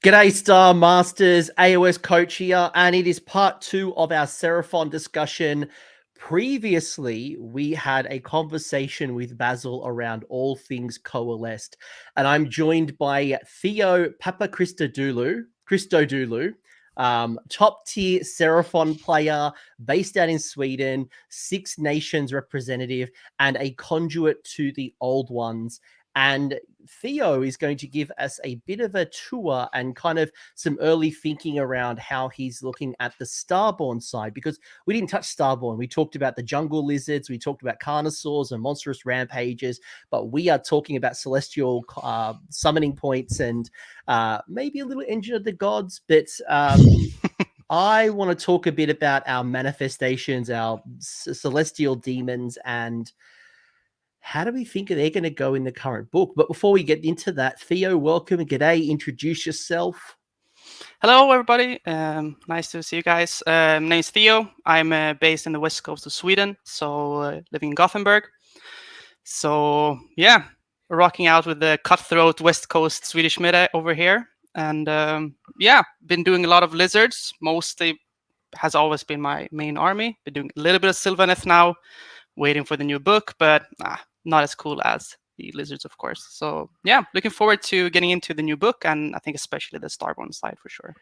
G'day, Star Masters, AOS Coach here, and it is part 2 of our Seraphon discussion. Previously, we had a conversation with Basil around all things Coalesced, and I'm joined by Theo Papachristodoulou, top tier Seraphon player based out in Sweden, Six Nations representative, and a conduit to the old ones. And Theo is going to give us a bit of a tour and kind of some early thinking around how he's looking at the Starborne side, because we didn't touch Starborne. We talked about the jungle lizards, we talked about carnosaurs and monstrous rampages, but we are talking about celestial summoning points and maybe a little engine of the gods. But I want to talk a bit about our manifestations, our celestial demons, and how do we think they're going to go in the current book? But before we get into that, Theo, welcome. G'day. Introduce yourself. Hello, everybody. Nice to see you guys. My name's Theo. I'm based in the west coast of Sweden, so living in Gothenburg. So yeah, rocking out with the cutthroat west coast Swedish meta over here. And yeah, been doing a lot of lizards. Mostly has always been my main army. Been doing a little bit of Sylvaneth now, waiting for the new book, but not as cool as the lizards, of course. So yeah, looking forward to getting into the new book, and I think especially the Starborne side for sure.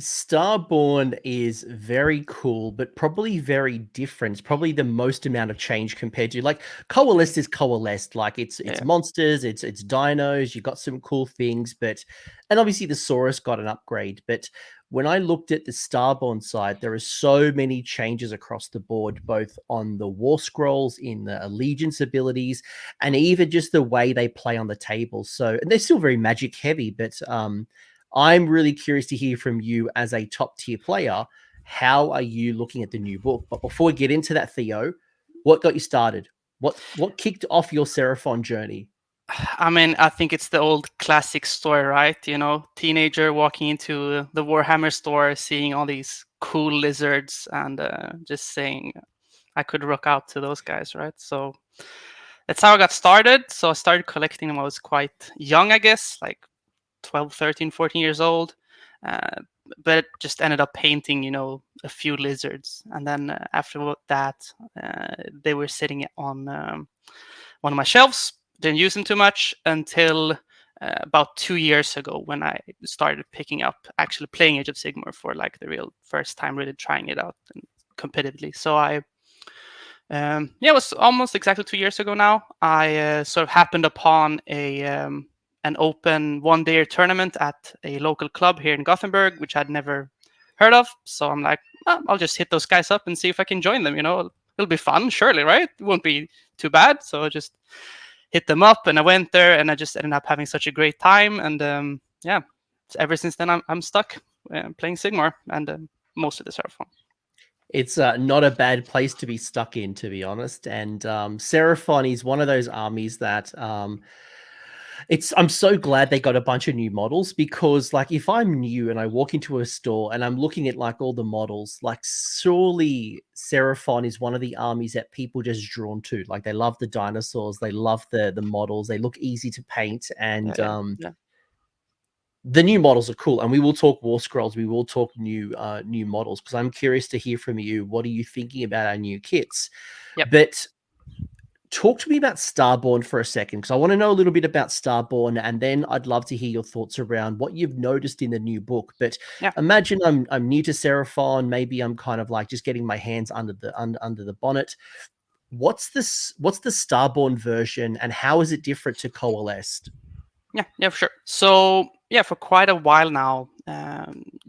Starborne is very cool, but probably very different. It's probably the most amount of change compared to like Coalesced is Coalesced. Like it's monsters, it's dinos. You got some cool things, and obviously the Saurus got an upgrade. But when I looked at the Starborne side, there are so many changes across the board, both on the war scrolls, in the allegiance abilities, and even just the way they play on the table. So, and they're still very magic heavy, but I'm really curious to hear from you as a top tier player. How are you looking at the new book? But before we get into that, Theo, what got you started? What kicked off your Seraphon journey? I mean, I think it's the old classic story, right? You know, teenager walking into the Warhammer store, seeing all these cool lizards, and just saying, I could rock out to those guys, right? So that's how I got started. So I started collecting them when I was quite young, I guess, like 12, 13, 14 years old. But just ended up painting, a few lizards. And then after that, they were sitting on one of my shelves. Didn't use them too much until about 2 years ago, when I started picking up actually playing Age of Sigmar for like the real first time, really trying it out competitively. So it was almost exactly 2 years ago now. I sort of happened upon an open one-day tournament at a local club here in Gothenburg, which I'd never heard of. So I'm like, I'll just hit those guys up and see if I can join them. It'll be fun, surely, right? It won't be too bad. So I just hit them up, and I went there, and I just ended up having such a great time. And yeah, ever since then, I'm stuck playing Sigmar and most of the Seraphon. It's not a bad place to be stuck in, to be honest. And Seraphon is one of those armies that I'm so glad they got a bunch of new models, because like if I'm new and I walk into a store and I'm looking at like all the models, like surely Seraphon is one of the armies that people just drawn to. Like they love the dinosaurs, they love the models, they look easy to paint, and the new models are cool. And we will talk war scrolls, we will talk new models, because I'm curious to hear from you. What are you thinking about our new kits? But talk to me about Starborne for a second, because I want to know a little bit about Starborne, and then I'd love to hear your thoughts around what you've noticed in the new book. But imagine I'm new to Seraphon, maybe I'm kind of like just getting my hands under the bonnet. What's the Starborne version, and how is it different to Coalesced? Yeah, for sure. So yeah, for quite a while now,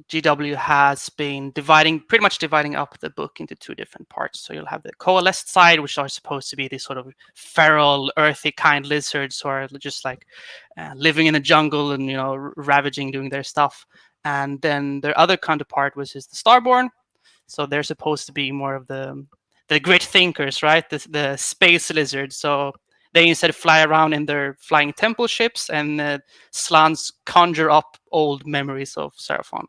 GW has been pretty much dividing up the book into two different parts. So you'll have the Coalesced side, which are supposed to be these sort of feral, earthy kind lizards who are just like living in the jungle and ravaging, doing their stuff. And then their other counterpart, which is the Starborne. So they're supposed to be more of the great thinkers, right? The space lizards. So they instead fly around in their flying temple ships, and slans conjure up old memories of Seraphon.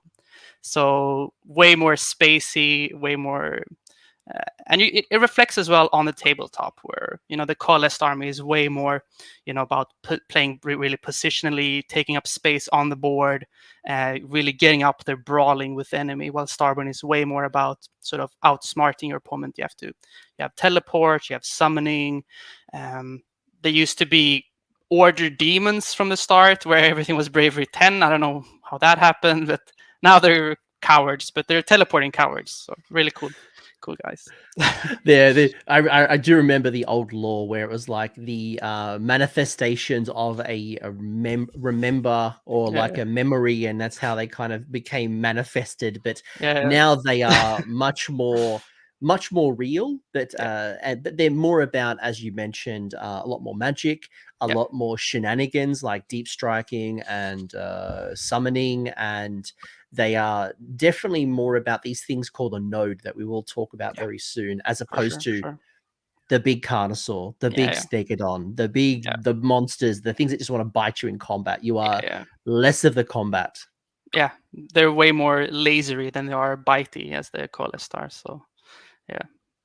So way more spacey, way more And it reflects as well on the tabletop, where the Coalesced army is way more about playing really positionally, taking up space on the board, really getting up there, brawling with the enemy, while Starborne is way more about sort of outsmarting your opponent. You have teleport, you have summoning. There used to be order demons from the start, where everything was bravery 10. I don't know how that happened, but now they're cowards, but they're teleporting cowards. So really cool guys. I do remember the old lore where it was like the manifestations of a remember or like a memory, and that's how they kind of became manifested. But now they are much more real. But but they're more about, as you mentioned, a lot more magic, a lot more shenanigans like deep striking and summoning, and they are definitely more about these things called a node that we will talk about very soon, as opposed to the big Carnosaur, the big Stegodon, the monsters, the things that just want to bite you in combat. You are less of the combat. Yeah, they're way more lasery than they are bitey, as the Coalesced are. So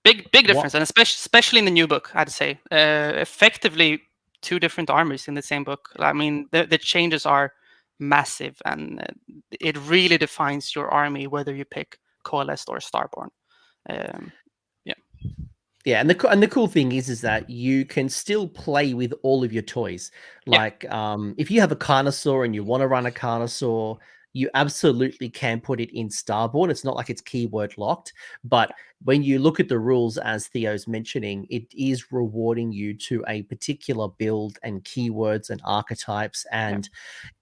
big difference, and especially in the new book, I'd say. Effectively, two different armies in the same book. I mean, the changes are massive, and it really defines your army whether you pick Coalesced or Starborne. Yeah, and the cool thing is that you can still play with all of your toys. Like, if you have a Carnosaur and you want to run a Carnosaur, you absolutely can put it in Starborne. It's not like it's keyword locked, but when you look at the rules, as Theo's mentioning, it is rewarding you to a particular build and keywords and archetypes, and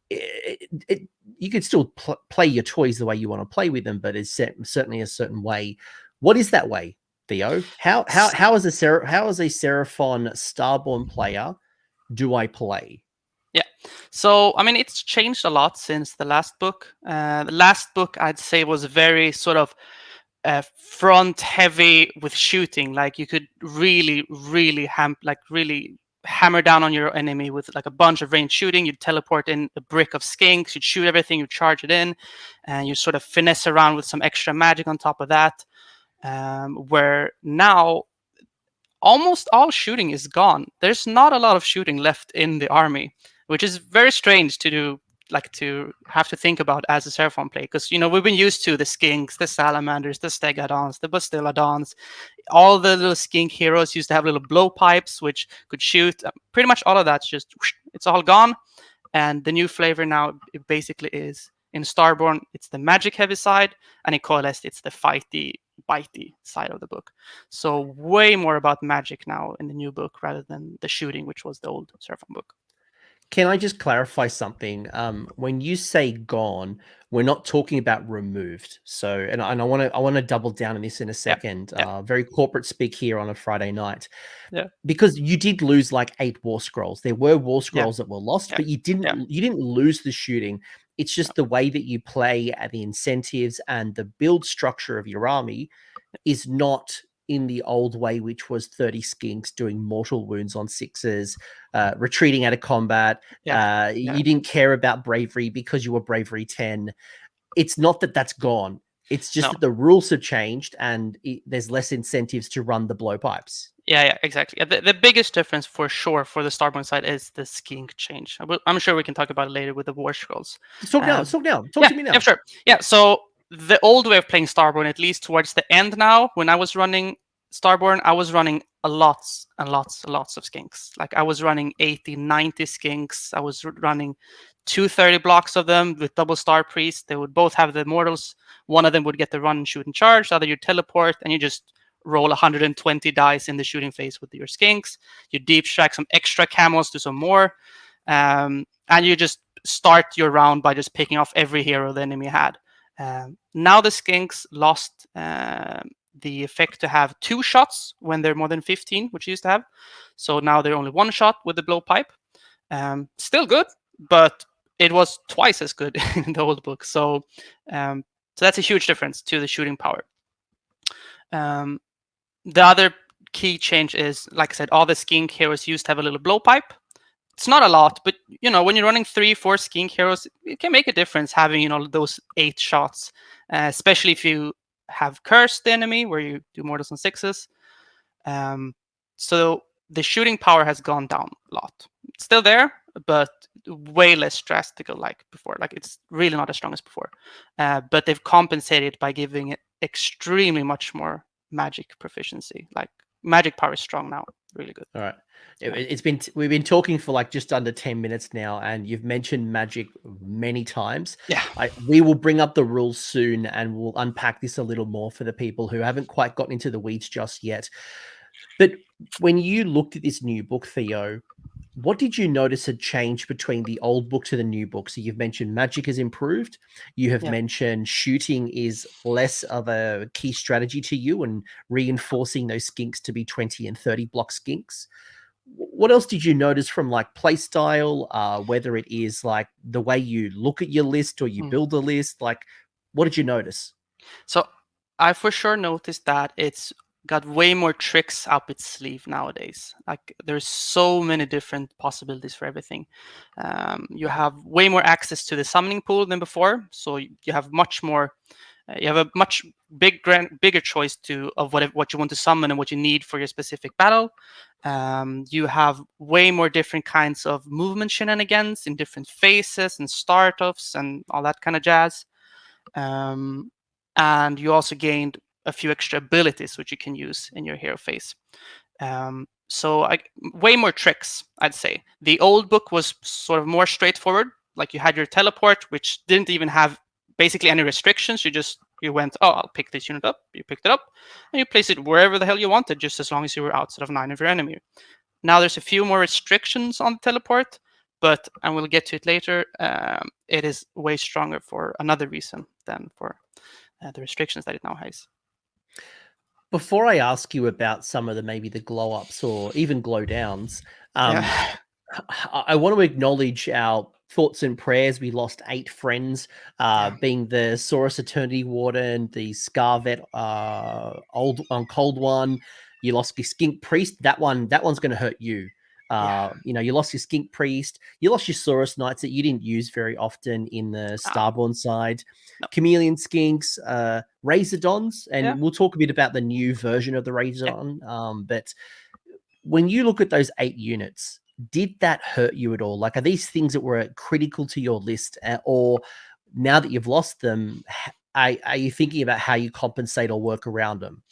you can still play your toys the way you want to play with them, but it's certainly a certain way. What is that way, Theo? How is a Seraphon Starborne player do I play? Yeah, so I mean, it's changed a lot since the last book. The last book, I'd say, was very sort of front heavy with shooting. Like, you could really hammer down on your enemy with like a bunch of ranged shooting. You'd teleport in a brick of skinks, you'd shoot everything, you'd charge it in, and you sort of finesse around with some extra magic on top of that. Where now almost all shooting is gone. There's not a lot of shooting left in the army, which is very strange to do, like to have to think about as a Seraphon play, because we've been used to the skinks, the salamanders, the stegodons, the bastillodons. All the little skink heroes used to have little blowpipes which could shoot. Pretty much all of that's just whoosh, it's all gone. And the new flavor now, it basically is, in Starborne it's the magic heavy side, and in Coalesced it's the fighty bitey side of the book. So way more about magic now in the new book rather than the shooting, which was the old Seraphon book. Can I just clarify something? When you say gone, we're not talking about removed. So, and I want to double down on this in a second. Very corporate speak here on a Friday night. Yeah. Because you did lose like 8 war scrolls. There were war scrolls that were lost, but you didn't lose the shooting. It's just the way that you play and the incentives and the build structure of your army is not in the old way, which was 30 skinks doing mortal wounds on 6s, retreating out of combat. You didn't care about bravery because you were bravery 10. It's not that that's gone. It's just that the rules have changed, and there's less incentives to run the blowpipes. Yeah, exactly. The biggest difference for sure for the Starborne side is the skink change. I'm sure we can talk about it later with the war scrolls. Talk now. Talk to me now. Yeah, sure. Yeah, so the old way of playing Starborne, at least towards the end now, when I was running Starborne, I was running lots and lots of skinks. Like, I was running 80, 90 skinks. I was running 230 blocks of them with double star priests. They would both have the immortals. One of them would get the run, shoot, and charge. The other you teleport, and you just roll 120 dice in the shooting phase with your skinks. You deep strike some extra camos to some more. And you just start your round by just picking off every hero the enemy had. Now the skinks lost the effect to have 2 shots when they're more than 15, which you used to have. So now they're only 1 shot with the blowpipe. Still good, but it was twice as good in the old book. So that's a huge difference to the shooting power. The other key change is, like I said, all the skink heroes used to have a little blowpipe. It's not a lot, but when you're running 3-4 skink heroes, it can make a difference having those 8 shots, especially if you have cursed the enemy, where you do mortals on 6s. So the shooting power has gone down a lot. It's still there, but way less drastic like before. Like it's really not as strong as before. But they've compensated by giving it extremely much more magic proficiency. Like magic power is strong now, really good. All right. We've been talking for like just under 10 minutes now, and you've mentioned magic many times. Yeah. We will bring up the rules soon, and we'll unpack this a little more for the people who haven't quite gotten into the weeds just yet. But when you looked at this new book, Theo, what did you notice had changed between the old book to the new book? So you've mentioned magic has improved. You have mentioned shooting is less of a key strategy to you and reinforcing those skinks to be 20 and 30 block skinks. What else did you notice from like play style, whether it is like the way you look at your list or you build a list? Like, what did you notice? So I for sure noticed that it's got way more tricks up its sleeve nowadays. Like there's so many different possibilities for everything. You have way more access to the summoning pool than before, so you have much more. You have a much bigger choice of what you want to summon and what you need for your specific battle. You have way more different kinds of movement shenanigans in different phases and startups and all that kind of jazz. And you also gained a few extra abilities which you can use in your hero phase. So way more tricks, I'd say. The old book was sort of more straightforward. Like you had your teleport, which didn't even have basically any restrictions. You went, oh, I'll pick this unit up. You picked it up, and you place it wherever the hell you wanted, just as long as you were outside of 9 of your enemy. Now there's a few more restrictions on the teleport, but, and we'll get to it later, it is way stronger for another reason than for the restrictions that it now has. Before I ask you about some of maybe the glow ups or even glow downs, I want to acknowledge our thoughts and prayers. We lost 8 friends, being the Saurus Eternity Warden, the Scarvet Cold One. You lost your Skink Priest. That one's going to hurt you. You lost your Skink Priest. You lost your Saurus Knights that you didn't use very often in the Starborne side. No. Chameleon Skinks, Razordons, and we'll talk a bit about the new version of the Razordon. But when you look at those 8 units, did that hurt you at all? Like, are these things that were critical to your list, or now that you've lost them, are you thinking about how you compensate or work around them?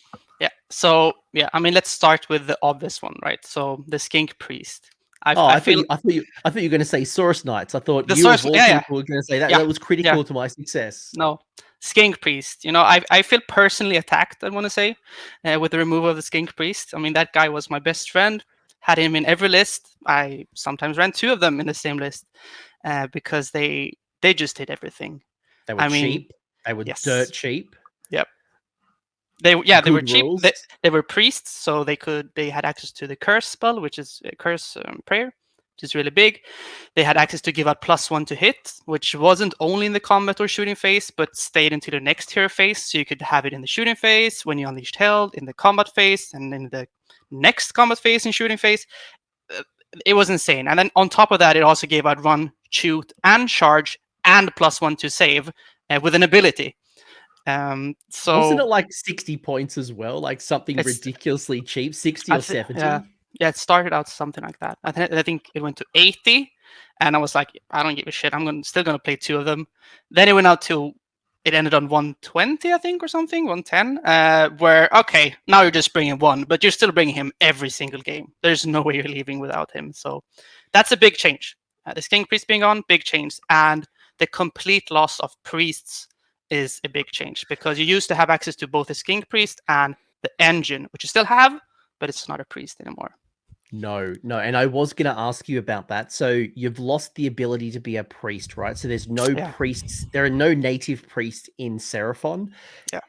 Yeah. So I mean, let's start with the obvious one, right? So the Skink Priest. I thought you were going to say Saurus Knights. I thought you of all people were going to say that. That was critical to my success. No, Skink Priest. I feel personally attacked, I want to say, with the removal of the Skink Priest. I mean, that guy was my best friend. Had him in every list. I sometimes ran 2 of them in the same list because they just did everything. They were cheap. They were dirt cheap. Yep. They were cheap. They were priests, so they had access to the curse spell, which is a curse prayer, which is really big. They had access to give out +1 to hit, which wasn't only in the combat or shooting phase, but stayed into the next hero phase. So you could have it in the shooting phase when you unleashed hell, in the combat phase, and in the next combat phase and shooting phase. It was insane. And then on top of that, it also gave out run, shoot, and charge, and +1 to save with an ability. So wasn't it like 60 points as well? Like something ridiculously cheap, 60 or 70? Yeah, it started out something like that. I think it went to 80, and I was like, I don't give a shit. I'm still gonna play 2 of them. Then it went out to, it ended on 120, I think, or something, 110. Where okay, now you're just bringing 1, but you're still bringing him every single game. There's no way you're leaving without him. So that's a big change. The Skink Priest being on, big change, and the complete loss of priests is a big change, because you used to have access to both the Skink Priest and the Engine, which you still have, but it's not a priest anymore. No. And I was going to ask you about that. So you've lost the ability to be a priest, right? So there's no priests. There are no native priests in Seraphon. Yeah.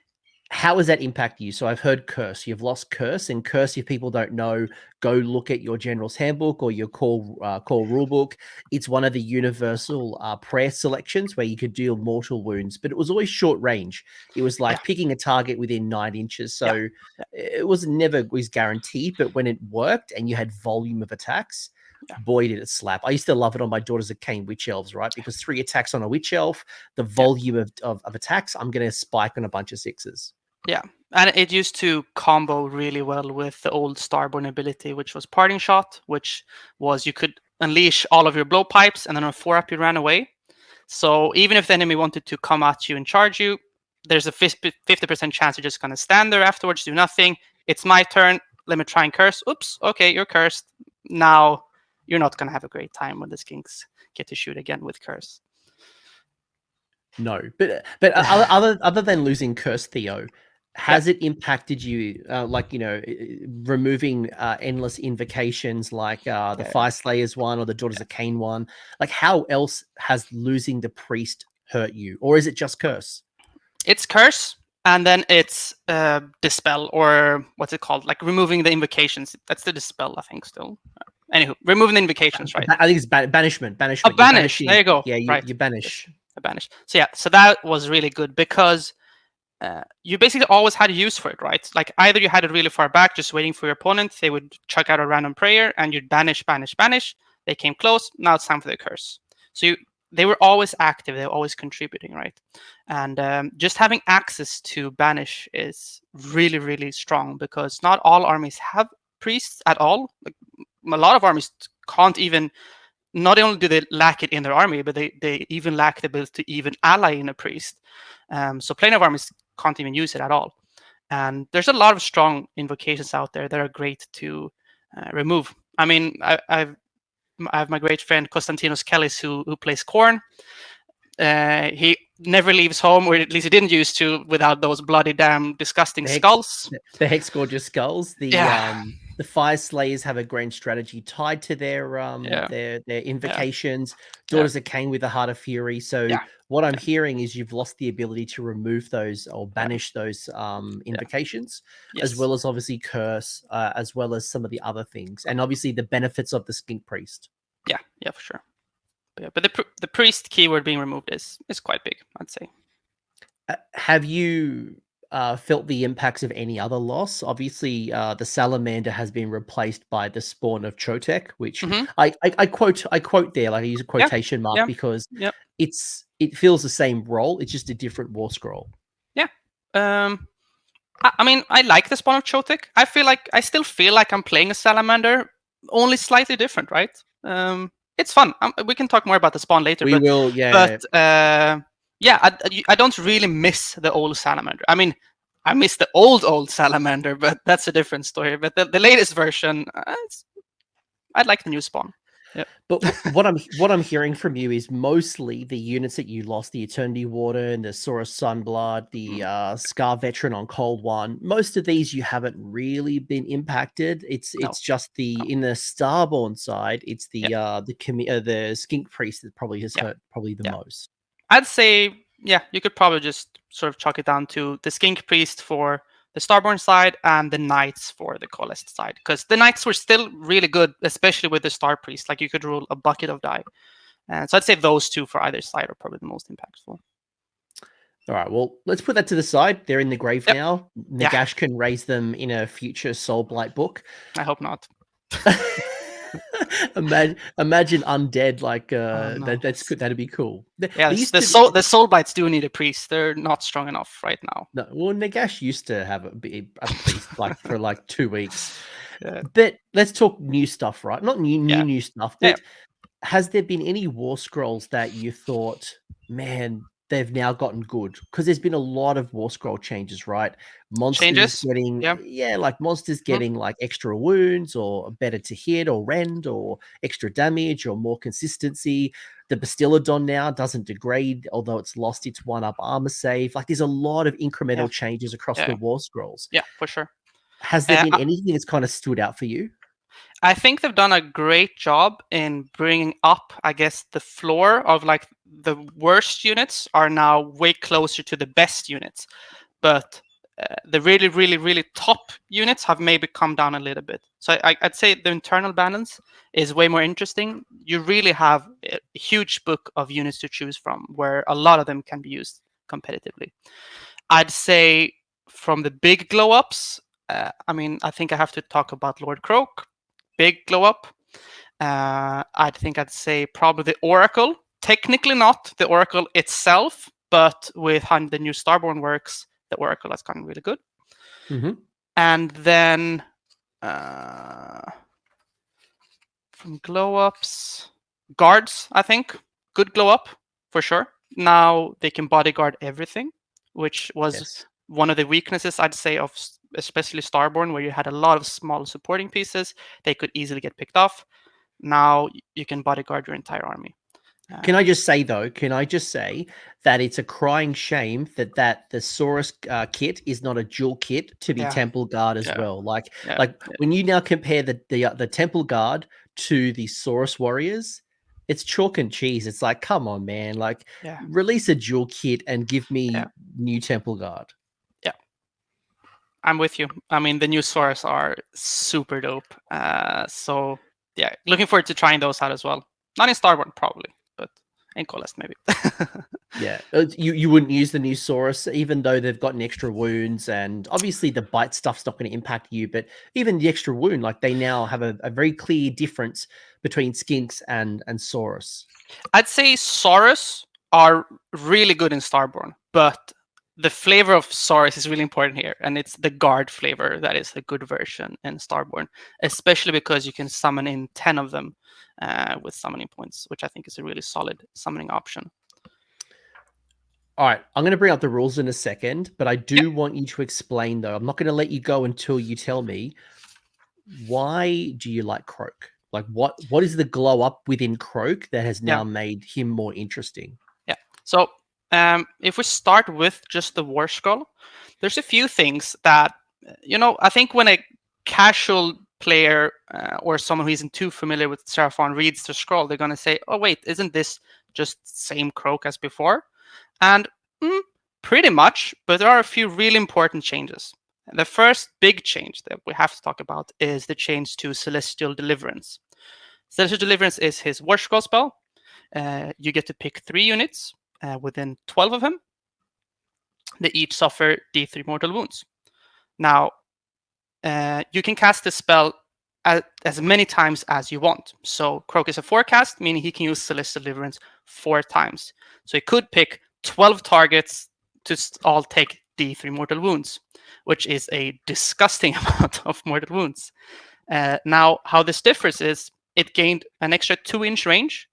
How does that impact you? So I've heard curse. You've lost curse, and curse, if people don't know, go look at your General's Handbook or your core rulebook. It's one of the universal prayer selections where you could deal mortal wounds, but it was always short range. It was like picking a target within 9 inches. So it was never guaranteed, but when it worked and you had volume of attacks, boy, did it slap. I used to love it on my Daughters of Cain Witch Elves, right? Because 3 attacks on a Witch Elf, the volume of attacks, I'm going to spike on a bunch of 6s. Yeah, and it used to combo really well with the old Starborne ability, which was Parting Shot, which was you could unleash all of your blowpipes, and then on a 4-up you ran away. So even if the enemy wanted to come at you and charge you, there's a 50% chance you're just going to stand there afterwards, do nothing. It's my turn. Let me try and curse. Oops, okay, you're cursed. Now you're not going to have a great time when the skinks get to shoot again with curse. No, but other than losing Curse Theo, has it impacted you? Like, you know, removing endless invocations like the Fire Slayers one or the Daughters of Cain one. Like, how else has losing the priest hurt you, or is it just curse? It's curse, and then it's dispel, or what's it called? Like removing the invocations. That's the dispel, I think. Still, anywho, removing the invocations, right? I think it's banishment. Banishment. Banish. There you go. Yeah, right. you banish. Yes, a banish. So yeah, so that was really good because you basically always had a use for it, right? Like either you had it really far back, just waiting for your opponent. They would chuck out a random prayer, and you'd banish, banish, banish. They came close. Now it's time for the curse. So they were always active. They were always contributing, right? And just having access to banish is really, really strong because not all armies have priests at all. Like, a lot of armies can't even. Not only do they lack it in their army, but they even lack the ability to even ally in a priest. So planar armies can't even use it at all. And there's a lot of strong invocations out there that are great to remove. I mean, I have my great friend Konstantinos Kellis who plays Khorne. He never leaves home, or at least he didn't used to, without those bloody damn disgusting skulls. The Hex Gorgeous skulls. The Fire Slayers have a grand strategy tied to their invocations. Daughters of Cain with the Heart of Fury. So what I'm hearing is you've lost the ability to remove those or banish those invocations, as well as obviously curse, as well as some of the other things, and obviously the benefits of the Skink Priest. Yeah, for sure. But the priest keyword being removed is quite big, I'd say. Have you felt the impacts of any other loss? Obviously, the Salamander has been replaced by the Spawn of Chotek, which I quote there, like I use a quotation mark because it fills the same role. It's just a different war scroll. Yeah. I mean, I like the Spawn of Chotek. I still feel like I'm playing a Salamander, only slightly different, right? It's fun. We can talk more about the Spawn later. We will, yeah. But I don't really miss the old Salamander. I mean, I miss the old Salamander, but that's a different story. But the latest version, I'd like the new Spawn. Yeah. But what I'm hearing from you is mostly the units that you lost: the Eternity Warden, the Saurus Sunblood, the Scar Veteran on Cold One. Most of these you haven't really been impacted. It's just in the Starborne side, it's the Skink Priest that probably has hurt the most. I'd say you could probably just sort of chalk it down to the Skink Priest for the Starborne side and the Knights for the Coalesced side, because the Knights were still really good, especially with the Star Priest. Like you could rule a bucket of die, and so I'd say those two for either side are probably the most impactful. All right, well, let's put that to the side. They're in the grave now. Nagash can raise them in a future Soulblight book. I hope not. Imagine undead like that's good. That'd be cool. The Soulblights do need a priest. They're not strong enough right now. No, well, Nagash used to have a priest like for like 2 weeks. But let's talk new stuff, right? Not new stuff. But has there been any war scrolls that you thought, man, they've now gotten good? Because there's been a lot of war scroll changes, right? Monsters getting monsters getting like extra wounds or better to hit or rend or extra damage or more consistency. The Bastiladon now doesn't degrade, although it's lost its 1-up armor save. Like there's a lot of incremental changes across the war scrolls. Yeah, for sure. Has there been anything that's kind of stood out for you? I think they've done a great job in bringing up, I guess, the floor of like the worst units are now way closer to the best units. But the really, really, really top units have maybe come down a little bit. So I'd say the internal balance is way more interesting. You really have a huge book of units to choose from where a lot of them can be used competitively. I'd say from the big glow ups, I think I have to talk about Lord Croak. Big glow up. I'd say probably the Oracle. Technically not the Oracle itself, but with how the new Starborne works, the Oracle. That's gotten really good. Mm-hmm. And then from glow ups, guards, I think. Good glow up for sure. Now they can bodyguard everything, which was Yes. one of the weaknesses, I'd say, of especially Starborne, where you had a lot of small supporting pieces. They could easily get picked off. Now you can bodyguard your entire army. Can I just say though? Can I just say that it's a crying shame that the Saurus kit is not a dual kit to be Yeah. Temple Guard as Yeah. well? Like Yeah. when you now compare the Temple Guard to the Saurus warriors, it's chalk and cheese. It's like, come on, man! Like, Yeah. release a dual kit and give me Yeah. new Temple Guard. Yeah. I'm with you. I mean, the new Saurus are super dope. So yeah, looking forward to trying those out as well. Not in Starborne probably, but in Coalesced maybe. Yeah, you wouldn't use the new Saurus, even though they've gotten extra wounds, and obviously the bite stuff's not going to impact you. But even the extra wound, like they now have a very clear difference between Skinks and Saurus. I'd say Saurus are really good in Starborne, but the flavor of Saurus is really important here, and it's the guard flavor that is the good version in Starborne, especially because you can summon in 10 of them with summoning points, which I think is a really solid summoning option. All right, I'm going to bring up the rules in a second, but I do want you to explain, though. I'm not going to let you go until you tell me, why do you like Croak? Like, what is the glow up within Croak that has now made him more interesting? Yeah. So if we start with just the War Scroll, there's a few things that, I think when a casual player or someone who isn't too familiar with Seraphon reads the scroll, they're going to say, oh, wait, isn't this just same Croak as before? And pretty much, but there are a few really important changes. The first big change that we have to talk about is the change to Celestial Deliverance. Celestial Deliverance is his War Scroll spell. You get to pick 3 units within 12 of him. They each suffer D3 mortal wounds. Now, you can cast this spell as many times as you want. So Croak is a 4-cast, meaning he can use Celestial Deliverance 4 times. So he could pick 12 targets to all take D3 mortal wounds, which is a disgusting amount of mortal wounds. Now, how this differs is it gained an extra 2-inch range.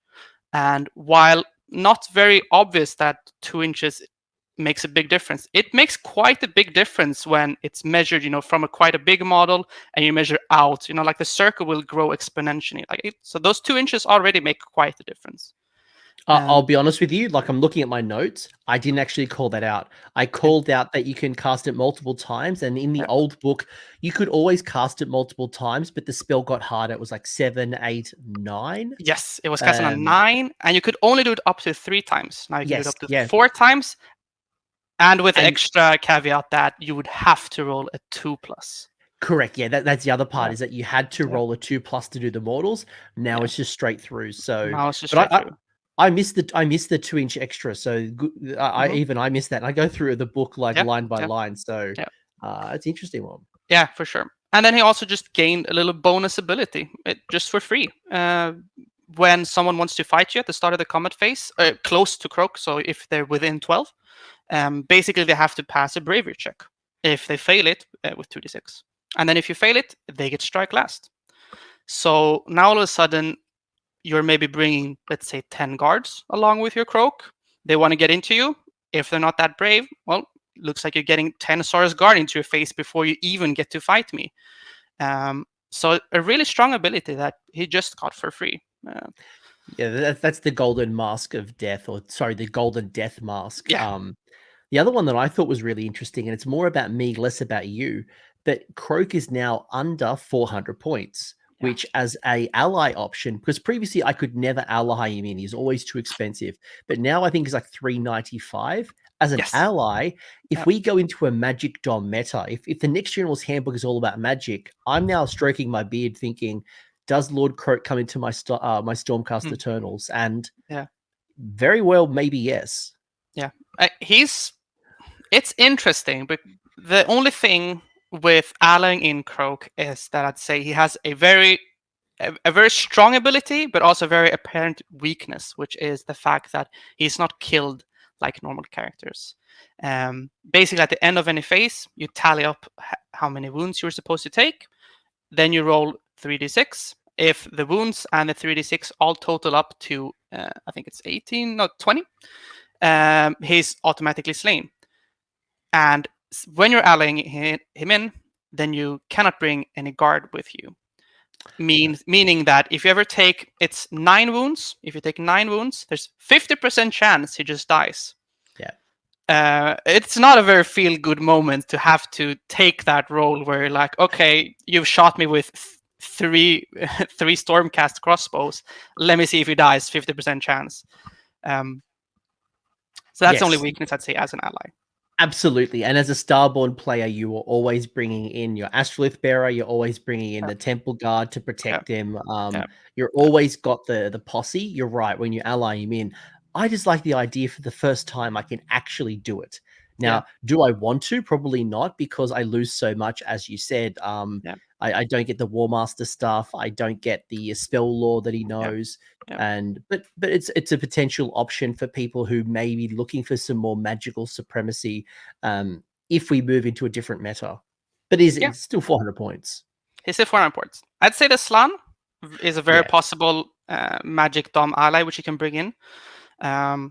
And while not very obvious that 2 inches makes a big difference, it makes quite a big difference when it's measured, from quite a big model and you measure out, like the circle will grow exponentially. So those 2 inches already make quite a difference. I'll be honest with you, like I'm looking at my notes, I didn't actually call that out. I called out that you can cast it multiple times, and in the old book, you could always cast it multiple times, but the spell got harder. It was like 7, 8, 9. Yes, it was cast on 9, and you could only do it up to 3 times. Now you can do it up to 4 times, and with the extra caveat that you would have to roll a 2+. Correct. Yeah, that's the other part, is that you had to roll a 2+ to do the mortals. Now it's just straight through. So now it's just straight through. I missed the 2-inch extra, so I missed that. And I go through the book line by line, so it's an interesting one. Yeah, for sure. And then he also just gained a little bonus ability, just for free. When someone wants to fight you at the start of the combat phase, close to Croak, so if they're within 12, basically they have to pass a bravery check. If they fail it, with 2d6. And then if you fail it, they get strike last. So now all of a sudden, you're maybe bringing, let's say, 10 guards along with your Croak. They want to get into you. If they're not that brave, well, looks like you're getting 10 Saurus Guard into your face before you even get to fight me. So a really strong ability that he just got for free. Yeah, that's the Golden Mask of Death, or sorry, the Golden Death Mask. Yeah. The other one that I thought was really interesting, and it's more about me, less about you, that Croak is now under 400 points. Which, as a ally option, because previously I could never ally him in, he's always too expensive. But now I think he's like 395. As an ally, if we go into a Magic Dom meta, if the next General's Handbook is all about Magic, I'm now stroking my beard thinking, does Lord Croak come into my my Stormcast Eternals? And very well, maybe yes. Yeah, it's interesting, but the only thing with allying in Croak is that I'd say he has a very strong ability, but also a very apparent weakness, which is the fact that he's not killed like normal characters. Basically, at the end of any phase, you tally up how many wounds you're supposed to take. Then you roll 3d6. If the wounds and the 3d6 all total up to, I think it's 18, no, 20, he's automatically slain. And when you're allying him in, then you cannot bring any guard with you. Meaning that if you ever take, it's 9 wounds. If you take 9 wounds, there's 50% chance he just dies. Yeah. It's not a very feel-good moment to have to take that role where you're like, okay, you've shot me with three Stormcast crossbows. Let me see if he dies. 50% chance. So that's the only weakness I'd say as an ally. Absolutely. And as a Starborne player, you are always bringing in your Astrolith Bearer. You're always bringing in the Temple Guard to protect him. You're always got the posse. You're right. When you ally him in, I just like the idea for the first time I can actually do it. Now, do I want to? Probably not, because I lose so much, as you said. I don't get the War Master stuff. I don't get the spell lore that he knows. But it's a potential option for people who may be looking for some more magical supremacy if we move into a different meta. But it's still 400 points. He's still 400 points. I'd say the Slan is a very possible magic dom ally which you can bring in.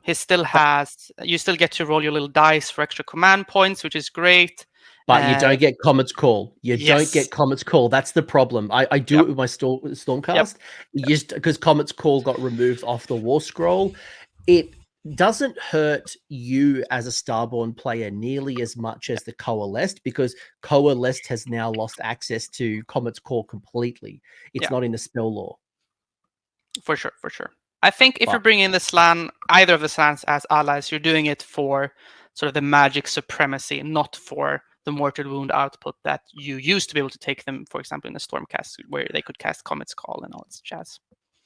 He still has, you still get to roll your little dice for extra command points, which is great. But you don't get Comet's Call. You don't get Comet's Call. That's the problem. I do it with my Stormcast. Just because Comet's Call got removed off the War Scroll, it doesn't hurt you as a Starborne player nearly as much as the Coalesced, because Coalesced has now lost access to Comet's Call completely. It's not in the spell lore. For sure. I think if you're bringing the Slan, either of the Slans as allies, you're doing it for sort of the magic supremacy, not for the mortal wound output that you used to be able to take them, for example, in the Stormcast, where they could cast Comet's Call and all its jazz.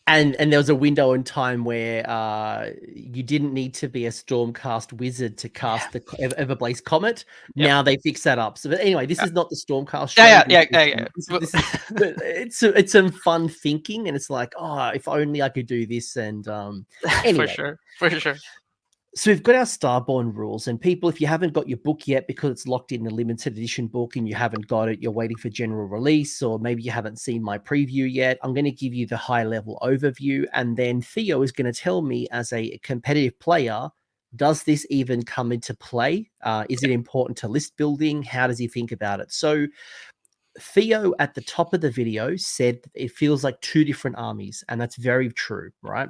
And there was a window in time where you didn't need to be a Stormcast wizard to cast the Everblaze Comet. Now they fix that up. So, but anyway, this is not the Stormcast show. It's some fun thinking, and it's like, oh, if only I could do this. And anyway, for sure. So we've got our Starborne rules, and people, if you haven't got your book yet because it's locked in the limited edition book and you haven't got it, you're waiting for general release, or maybe you haven't seen my preview yet, I'm going to give you the high level overview, and then Theo is going to tell me, as a competitive player, does this even come into play? Is it important to list building? How does he think about it? So Theo at the top of the video said it feels like 2 different armies, and that's very true, right?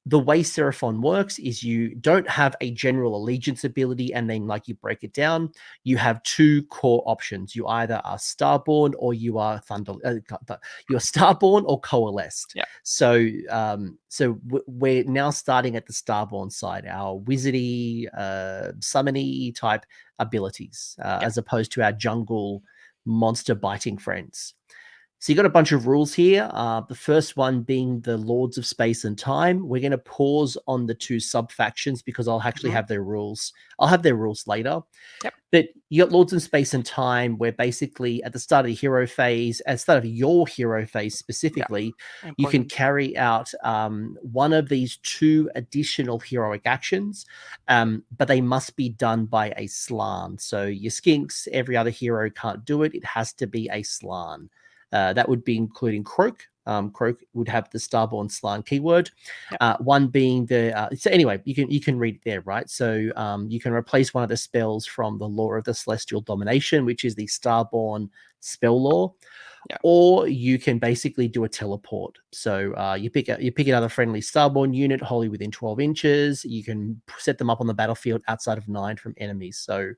The way Seraphon works is you don't have a general allegiance ability and then like you break it down. You have 2 core options. You either are Starborne or you are you're Starborne or Coalesced. So we're now starting at the Starborne side, our wizardy, summony type abilities, as opposed to our jungle monster biting friends. So you got a bunch of rules here. The first one being the Lords of Space and Time. We're going to pause on the 2 sub-factions because I'll actually have their rules. I'll have their rules later. But you got Lords of Space and Time, where basically at the start of the hero phase, at the start of your hero phase specifically, you can carry out one of these 2 additional heroic actions, but they must be done by a Slan. So your Skinks, every other hero can't do it. It has to be a Slan. That would be including Croak. Croak would have the Starborne Slan keyword. One being the so anyway, you can read it there, right? So you can replace one of the spells from the Lore of the Celestial Domination, which is the Starborne spell lore, or you can basically do a teleport. So you pick another friendly Starborne unit wholly within 12 inches. You can set them up on the battlefield outside of 9 from enemies. So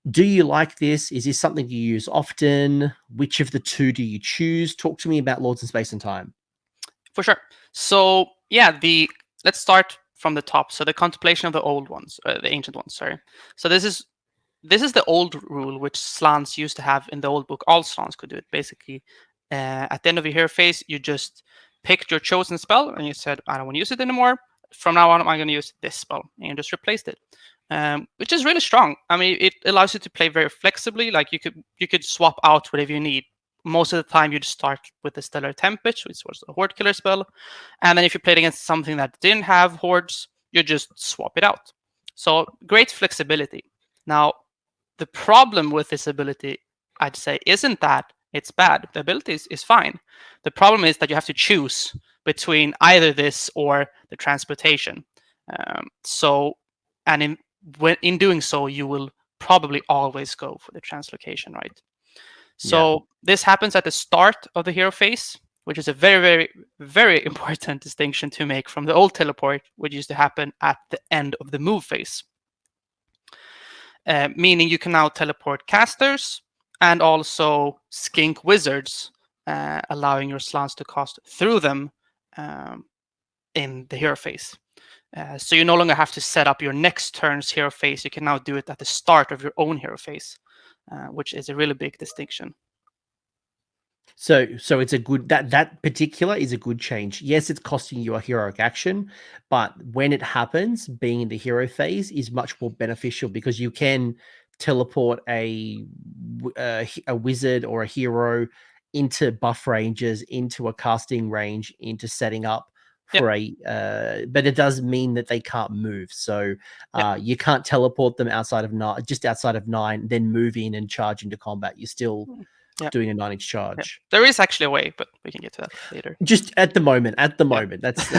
do you like this? Is this something you use often? Which of the 2 do you choose? Talk to me about Lords of Space and Time. For sure. So let's start from the top. So the contemplation of the old ones, the ancient ones, sorry. So this is the old rule which Slans used to have in the old book. All Slans could do it. Basically, at the end of your hero phase, you just picked your chosen spell and you said, I don't want to use it anymore. From now on, I'm going to use this spell, and you just replaced it. Which is really strong. I mean, it allows you to play very flexibly. Like you could swap out whatever you need. Most of the time, you'd start with the Stellar Tempest, which was a Horde killer spell, and then if you played against something that didn't have hordes, you just swap it out. So great flexibility. Now, the problem with this ability, I'd say, isn't that it's bad. The ability is fine. The problem is that you have to choose between either this or the transportation. And in doing so, you will probably always go for the translocation, right? So this happens at the start of the hero phase, which is a very, very, very important distinction to make from the old teleport, which used to happen at the end of the move phase. Meaning you can now teleport casters and also skink wizards, allowing your slants to cast through them in the hero phase. So you no longer have to set up your next turn's hero phase. You can now do it at the start of your own hero phase, which is a really big distinction. So it's a good that particular is a good change. Yes, it's costing you a heroic action, but when it happens, being in the hero phase is much more beneficial because you can teleport a wizard or a hero into buff ranges, into a casting range, into setting up for but it does mean that they can't move. So you can't teleport them outside of just outside of 9, then move in and charge into combat. You're still doing a 9-inch charge. There is actually a way, but we can get to that later. Just at the moment. That's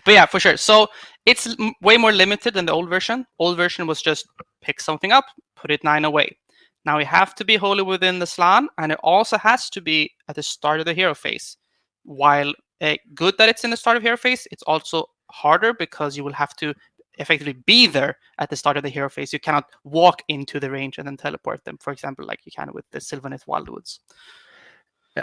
But yeah, for sure. So it's way more limited than the old version. Old version was just pick something up, put it 9 away. Now we have to be wholly within the slan, and it also has to be at the start of the hero phase. While good that it's in the start of hero phase, it's also harder because you will have to effectively be there at the start of the hero phase. You cannot walk into the range and then teleport them, for example, like you can with the Sylvaneth Wildwoods.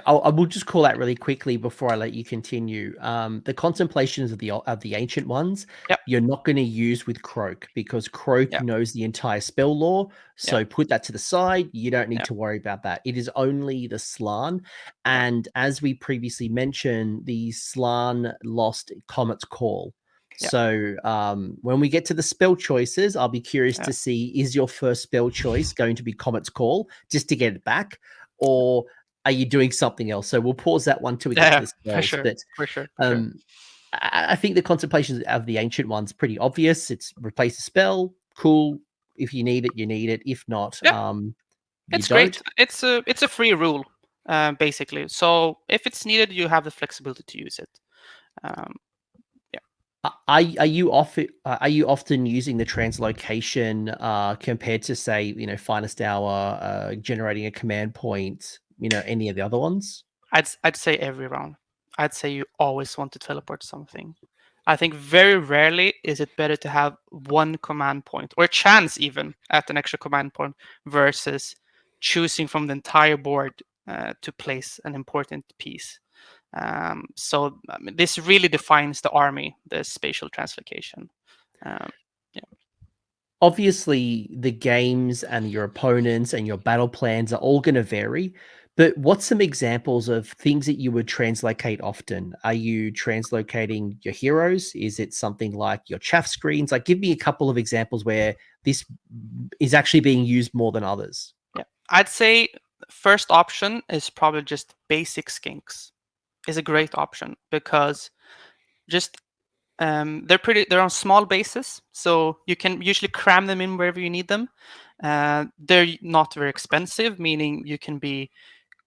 I will just call out really quickly before I let you continue. The contemplations of the ancient ones, you're not going to use with Croak because Croak knows the entire spell lore. So put that to the side. You don't need to worry about that. It is only the Slan. And as we previously mentioned, the Slan lost Comet's Call. So when we get to the spell choices, I'll be curious to see, is your first spell choice going to be Comet's Call just to get it back, or are you doing something else? So we'll pause that one till we get to the spells. For sure. I think the contemplations of the ancient one's pretty obvious. It's replace a spell. Cool. If you need it, you need it. If not, it's great. It's a free rule, basically. So if it's needed, you have the flexibility to use it. Are you often using the translocation compared to, say, Finest Hour, generating a command point, any of the other ones? I'd say every round. I'd say you always want to teleport something. I think very rarely is it better to have one command point or a chance even at an extra command point versus choosing from the entire board to place an important piece. So this really defines the army, the spatial translocation. Obviously, the games and your opponents and your battle plans are all going to vary. But what's some examples of things that you would translocate often? Are you translocating your heroes? Is it something like your chaff screens? Like, give me a couple of examples where this is actually being used more than others. Yeah, I'd say first option is probably just basic skinks. Is a great option because just they're on small bases, so you can usually cram them in wherever you need them. They're not very expensive, meaning you can be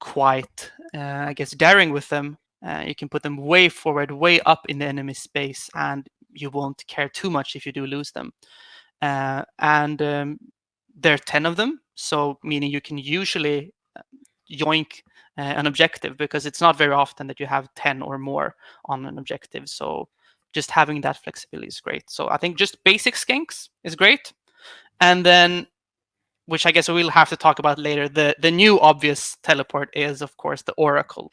quite, I guess, daring with them. You can put them way forward, way up in the enemy space, and you won't care too much if you do lose them. And there are 10 of them, so meaning you can usually yoink an objective because it's not very often that you have 10 or more on an objective. So just having that flexibility is great. So I think just basic skinks is great. And then, which I guess we'll have to talk about later, the new obvious teleport is, of course, the Oracle,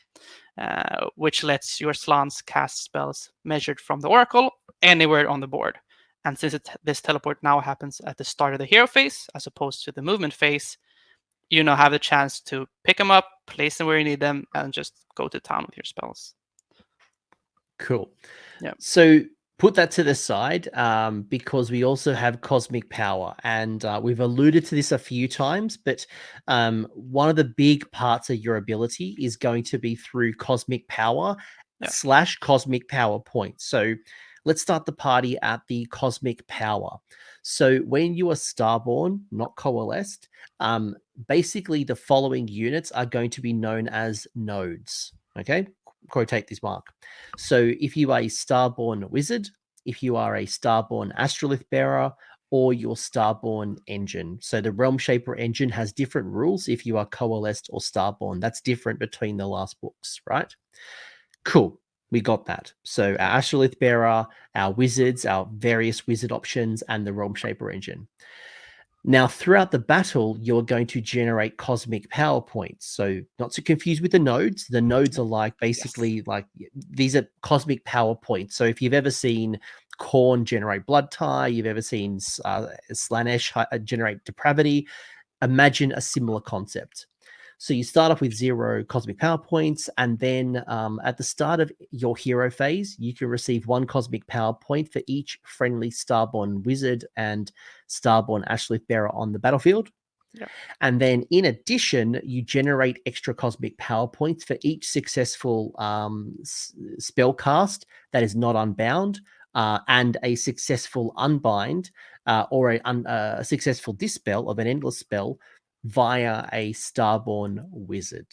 which lets your slants cast spells measured from the Oracle anywhere on the board. And since this teleport now happens at the start of the hero phase, as opposed to the movement phase, you now have the chance to pick them up, place them where you need them, and just go to town with your spells. Cool. Yeah. So put that to the side because we also have cosmic power, and we've alluded to this a few times, but one of the big parts of your ability is going to be through cosmic power / cosmic power points. So let's start the party at the cosmic power. So when you are Starborne, not Coalesced, basically the following units are going to be known as nodes. Okay, quotate this mark. So if you are a Starborne wizard, if you are a Starborne astrolith bearer, or your Starborne engine. So the Realm Shaper engine has different rules if you are Coalesced or Starborne. That's different between the last books, right? Cool. We got that. So our Astrolith Bearer, our wizards, our various wizard options, and the Realm Shaper engine. Now, throughout the battle, you're going to generate cosmic power points. So, not to confuse with the nodes. The nodes are like basically like these are cosmic power points. So, if you've ever seen Khorne generate blood tie, you've ever seen Slaanesh generate depravity, imagine a similar concept. So you start off with 0 cosmic power points, and then at the start of your hero phase, you can receive 1 cosmic power point for each friendly Starborne wizard and Starborne Astrolith bearer on the battlefield. Yeah. And then in addition, you generate extra cosmic power points for each successful spell cast that is not unbound, and a successful unbind or a successful dispel of an endless spell via a Starborne wizard.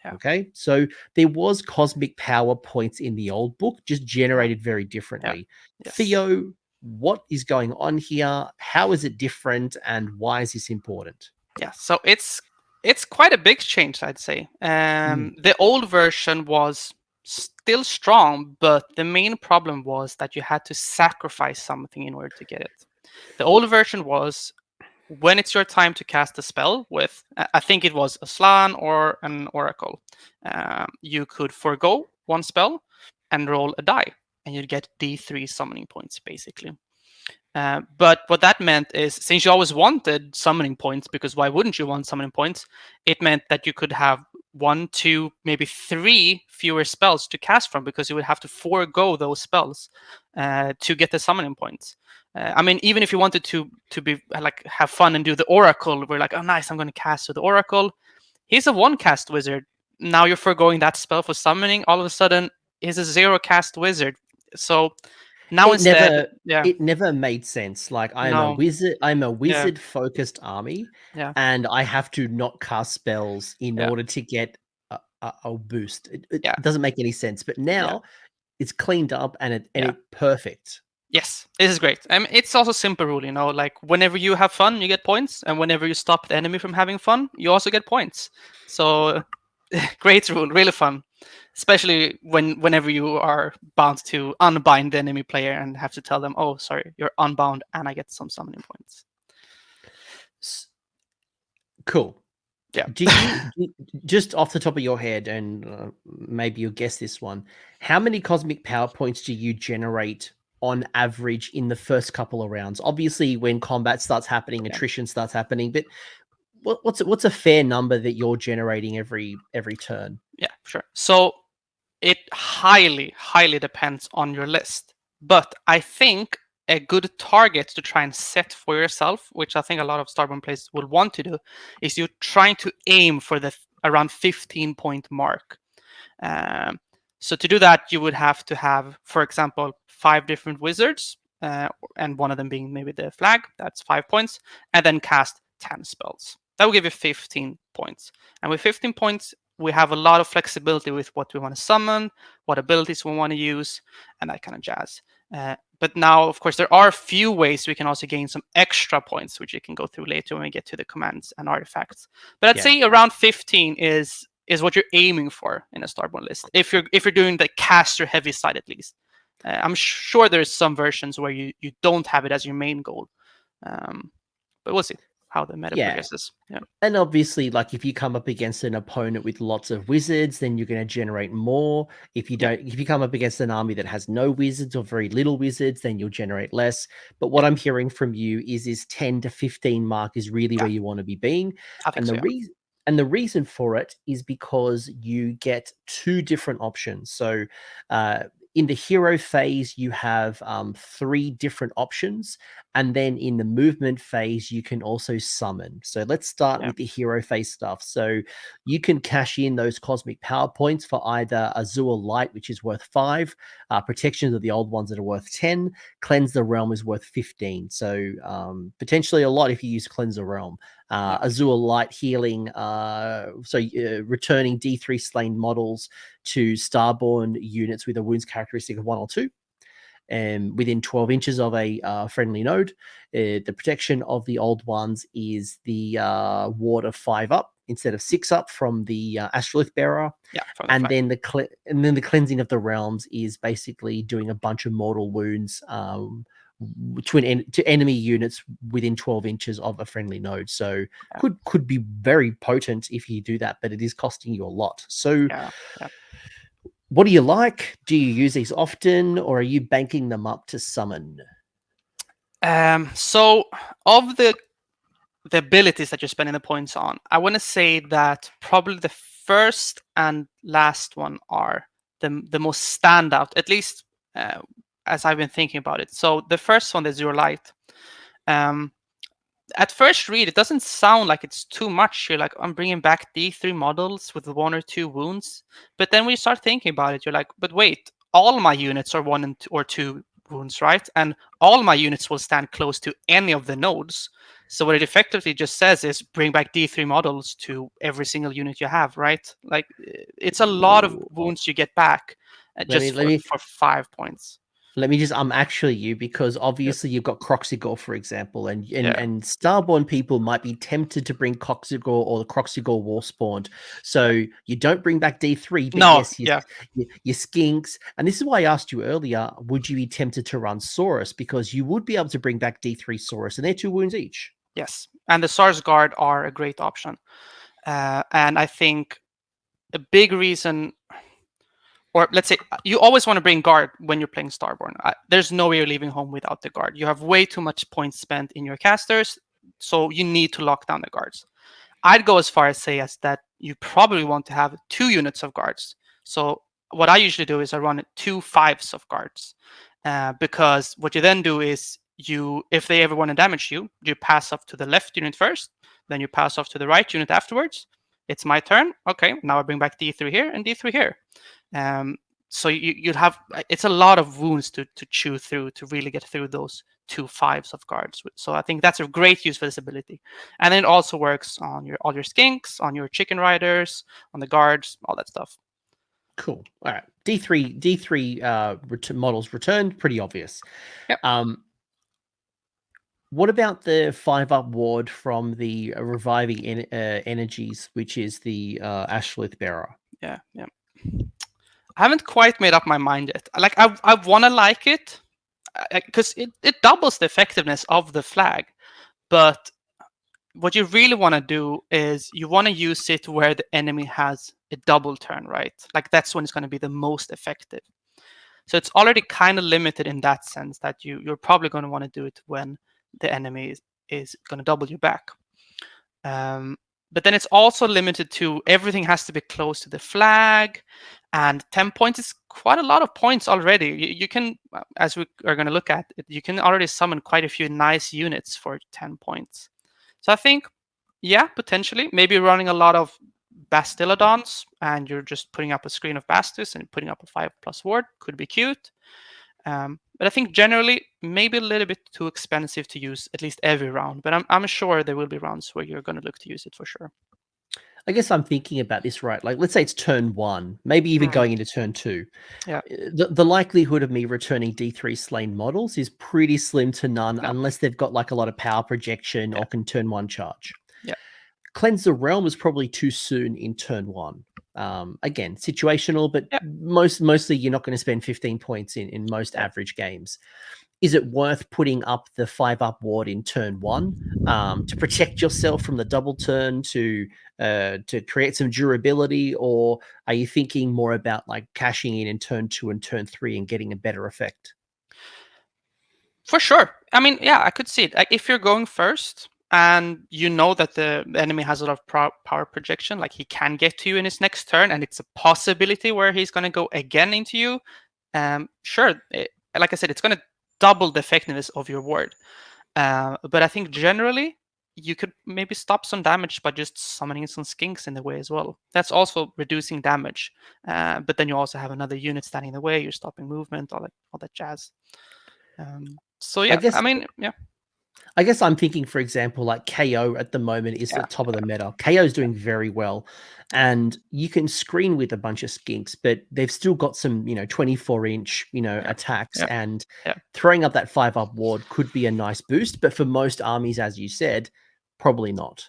Yeah. Okay, so there was cosmic power points in the old book, just generated very differently. Yes. Theo, what is going on here? How is it different, and why is this important? Yeah, so it's quite a big change, I'd say. The old version was still strong, but the main problem was that you had to sacrifice something in order to get it. The old version was when it's your time to cast a spell with, I think it was a Slan or an Oracle, you could forego 1 spell and roll a die, and you'd get D3 summoning points, basically. But what that meant is, since you always wanted summoning points, because why wouldn't you want summoning points? It meant that you could have 1, 2, maybe 3 fewer spells to cast from, because you would have to forego those spells to get the summoning points. I mean, even if you wanted to be like have fun and do the Oracle, we're like, oh nice, I'm going to cast with the Oracle. He's a 1 cast wizard. Now you're foregoing that spell for summoning. All of a sudden, he's a 0 cast wizard. So now it never made sense. Like I'm a wizard focused army, and I have to not cast spells in order to get a boost. It doesn't make any sense. But now it's cleaned up and it's perfect. Yes, this is great. It's also simple rule, you know, like whenever you have fun, you get points, and whenever you stop the enemy from having fun, you also get points. So great rule, really fun. Especially whenever you are bound to unbind the enemy player and have to tell them, oh, sorry, you're unbound, and I get some summoning points. Cool. Yeah. Do you just off the top of your head, and maybe you'll guess this one, how many cosmic power points do you generate on average in the first couple of rounds? Obviously, when combat starts happening, attrition starts happening, but what's a fair number that you're generating every turn? Yeah, sure. So it highly depends on your list, but I think a good target to try and set for yourself, which I think a lot of Starborne players will want to do, is you're trying to aim for the around 15-point mark. So to do that, you would have to have, for example, 5 different wizards, and one of them being maybe the flag. That's 5 points, and then cast 10 spells. That will give you 15 points. And with 15 points, we have a lot of flexibility with what we want to summon, what abilities we want to use, and that kind of jazz. But now, of course, there are a few ways we can also gain some extra points, which you can go through later when we get to the commands and artifacts. But I'd say around 15 is what you're aiming for in a Starborne list. If you're doing the caster heavy side, at least. I'm sure there's some versions where you don't have it as your main goal. But we'll see how the meta progresses. Yeah. And obviously, like if you come up against an opponent with lots of wizards, then you're going to generate more. If you don't, if you come up against an army that has no wizards or very little wizards, then you'll generate less. But what I'm hearing from you is this 10 to 15 mark is really where you want to be being. I think the reason for it is because you get 2 different options. So in the hero phase, you have 3 different options. And then in the movement phase, you can also summon. So let's start Yeah. with the hero phase stuff. So you can cash in those cosmic power points for either Azure Light, which is worth 5, protections of the old ones that are worth 10, Cleanse the Realm is worth 15. So potentially a lot if you use Cleanse the Realm. Azure Light healing, returning D3 slain models to Starborne units with a wounds characteristic of 1 or 2. Within 12 inches of a friendly node. The protection of the old ones is the ward of 5 up instead of 6 up from the Astrolith Bearer. Yeah, and then the cleansing of the realms is basically doing a bunch of mortal wounds to enemy units within 12 inches of a friendly node. So could be very potent if you do that, but it is costing you a lot. So what do you like? Do you use these often, or are you banking them up to summon? So of the abilities that you're spending the points on, I want to say that probably the first and last one are the most standout, at least as I've been thinking about it. So the first one, the Zero Light. At first read, it doesn't sound like it's too much. You're like, I'm bringing back D3 models with 1 or 2 wounds. But then when you start thinking about it, you're like, but wait, all my units are 1 or 2 wounds, right? And all my units will stand close to any of the nodes. So what it effectively just says is bring back D3 models to every single unit you have, right? Like, it's a lot of wounds you get back for 5 points. Let me just actually you, because obviously you've got Croxigor, for example, and Starborne people might be tempted to bring Croxigor or the Croxigor Warspawned. So you don't bring back D3, but your skinks. And this is why I asked you earlier, would you be tempted to run Saurus? Because you would be able to bring back D3 Saurus, and they're 2 wounds each. Yes, and the SARS Guard are a great option. And I think a big reason, or let's say you always want to bring guard when you're playing Starborne. There's no way you're leaving home without the guard. You have way too much points spent in your casters, so you need to lock down the guards. I'd go as far as say as that you probably want to have 2 units of guards. So what I usually do is I run 2 5s of guards, because what you then do is if they ever want to damage you, you pass off to the left unit first, then you pass off to the right unit afterwards. It's my turn. Okay, now I bring back D3 here and D3 here. So you'd have, it's a lot of wounds to chew through to really get through those 2 5s of guards. So I think that's a great use for this ability. And then it also works on all your skinks, on your chicken riders, on the guards, all that stuff. Cool. All right. D3 models returned, pretty obvious. Yep. What about the 5-up ward from the reviving energies, which is the Astrolith Bearer? Yeah. I haven't quite made up my mind yet. Like, I want to like it because it doubles the effectiveness of the flag. But what you really want to do is you want to use it where the enemy has a double turn, right? Like, that's when it's going to be the most effective. So it's already kind of limited in that sense that you're probably going to want to do it when the enemy is going to double you back. But then it's also limited to everything has to be close to the flag, and 10 points is quite a lot of points already. You can, as we are going to look at, you can already summon quite a few nice units for 10 points. So I think, yeah, potentially, maybe running a lot of Bastillodons and you're just putting up a screen of Bastus and putting up a 5+ ward could be cute. But I think generally maybe a little bit too expensive to use at least every round. But I'm sure there will be rounds where you're going to look to use it for sure. I guess I'm thinking about this, right? Like, let's say it's turn 1, maybe even going into turn 2. Yeah. The likelihood of me returning D3 slain models is pretty slim to none, unless they've got like a lot of power projection or can turn 1 charge. Yeah. Cleanse the Realm is probably too soon in turn 1. Again, situational, but mostly you're not going to spend 15 points in most average games. Is it worth putting up the 5-up ward in turn 1 to protect yourself from the double turn, to create some durability, or are you thinking more about like cashing in turn 2 and turn 3 and getting a better effect? For sure. I mean, yeah, I could see it. Like, if you're going first and you know that the enemy has a lot of power projection, like he can get to you in his next turn, and it's a possibility where he's going to go again into you. Sure. Like I said, it's going to double the effectiveness of your ward. But I think generally you could maybe stop some damage by just summoning some skinks in the way as well. That's also reducing damage. But then you also have another unit standing in the way. You're stopping movement, all that jazz. So yeah, I mean, yeah. I guess I'm thinking, for example, like KO at the moment is the top of the meta. KO is doing very well, and you can screen with a bunch of skinks, but they've still got some, 24-inch, attacks, and throwing up that 5-up ward could be a nice boost. But for most armies, as you said, probably not.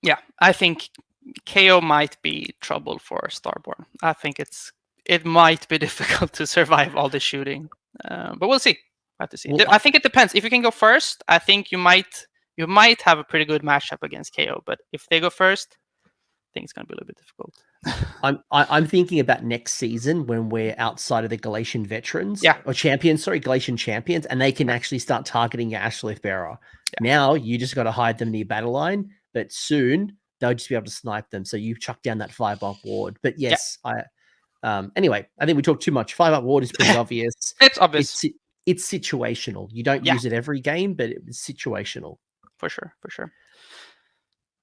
Yeah, I think KO might be trouble for Starborne. I think it might be difficult to survive all the shooting, but we'll see. I have to see. Well, I think it depends. If you can go first, I think you might have a pretty good matchup against KO. But if they go first, I think it's going to be a little bit difficult. I'm thinking about next season when we're outside of the Galatian veterans or champions, Galatian champions, and they can actually start targeting your Ashlift bearer. Now you just got to hide them near battle line, but soon they'll just be able to snipe them. So you chuck down that 5-up ward. But yes, anyway, I think we talked too much. 5-up ward is pretty obvious. It's obvious. It's situational. You don't use it every game, but it's situational. For sure.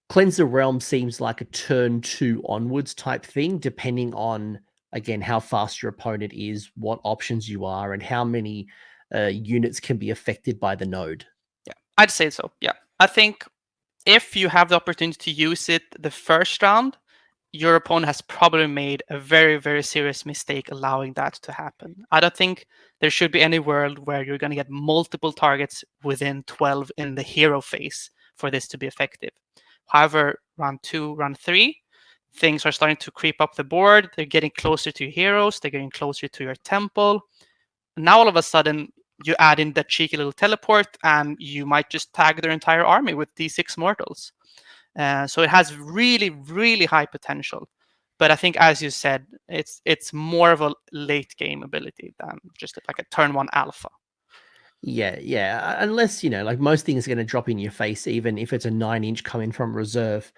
Cleanse the Realm seems like a turn 2 onwards type thing, depending on, again, how fast your opponent is, what options you are, and how many units can be affected by the node. Yeah, I'd say so. Yeah, I think if you have the opportunity to use it the first round, your opponent has probably made a very, very serious mistake allowing that to happen. I don't think there should be any world where you're going to get multiple targets within 12 in the hero phase for this to be effective. However, round 2, round 3, things are starting to creep up the board. They're getting closer to your heroes. They're getting closer to your temple. Now, all of a sudden, you add in that cheeky little teleport, and you might just tag their entire army with D6 mortals. So it has really, really high potential. But I think, as you said, it's more of a late game ability than just like a turn 1 alpha. Yeah. Unless, like most things are going to drop in your face, even if it's a 9-inch coming from reserve,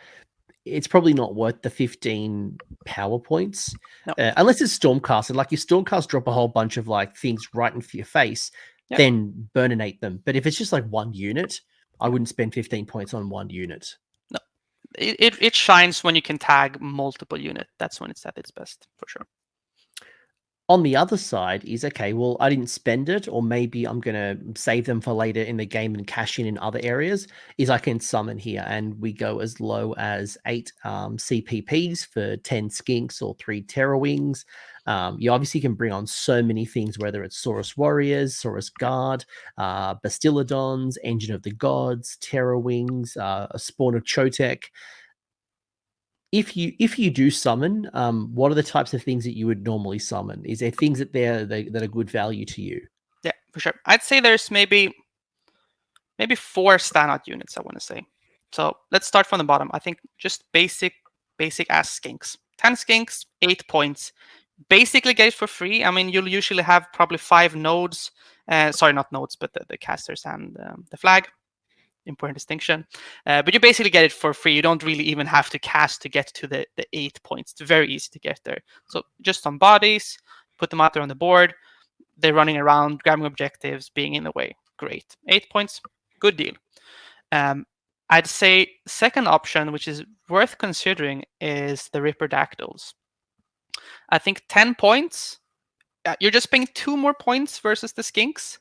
it's probably not worth the 15 power points. No. Unless it's Stormcast. Like if Stormcast drop a whole bunch of like things right into your face, then burninate them. But if it's just like one unit, I wouldn't spend 15 points on one unit. No. It shines when you can tag multiple units. That's when it's at its best, for sure. On the other side is, okay, well, I didn't spend it, or maybe I'm going to save them for later in the game and cash in other areas, is I can summon here, and we go as low as 8 CPPs for 10 Skinks or 3 Terror Wings. You obviously can bring on so many things, whether it's Saurus Warriors, Saurus Guard, Bastiladons, Engine of the Gods, Terror Wings, a Spawn of Chotek. If you do summon, what are the types of things that you would normally summon? Is there things that that are good value to you? Yeah, for sure. I'd say there's maybe 4 standout units, I want to say. So let's start from the bottom. I think just basic ass skinks. 10 skinks, 8 points. Basically get it for free. I mean, you'll usually have probably 5 nodes. Sorry, not nodes, but the casters and the flag. Important distinction. But you basically get it for free. You don't really even have to cast to get to the 8 points. It's very easy to get there. So just some bodies, put them out there on the board. They're running around, grabbing objectives, being in the way. Great. 8 points, good deal. I'd say second option, which is worth considering, is the Ripperdactyls. I think 10 points, you're just paying 2 more points versus the Skinks.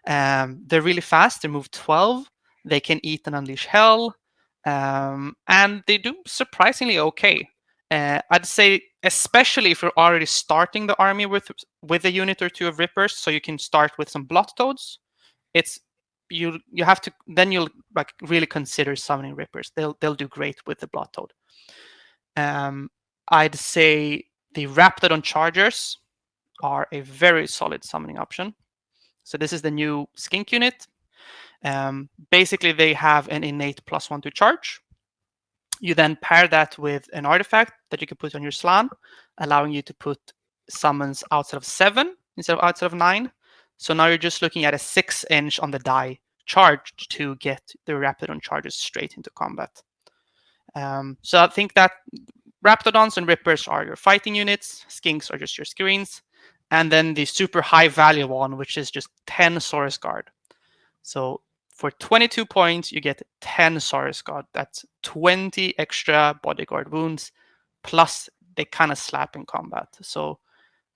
They're really fast. They move 12. They can eat and unleash hell. And they do surprisingly okay. I'd say, especially if you're already starting the army with a unit or 2 of Rippers, so you can start with some Blot Toads. You have to, then you'll like really consider summoning Rippers. They'll do great with the Blot Toad. I'd say the Raptidon Chargers are a very solid summoning option. So this is the new Skink unit. Basically, they have an innate +1 to charge. You then pair that with an artifact that you can put on your Slan, allowing you to put summons outside of 7 instead of outside of 9. So now you're just looking at a 6-inch on the die charge to get the Raptidon charges straight into combat. So I think that Raptidons and Rippers are your fighting units. Skinks are just your screens. And then the super high value one, which is just 10 Saurus Guard. So For 22 points, you get 10 Saurus Guard. That's 20 extra bodyguard wounds, plus they kind of slap in combat. So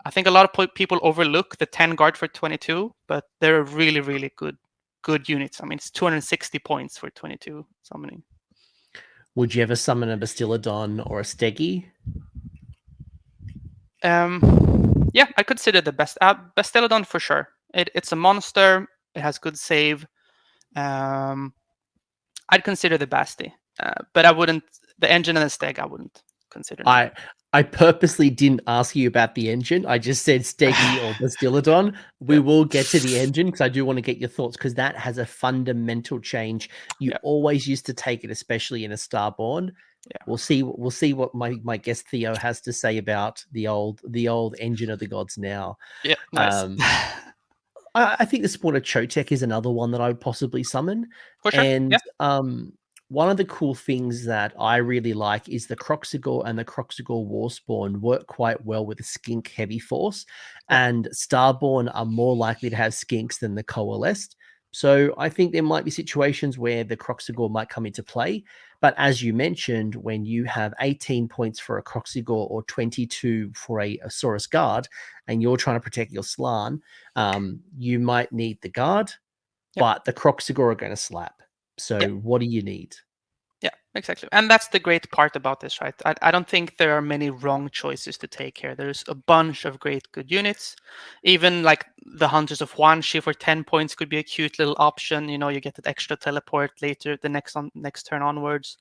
I think a lot of people overlook the 10 guard for 22, but they're really, really good units. I mean, it's 260 points for 22 summoning. Would you ever summon a Bastiladon or a Stegi? Yeah, I consider the best Bastiladon for sure. It's a monster. It has good save. I'd consider the Basti, but I wouldn't. The engine and the Steg, I wouldn't consider. I purposely didn't ask you about the engine. I just said Stegi or Bastiladon. We will get to the engine because I do want to get your thoughts, because that has a fundamental change. You always used to take it, especially in a Starborne. Yeah. We'll see what my guest Theo has to say about the old engine of the gods now. Yeah, nice. I think the Spawn of Chotek is another one that I would possibly summon. For sure. And one of the cool things that I really like is the Kroxigor and the Kroxigor Warspawn work quite well with the Skink Heavy Force, and Starborne are more likely to have Skinks than the Coalesced. So I think there might be situations where the Kroxigor might come into play. But as you mentioned, when you have 18 points for a Kroxigor or 22 for a Saurus Guard, and you're trying to protect your Slann, you might need the Guard, but the Kroxigor are going to slap. So what do you need? Yeah, exactly. And that's the great part about this, right? I don't think there are many wrong choices to take here. There's a bunch of great, good units. Even like the Hunters of Wanshi for 10 points could be a cute little option. You know, you get that extra teleport later, the next turn onwards.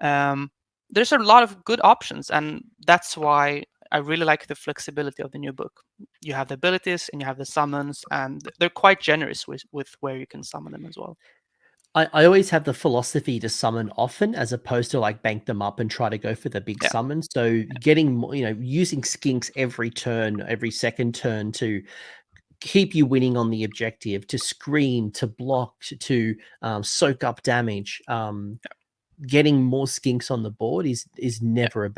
There's a lot of good options, and that's why I really like the flexibility of the new book. You have the abilities and you have the summons, and they're quite generous with where you can summon them as well. I always have the philosophy to summon often, as opposed to like bank them up and try to go for the big summons. So getting, using Skinks every turn, every second turn to keep you winning on the objective, to screen, to block, to soak up damage. Getting more Skinks on the board is never a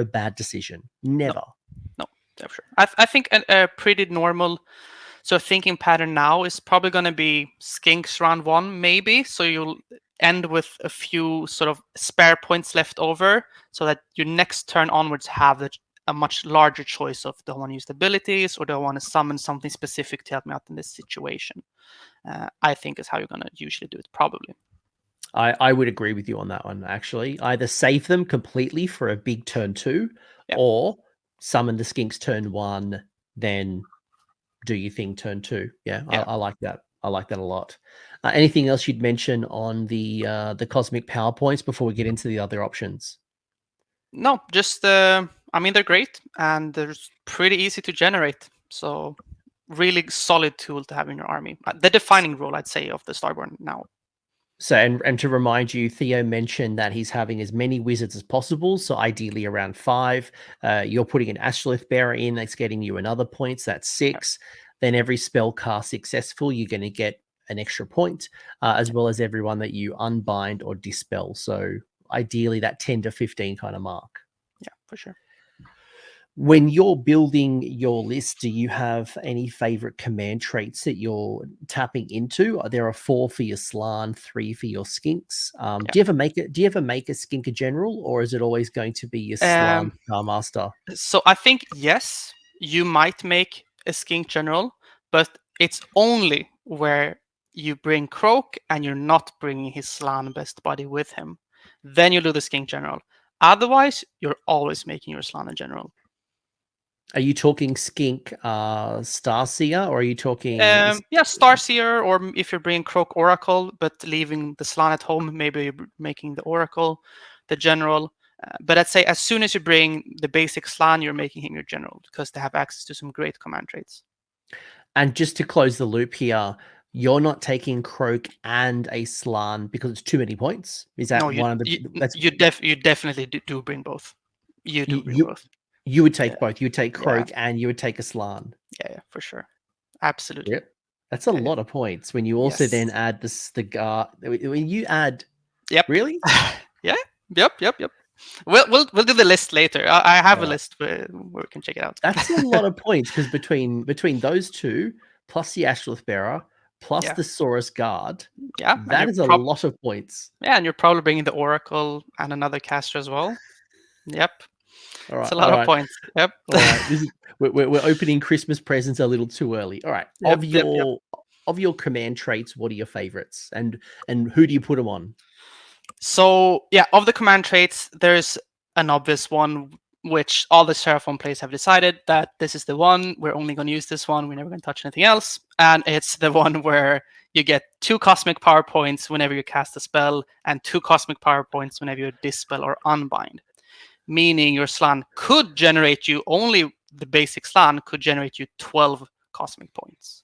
bad decision. Never. No, for sure. I think a pretty normal thinking pattern now is probably going to be Skinks round 1, maybe. So you'll end with a few sort of spare points left over, so that your next turn onwards have a much larger choice of, do I want to use the abilities, or do I want to summon something specific to help me out in this situation? I think is how you're going to usually do it, probably. I would agree with you on that one, actually. Either save them completely for a big turn 2, or summon the Skinks turn 1, then do your thing turn 2. I like that. I like that a lot. Anything else you'd mention on the cosmic power points before we get into the other options? No, just I mean, they're great and they're pretty easy to generate. So really solid tool to have in your army. The defining role, I'd say, of the Starborne now. So, and to remind you, Theo mentioned that he's having as many wizards as possible, so ideally around 5. You're putting an Astrolith Bearer in, that's getting you another point, so that's 6. Then every spell cast successful, you're going to get an extra point, as well as everyone that you unbind or dispel. So ideally that 10 to 15 kind of mark. Yeah, for sure. When you're building your list, do you have any favorite command traits that you're tapping into? There are 4 for your Slann, 3 for your Skinks. Do you ever make a Skink a general, or is it always going to be your Slann Master? So I think yes, you might make a Skink general, but it's only where you bring Croak and you're not bringing his Slann best buddy with him. Then you do the Skink general. Otherwise, you're always making your Slann a general. Are you talking Skink Starseer, or are you talking... Starseer, or if you're bringing Croak Oracle, but leaving the Slann at home, maybe you're making the Oracle, the general. But I'd say as soon as you bring the basic Slann, you're making him your general, because they have access to some great command traits. And just to close the loop here, you're not taking Croak and a Slann because it's too many points? Is that one of the... You definitely do bring both. You do bring both. You would take both. You would take Croak and you would take a Slann. Yeah, for sure. Absolutely. Yep. That's a lot of points when you also then add the guard. When you add... Yep. Really? Yeah. Yep. We'll do the list later. I have a list where we can check it out. That's a lot of points, because between those two, plus the Astrolith Bearer, plus Yeah. the Saurus Guard. Yeah, and That is a lot of points. Yeah, and you're probably bringing the Oracle and another caster as well. Yep. All right, It's a lot of points. Yep. All right. This is we're opening Christmas presents a little too early. All right. Yep, yep, yep. Of your command traits, what are your favorites, and who do you put them on? So yeah, of the command traits, there's an obvious one which all the Seraphon players have decided that this is the one. We're only going to use this one. We're never going to touch anything else. And it's the one where you get 2 cosmic power points whenever you cast a spell, and 2 cosmic power points whenever you dispel or unbind. Meaning your slan could generate you, only the basic slan could generate you 12 cosmic points.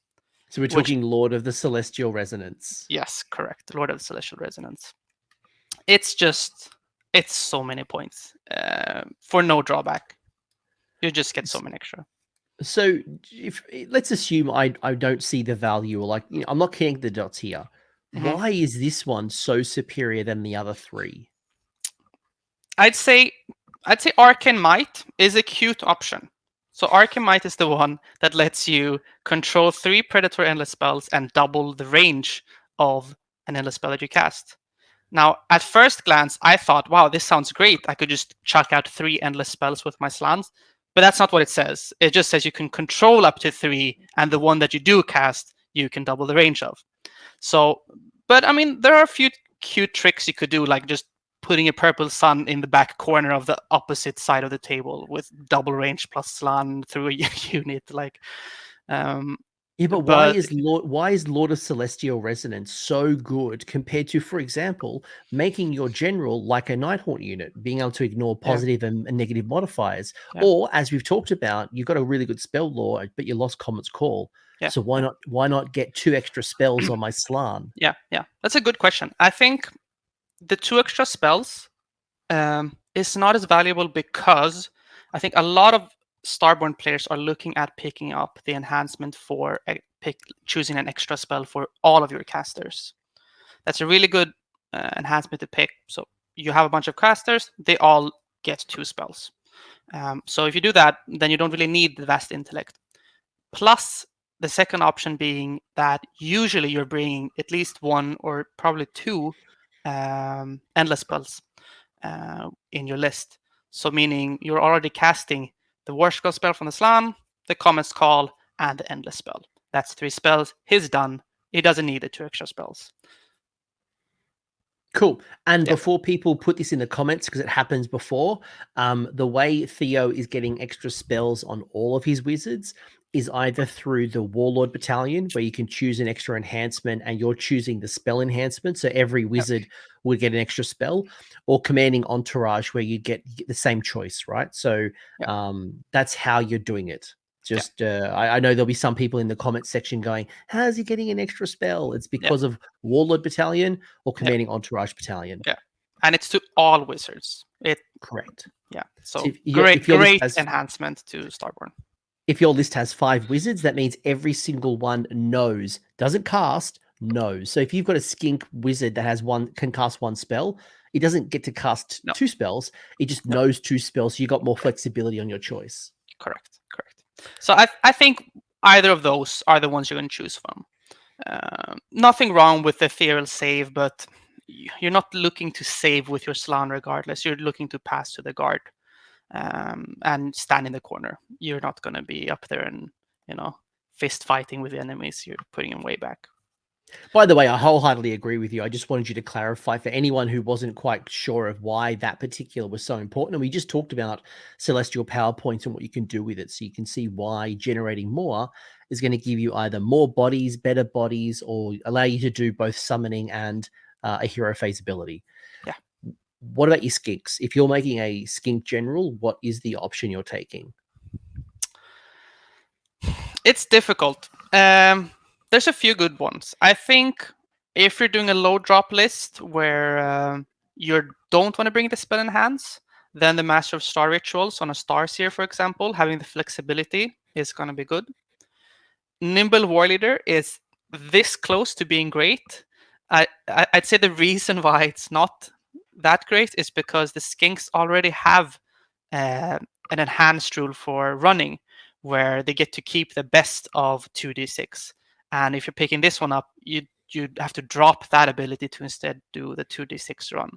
So we're talking Lord of the Celestial Resonance. Yes, correct. Lord of the Celestial Resonance. It's so many points for no drawback. You just get so many extra. So if let's assume I don't see the value, or like, you know, I'm not connecting the dots here. Why is this one so superior than the other 3? I'd say Arcane Might is a cute option. So Arcane Might is the one that lets you control 3 Predatory Endless spells and double the range of an endless spell that you cast. Now, at first glance, I thought, wow, this sounds great. I could just chuck out 3 endless spells with my slans. But that's not what it says. It just says you can control up to 3, and the one that you do cast, you can double the range of. So, but I mean, there are a few cute tricks you could do, like just putting a purple sun in the back corner of the opposite side of the table with double range plus slan through a unit. Like, yeah, but why is Lord of Celestial Resonance so good compared to, for example, making your general like a Nighthaunt unit, being able to ignore positive and negative modifiers? Yeah. Or, as we've talked about, you've got a really good spell lore, but you lost Comet's Call. Yeah. So why not get 2 extra spells on my slan? Yeah, that's a good question. I think the 2 extra spells is not as valuable because I think a lot of Starborne players are looking at picking up the enhancement for choosing an extra spell for all of your casters. That's a really good enhancement to pick. So you have a bunch of casters, they all get 2 spells. So if you do that, then you don't really need the Vast Intellect. Plus, the second option being that usually you're bringing at least 1 or probably 2 endless spells in your list. So meaning you're already casting the Warshkull spell from the slam, the Comet's Call, and the Endless spell. That's 3 spells. He's done. He doesn't need the 2 extra spells. Cool. And before people put this in the comments, because it happens before, the way Theo is getting extra spells on all of his wizards is either through the Warlord Battalion, where you can choose an extra enhancement and you're choosing the spell enhancement. So every wizard would get an extra spell, or Commanding Entourage, where you get the same choice, right? So that's how you're doing it. Just I know there'll be some people in the comment section going, how's he getting an extra spell? It's because of Warlord Battalion or Commanding Entourage Battalion. Yeah. And it's to all wizards. Correct. Yeah. So if great enhancement to Starborne. If your list has 5 wizards, that means every single one knows, doesn't cast, knows. So if you've got a skink wizard that has can cast 1 spell, it doesn't get to cast 2 spells. It just knows 2 spells. So you got more flexibility on your choice. Correct. So I think either of those are the ones you're going to choose from. Nothing wrong with the ethereal save, but you're not looking to save with your slan regardless. You're looking to pass to the guard and stand in the corner. You're not going to be up there and, fist fighting with the enemies. You're putting them way back. By the way, I wholeheartedly agree with you. I just wanted you to clarify for anyone who wasn't quite sure of why that particular was so important. And we just talked about Celestial Power Points and what you can do with it. So you can see why generating more is going to give you either more bodies, better bodies, or allow you to do both summoning and a hero phase ability. Yeah. What about your skinks? If you're making a skink general, what is the option you're taking? It's difficult. There's a few good ones. I think if you're doing a low drop list where you don't want to bring the spell in hands, then the Master of Star Rituals on a Star Seer, for example, having the flexibility is going to be good. Nimble Warleader is this close to being great. I'd say the reason why it's not that great is because the skinks already have an enhanced rule for running, where they get to keep the best of 2d6. And if you're picking this one up, you'd have to drop that ability to instead do the 2d6 run.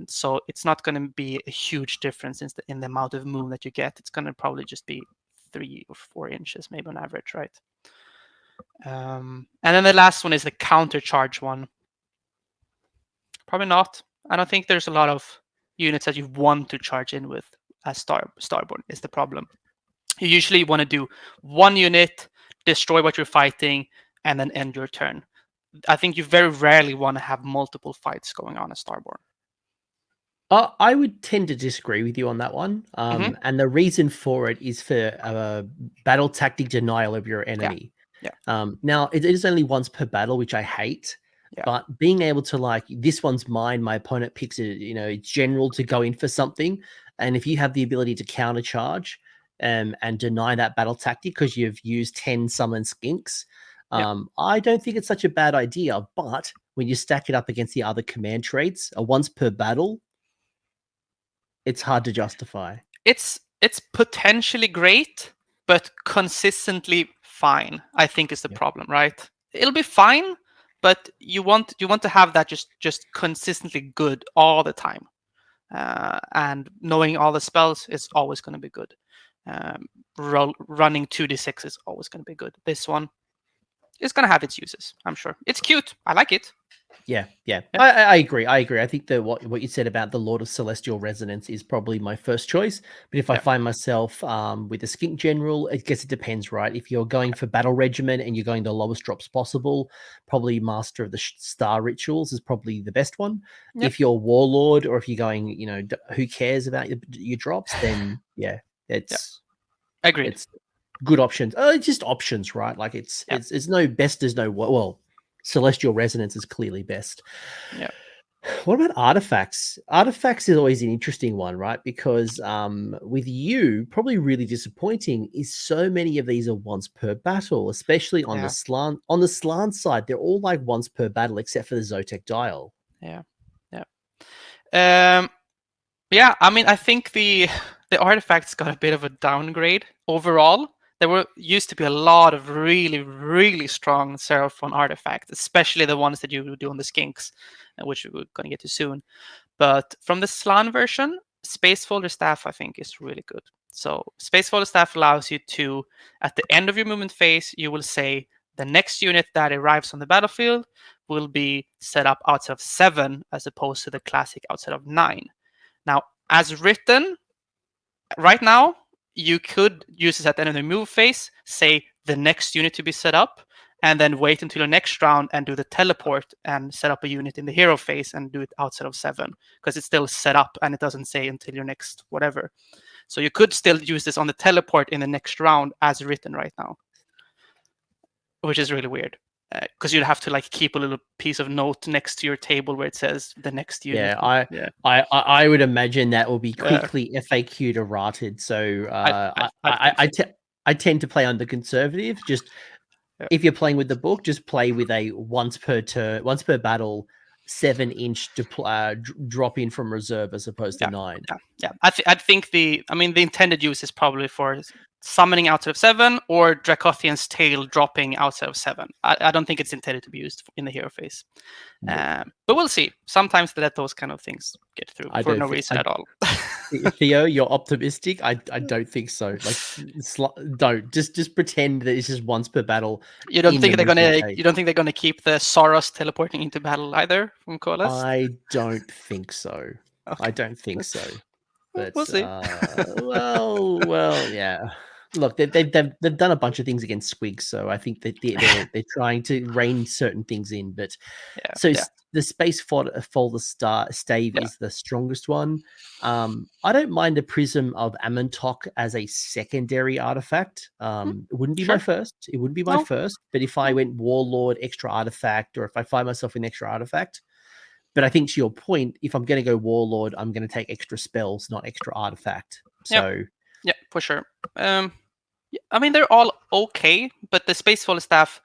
So it's not going to be a huge difference in the amount of moon that you get. It's going to probably just be 3 or 4 inches, maybe on average, right? And then the last one is the counter charge one. Probably not. I don't think there's a lot of units that you want to charge in with as Starborne is the problem. You usually want to do one unit, destroy what you're fighting, and then end your turn. I think you very rarely want to have multiple fights going on as Starborne. I would tend to disagree with you on that one. And the reason for it is for battle tactic denial of your enemy. Yeah. Now, it is only once per battle, which I hate. Yeah. But being able to, like, this one's mine, my opponent picks it, it's general to go in for something. And if you have the ability to countercharge and deny that battle tactic because you've used 10 summon skinks, I don't think it's such a bad idea. But when you stack it up against the other command traits, a once per battle, it's hard to justify. It's potentially great, but consistently fine, I think, is the problem, right? It'll be fine, but you want to have that just consistently good all the time. And knowing all the spells is always going to be good. Running 2d6 is always going to be good. This one is going to have its uses, I'm sure. It's cute. I like it. Yeah. I agree. I think that what you said about the Lord of Celestial Resonance is probably my first choice. But if I find myself with a Skink General, I guess it depends, right? If you're going for Battle Regiment and you're going the lowest drops possible, probably Master of the Star Rituals is probably the best one. If you're Warlord, or if you're going, who cares about your drops, then it's agreed. It's good options. It's just options, right? Like it's no best. There's no well. Celestial Resonance is clearly best. Yeah. What about artifacts? Artifacts is always an interesting one, right? Because with you, probably really disappointing is so many of these are once per battle, especially on the slant. On the slant side, they're all like once per battle, except for the Zotek Dial. Yeah. I mean, I think the artifacts got a bit of a downgrade overall. There used to be a lot of really, really strong Seraphon artifacts, especially the ones that you do on the skinks, which we're going to get to soon. But from the Slan version, Space Folder Staff, I think, is really good. So Space Folder Staff allows you to, at the end of your movement phase, you will say the next unit that arrives on the battlefield will be set up outside of 7, as opposed to the classic outside of 9. Now, as written, right now, you could use this at the end of the move phase, say the next unit to be set up, and then wait until the next round and do the teleport and set up a unit in the hero phase and do it outside of 7, because it's still set up and it doesn't say until your next whatever. So you could still use this on the teleport in the next round as written right now, which is really weird. Because you'd have to like keep a little piece of note next to your table where it says the next unit. I would imagine that will be quickly FAQ'd errated. So I tend to play on the conservative. Just if you're playing with the book, just play with a once per battle 7-inch drop in from reserve as opposed to 9. I think the intended use is probably for summoning outside of 7 or Dracothian's Tail dropping outside of 7. I don't think it's intended to be used in the hero phase. But we'll see. Sometimes they let those kind of things get through for no reason at all. Theo, you're optimistic. I don't think so. Like, don't just pretend that it's just once per battle. You don't think they're gonna keep the Soros teleporting into battle either from Coalesced? I don't think so. Okay. I don't think so. But we'll see. Well, yeah. Look, they've done a bunch of things against Squigs, so I think that they're trying to rein certain things in. But the Space Folder Stave is the strongest one. I don't mind the Prism of Amontok as a secondary artifact. It wouldn't be my first. It wouldn't be my first. But if I went Warlord, extra artifact, or if I find myself in extra artifact. But I think to your point, if I'm going to go Warlord, I'm going to take extra spells, not extra artifact. So yeah, for sure. I mean, they're all okay, but the Space Folder Staff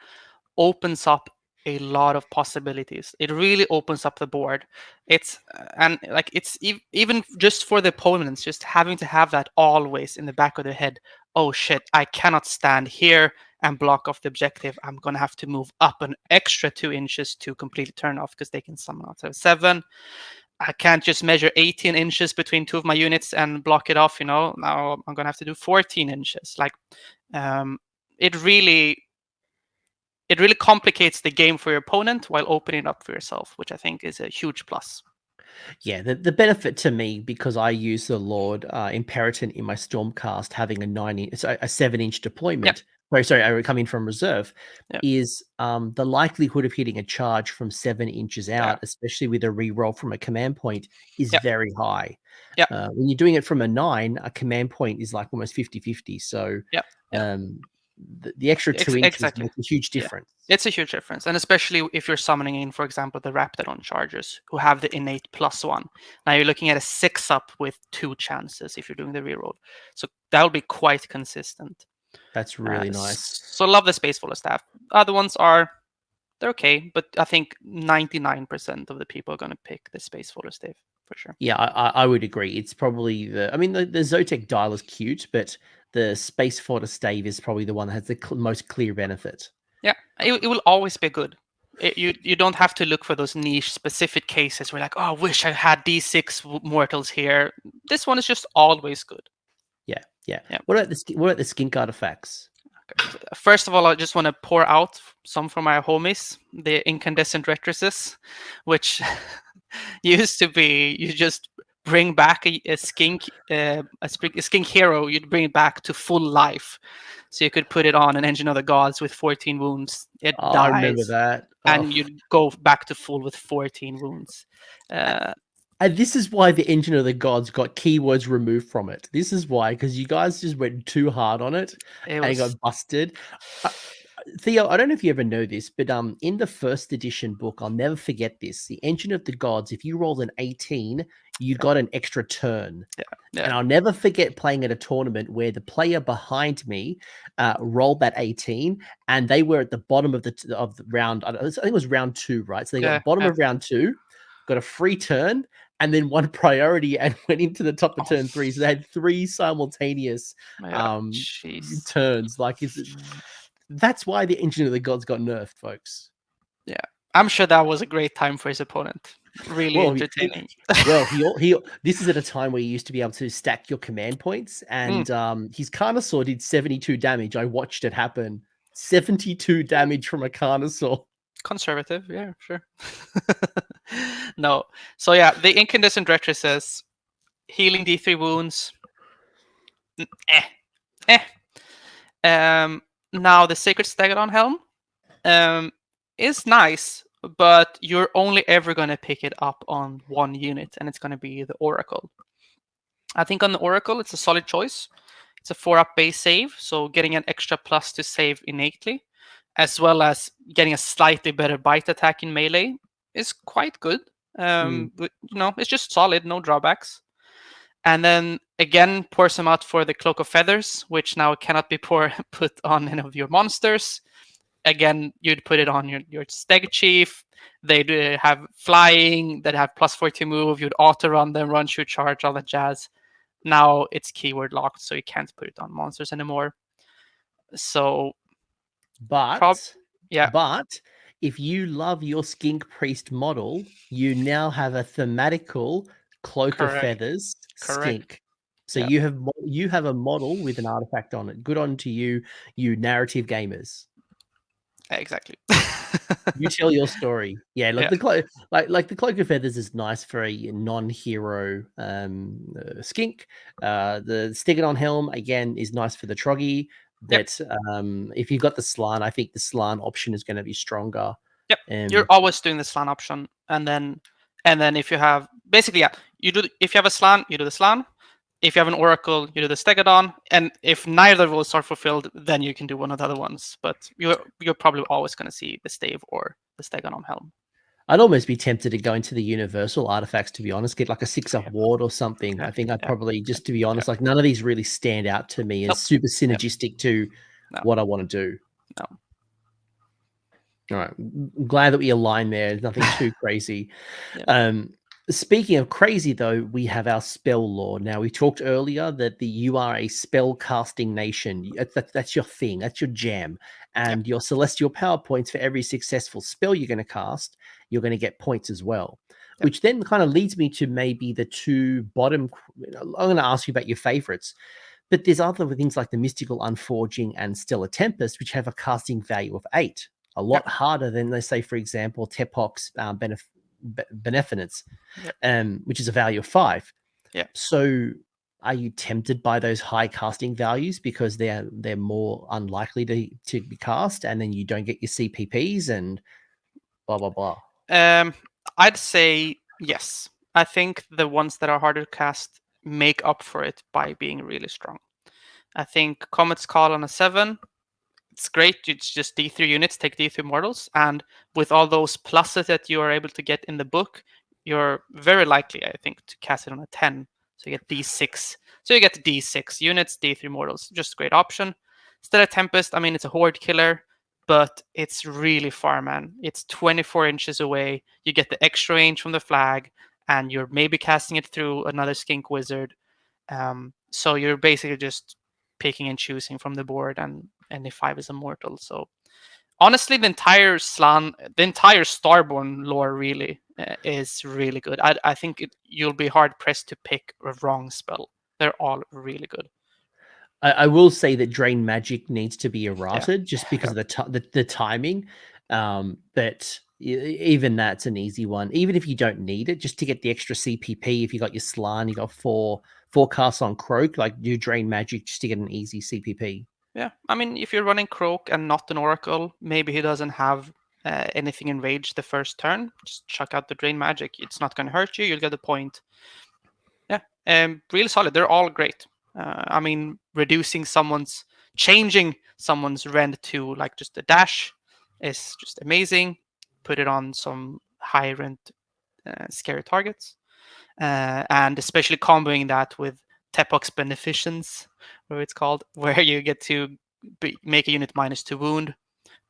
opens up a lot of possibilities. It really opens up the board. It's and like it's even just for the opponents, just having to have that always in the back of their head. Oh shit, I cannot stand here and block off the objective. I'm gonna have to move up an extra 2 inches to completely turn off because they can summon out of 7. I can't just measure 18 inches between 2 of my units and block it off. Now I'm gonna have to do 14 inches. Like, it really complicates the game for your opponent while opening it up for yourself, which I think is a huge plus. Yeah, the benefit to me, because I use the Lord Imperator in my Stormcast, having a 7-inch deployment. Sorry, I come in from reserve. Is the likelihood of hitting a charge from 7 inches out, especially with a reroll from a command point, is very high. When you're doing it from a 9, a command point is like almost 50-50. So the extra 2 inches makes a huge difference. It's a huge difference, and especially if you're summoning in, for example, the Raptidon chargers who have the innate +1. Now you're looking at a 6-up with 2 chances if you're doing the reroll, so that'll be quite consistent. That's really nice. So love the Space Fuller staff. Other ones they're okay, but I think 99% of the people are going to pick the Space Fuller staff for sure. Yeah, I would agree. It's probably the Zotek dial is cute, but the Space Fodder stave is probably the one that has the most clear benefit. Yeah, it will always be good. You don't have to look for those niche specific cases where like, oh, I wish I had these 6 mortals here. This one is just always good. Yeah. What about the skink artifacts? Okay. First of all, I just want to pour out some for my homies, the incandescent rectresses, which used to be you just bring back a skink hero, you'd bring it back to full life. So you could put it on an Engine of the Gods with 14 wounds. It dies. I remember that. And you'd go back to full with 14 wounds. And this is why the Engine of the Gods got keywords removed from it. This is why, because you guys just went too hard on it and it got busted. Theo, I don't know if you ever know this, but in the first edition book, I'll never forget this. The Engine of the Gods, if you rolled an 18, you got an extra turn. And I'll never forget playing at a tournament where the player behind me rolled that 18, and they were at the bottom of the round. I think it was round 2, right? So they got bottom of round 2, got a free turn, and then 1 priority, and went into the top of turn 3. So they had 3 simultaneous turns. Like that's why the Engine of the Gods got nerfed, folks. Yeah, I'm sure that was a great time for his opponent. Really entertaining. He this is at a time where you used to be able to stack your command points, and his Carnosaur did 72 damage. I watched it happen. 72 damage from a Carnosaur. Conservative, yeah, sure. No. So yeah, the incandescent rectresses, healing D3 wounds. Now the Sacred Stegadon Helm is nice, but you're only ever going to pick it up on 1 unit, and it's going to be the Oracle. I think on the Oracle, it's a solid choice. It's a 4-up base save, so getting an extra plus to save innately, as well as getting a slightly better bite attack in melee is quite good. But, it's just solid, no drawbacks. And then again, pour some out for the Cloak of Feathers, which now cannot be put on any of your monsters. Again, you'd put it on your Steg Chief. They'd have flying, that have +4 to move. You'd auto run them, run, shoot, charge, all that jazz. Now it's keyword locked, so you can't put it on monsters anymore. So, but if you love your Skink Priest model, you now have a thematical Cloak of Feathers skink. So you have a model with an artifact on it. Good on to you, you narrative gamers. Exactly. You tell your story. The Cloak of Feathers is nice for a non-hero skink. The Stegadon Helm again is nice for the Troggy. That if you've got the Slan, I think the Slan option is going to be stronger. You're always doing the Slan option, and then if you have if you have a Slan, you do the Slan. If you have an Oracle, you do the Stegadon, and if neither of those are fulfilled, then you can do one of the other ones. But you're probably always going to see the Stave or the Stegadon Helm. I'd almost be tempted to go into the universal artifacts, to be honest, get like a 6-up ward or something. I think I'd probably, just to be honest, like none of these really stand out to me as super synergistic to what I want to do. No. All right. Glad that we align there. Nothing too crazy. Yeah. Speaking of crazy, though, we have our spell lore. Now, we talked earlier that you are a spell casting nation. That's your thing. That's your jam. Yeah. And your celestial power points for every successful spell you're going to cast, you're going to get points as well. Yep. Which then kind of leads me to maybe the two bottom. I'm going to ask you about your favorites. But there's other things like the Mystical Unforging and Stellar Tempest, which have a casting value of 8. A lot harder than, let's say, for example, Tepok's Beneficence, which is a value of 5. Yeah. So are you tempted by those high casting values because they're more unlikely to be cast, and then you don't get your CPPs and blah, blah, blah? I'd say yes. I think the ones that are harder to cast make up for it by being really strong. I think Comet's Call on a 7, it's great. It's just D3 units, take D3 mortals. And with all those pluses that you are able to get in the book, you're very likely, I think, to cast it on a 10. So you get D6. So you get D6 units, D3 mortals. Just a great option. Stellar Tempest, I mean, it's a horde killer, but it's really far, man. It's 24 inches away. You get the extra range from the flag, and you're maybe casting it through another skink wizard. So you're basically just picking and choosing from the board, and NA5 is immortal. So honestly, the entire Starborne lore really is really good. I think you'll be hard pressed to pick a wrong spell. They're all really good. I will say that Drain Magic needs to be errated just because of the timing. But even that's an easy one. Even if you don't need it, just to get the extra CPP, if you got your Slann, you got four casts on Croak, like do Drain Magic just to get an easy CPP. Yeah, I mean, if you're running Croak and not an Oracle, maybe he doesn't have anything in rage the first turn. Just chuck out the Drain Magic. It's not going to hurt you. You'll get the point. Yeah, really solid. They're all great. I mean, changing someone's rend to like just a dash is just amazing. Put it on some high rend scary targets. And especially comboing that with Tepok's Beneficence, where it's called, where you get to make a unit -2 wound.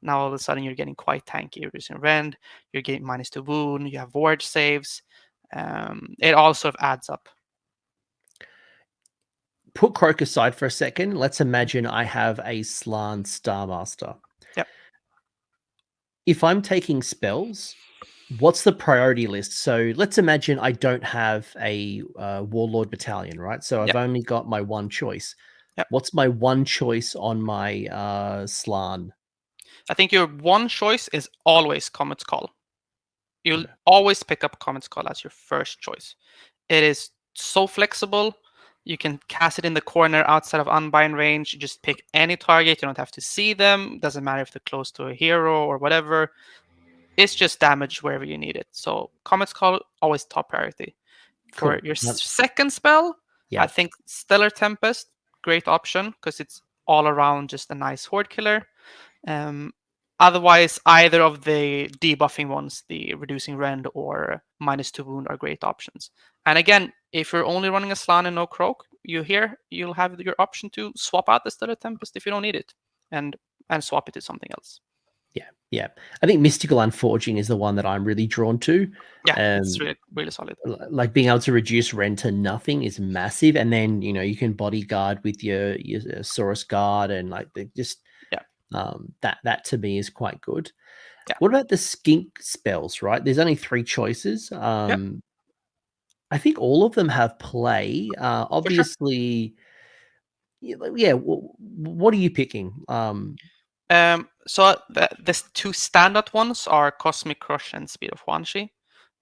Now all of a sudden you're getting quite tanky. You're using rend, you're getting -2 wound, you have ward saves. It all sort of adds up. Put Croak aside for a second. Let's imagine I have a Slann Starmaster. Yep. If I'm taking spells, what's the priority list? So let's imagine I don't have a Warlord battalion, right? So I've only got my one choice. Yep. What's my one choice on my Slann? I think your one choice is always Comet's Call. You'll always pick up Comet's Call as your first choice. It is so flexible. You can cast it in the corner outside of unbind range. You just pick any target. You don't have to see them. Doesn't matter if they're close to a hero or whatever. It's just damage wherever you need it. So Comet's Call, always top priority. For your second spell, I think Stellar Tempest, great option because it's all around just a nice horde killer. Otherwise, either of the debuffing ones, the reducing rend or -2 wound, are great options. And again, if you're only running a Slann and no Croak, you'll have your option to swap out the Stellar Tempest if you don't need it, and swap it to something else. Yeah. I think Mystical Unforging is the one that I'm really drawn to. Yeah, it's really, really solid. Like being able to reduce rend to nothing is massive, and then you can bodyguard with your Saurus Guard, and like that to me is quite good. Yeah. What about the skink spells? Right, there's only 3 choices. I think all of them have play. Obviously, yeah. What are you picking? So the 2 standout ones are Cosmic Crush and Speed of Huanshi.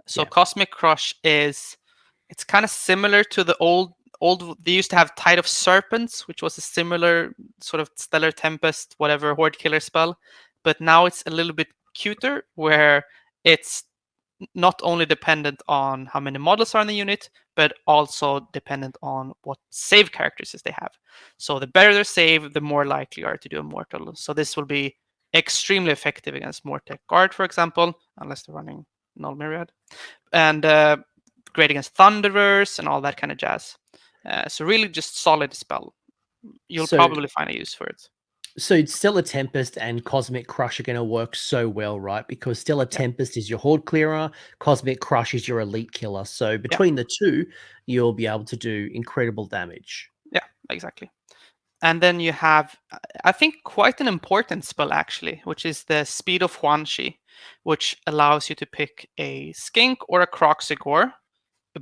So Cosmic Crush it's kind of similar to the old. They used to have Tide of Serpents, which was a similar sort of Stellar Tempest, whatever horde killer spell, but now it's a little bit cuter, where it's not only dependent on how many models are in the unit, but also dependent on what save characteristics they have. So the better their save, the more likely you are to do Immortal. So this will be extremely effective against Mortec Guard, for example, unless they're running Null Myriad. And great against Thunderers and all that kind of jazz. So really just solid spell. You'll probably find a use for it. So Stellar Tempest and Cosmic Crush are going to work so well, right? Because Stellar Tempest is your horde clearer, Cosmic Crush is your elite killer. So between the two, you'll be able to do incredible damage. Yeah, exactly. And then you have, I think, quite an important spell actually, which is the Speed of Huanxi, which allows you to pick a Skink or a Croxigore,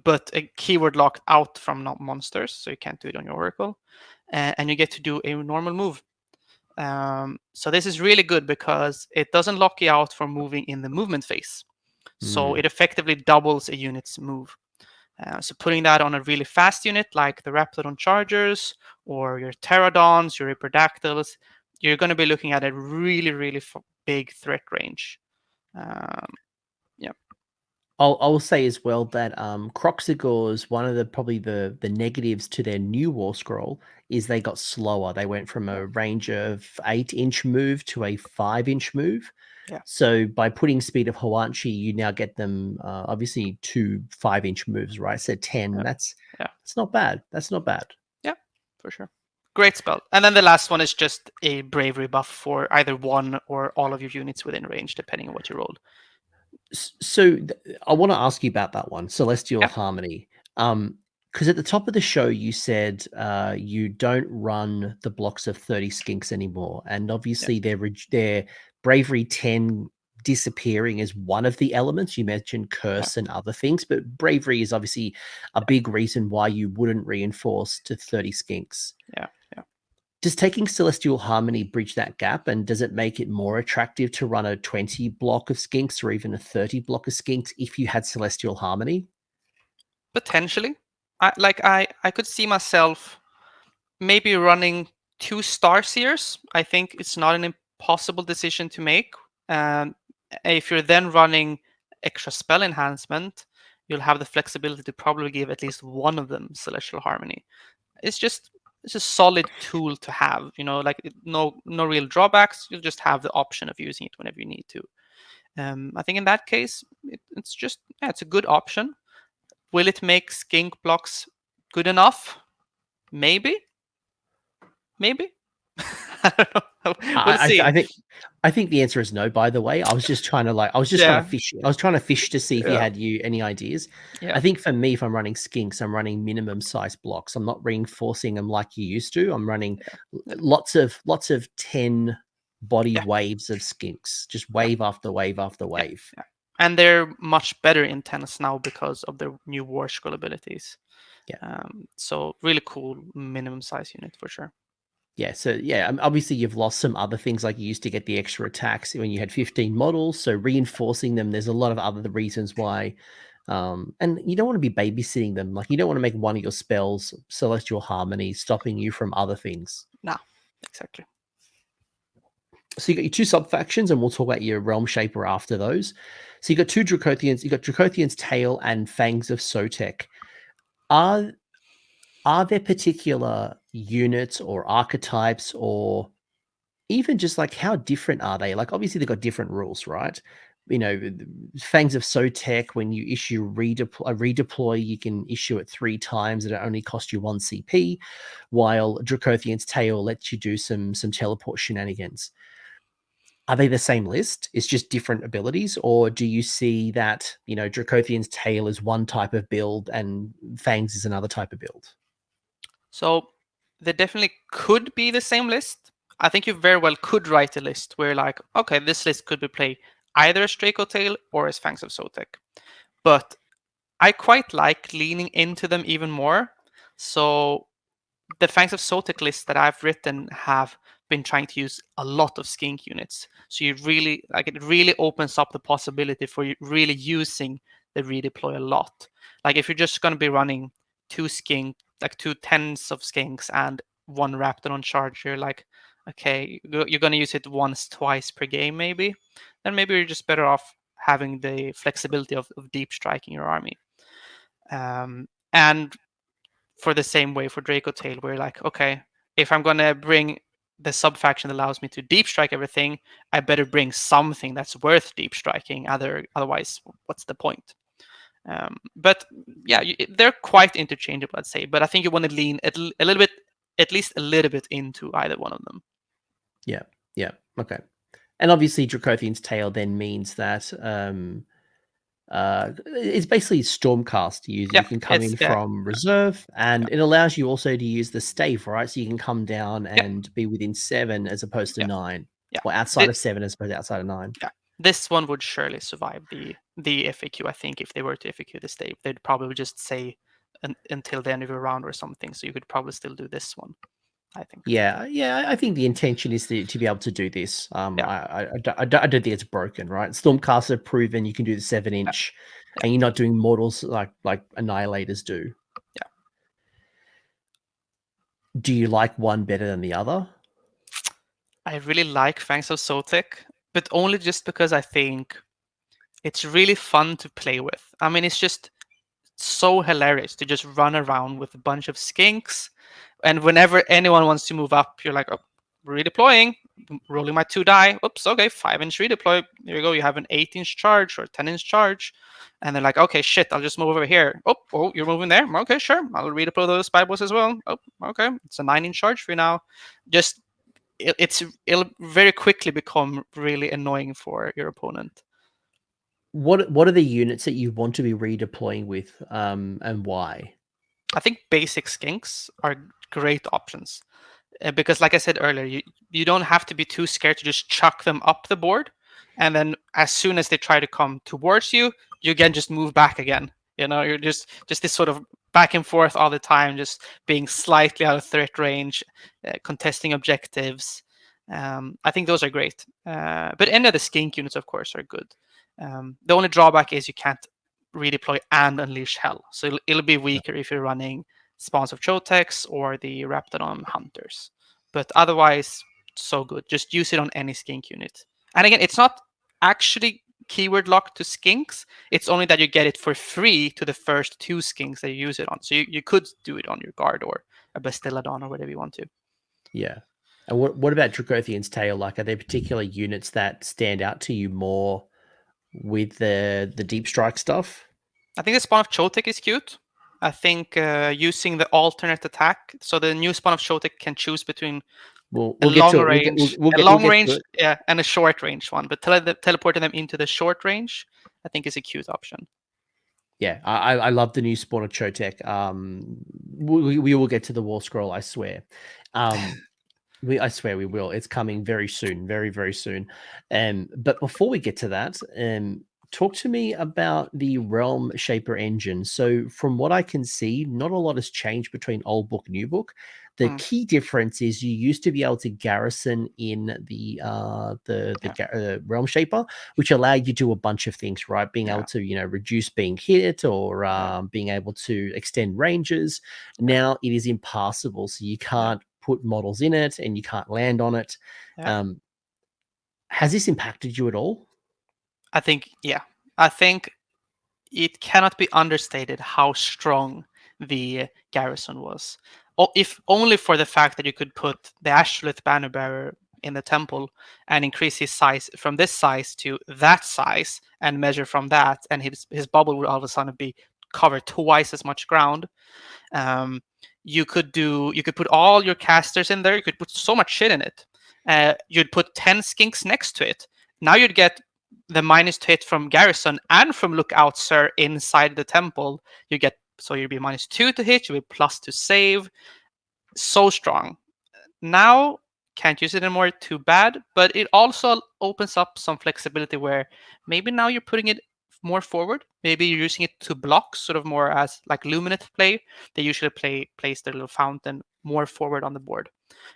but a keyword locked out from monsters, so you can't do it on your Oracle, and you get to do a normal move. So this is really good because it doesn't lock you out from moving in the movement phase. So it effectively doubles a unit's move. So putting that on a really fast unit like the Raptidon Chargers or your Pterodons, your Hyperdactyls, you're going to be looking at a really, really big threat range. Yeah. I'll say as well that Croxigores, one of the probably the negatives to their new War Scroll is they got slower. They went from a range of 8-inch move to a 5-inch move. Yeah. So by putting Speed of Huanxi, you now get them obviously 2 5-inch moves, right? So 10. Yeah. That's not bad. That's not bad. Yeah, for sure. Great spell. And then the last one is just a bravery buff for either one or all of your units within range, depending on what you rolled. So I want to ask you about that one, Celestial Harmony. Because at the top of the show, you said you don't run the blocks of 30 skinks anymore. And obviously, their bravery 10 disappearing is one of the elements. You mentioned curse and other things, but bravery is obviously a big reason why you wouldn't reinforce to 30 skinks. Yeah. Does taking Celestial Harmony bridge that gap, and does it make it more attractive to run a 20 block of skinks or even a 30 block of skinks if you had Celestial Harmony? Potentially. I could see myself maybe running 2 Starseers. I think it's not an impossible decision to make. If you're then running extra spell enhancement, you'll have the flexibility to probably give at least one of them Celestial Harmony. It's a solid tool to have, like no real drawbacks. You'll just have the option of using it whenever you need to. I think in that case, it's a good option. Will it make skink blocks good enough? Maybe. I don't know. We'll see. I think the answer is no. By the way, I was just trying to trying to fish. I was trying to fish to see if you had any ideas. Yeah. I think for me, if I'm running skinks, I'm running minimum size blocks. I'm not reinforcing them like you used to. I'm running lots of 10 body waves of skinks, just wave after wave after wave. Yeah. And they're much better in tennis now because of their new War Scroll abilities. So really cool minimum size unit for sure. Yeah, so obviously you've lost some other things, like you used to get the extra attacks when you had 15 models. So reinforcing them, there's a lot of other reasons why. And you don't want to be babysitting them. Like you don't want to make one of your spells Celestial Harmony stopping you from other things. No, exactly. So you got your 2 sub factions, and we'll talk about your Realm Shaper after those. So you got 2 Dracothians. You got Dracothian's Tail and Fangs of Sotek. Are there particular units or archetypes, or even just like how different are they? Like obviously they've got different rules, right? Fangs of Sotek, when you issue a redeploy, you can issue it 3 times and it only costs you 1 CP, while Dracothian's Tail lets you do some teleport shenanigans. Are they the same list? It's just different abilities, or do you see that Dracothian's Tail is one type of build and Fangs is another type of build? So they definitely could be the same list. I think you very well could write a list where like, okay, this list could be played either as Draco Tail or as Fangs of Sotek. But I quite like leaning into them even more. So the Fangs of Sotek list that I've written have been trying to use a lot of skink units. So it really opens up the possibility for you really using the redeploy a lot. Like if you're just going to be running 2 skink, like 2 tens of skinks and 1 Raptidon Charger, like, okay, you're going to use it once, twice per game maybe, then maybe you're just better off having the flexibility of deep striking your army. And for the same way for Draco Tail, where like, okay, if I'm going to bring the sub faction that allows me to deep strike everything, I better bring something that's worth deep striking. Otherwise, what's the point? But yeah, they're quite interchangeable, I'd say. But I think you want to lean a little bit, at least a little bit, into either one of them. Yeah. Yeah. Okay. And obviously, Dracothian's Tail then means that it's basically Stormcast. You Yeah, can come it's in from reserve, and it allows you also to use the stave, right? So you can come down yeah, and be within 7 as opposed to yeah, 9, yeah. or outside of 7 as opposed to outside of 9. Yeah, this one would surely survive the FAQ. I think if they were to FAQ this day, they'd probably just say until the end of your round or something. So you could probably still do this one, I think. Yeah, yeah. I think the intention is to be able to do this. Yeah. I don't think it's broken, right? Stormcast have proven you can do the 7-inch, Yeah. and you're not doing mortals like Annihilators do. Yeah. Do you like one better than the other? I really like Fangs of Sotek, but only just because I think it's really fun to play with. I mean, it's just so hilarious to just run around with a bunch of skinks. And whenever anyone wants to move up, you're like, oh, redeploying, rolling my 2 die. Oops, okay, 5-inch redeploy. There you go. You have an 8-inch charge or 10-inch charge. And they're like, okay, shit, I'll just move over here. Oh, you're moving there? Okay, sure. I'll redeploy those spy balls as well. Oh, okay. It's a 9-inch charge for you now. Just, it'll very quickly become really annoying for your opponent. What are the units that you want to be redeploying with, and why? I think basic skinks are great options. Because like I said earlier, you don't have to be too scared to just chuck them up the board, and then as soon as they try to come towards you, you again just move back again. You're just this sort of back and forth all the time, just being slightly out of threat range, contesting objectives. I think those are great. But any of the skink units, of course, are good. The only drawback is you can't redeploy and unleash hell, so it'll be weaker if you're running Spawns of Chotex or the Raptodon Hunters. But otherwise, so good. Just use it on any skink unit. And again, it's not actually keyword locked to skinks. It's only that you get it for free to the first 2 skinks that you use it on. So you could do it on your guard or a Bastiladon or whatever you want to. Yeah. And what about Dracothian's Tail? Like, are there particular units that stand out to you more with the deep strike stuff? I think the Spawn of Chotek is cute. I think using the alternate attack, so the new Spawn of Chotek can choose between We'll a get long to it. range, We'll a long get range, to it. yeah, and a short range one. But teleporting them into the short range, I think, is a cute option. Yeah, I love the new Spawn of Chotek. We will get to the War Scroll, I swear. I swear we will. It's coming very soon, very, very soon. But before we get to that, talk to me about the Realm Shaper engine. So, from what I can see, not a lot has changed between old book, new book. The key difference is you used to be able to garrison in the Realm Shaper, which allowed you to do a bunch of things, right? Being able to reduce being hit or being able to extend ranges. Now it is impassable, so you can't put models in it and you can't land on it. Has this impacted you at all? I think it cannot be understated how strong the garrison was. If only for the fact that you could put the Ashlyth banner bearer in the temple and increase his size from this size to that size and measure from that, and his bubble would all of a sudden be cover twice as much ground. You could put all your casters in there. You could put so much shit in it. You'd put 10 skinks next to it. Now you'd get the minus to hit from garrison and from lookout sir inside the temple. You'd be -2 to hit. You'd be +2 to save. So strong. Now can't use it anymore. Too bad. But it also opens up some flexibility where maybe now you're putting it more forward. Maybe you're using it to block, sort of more as like Lumineth play. They usually place their little fountain more forward on the board,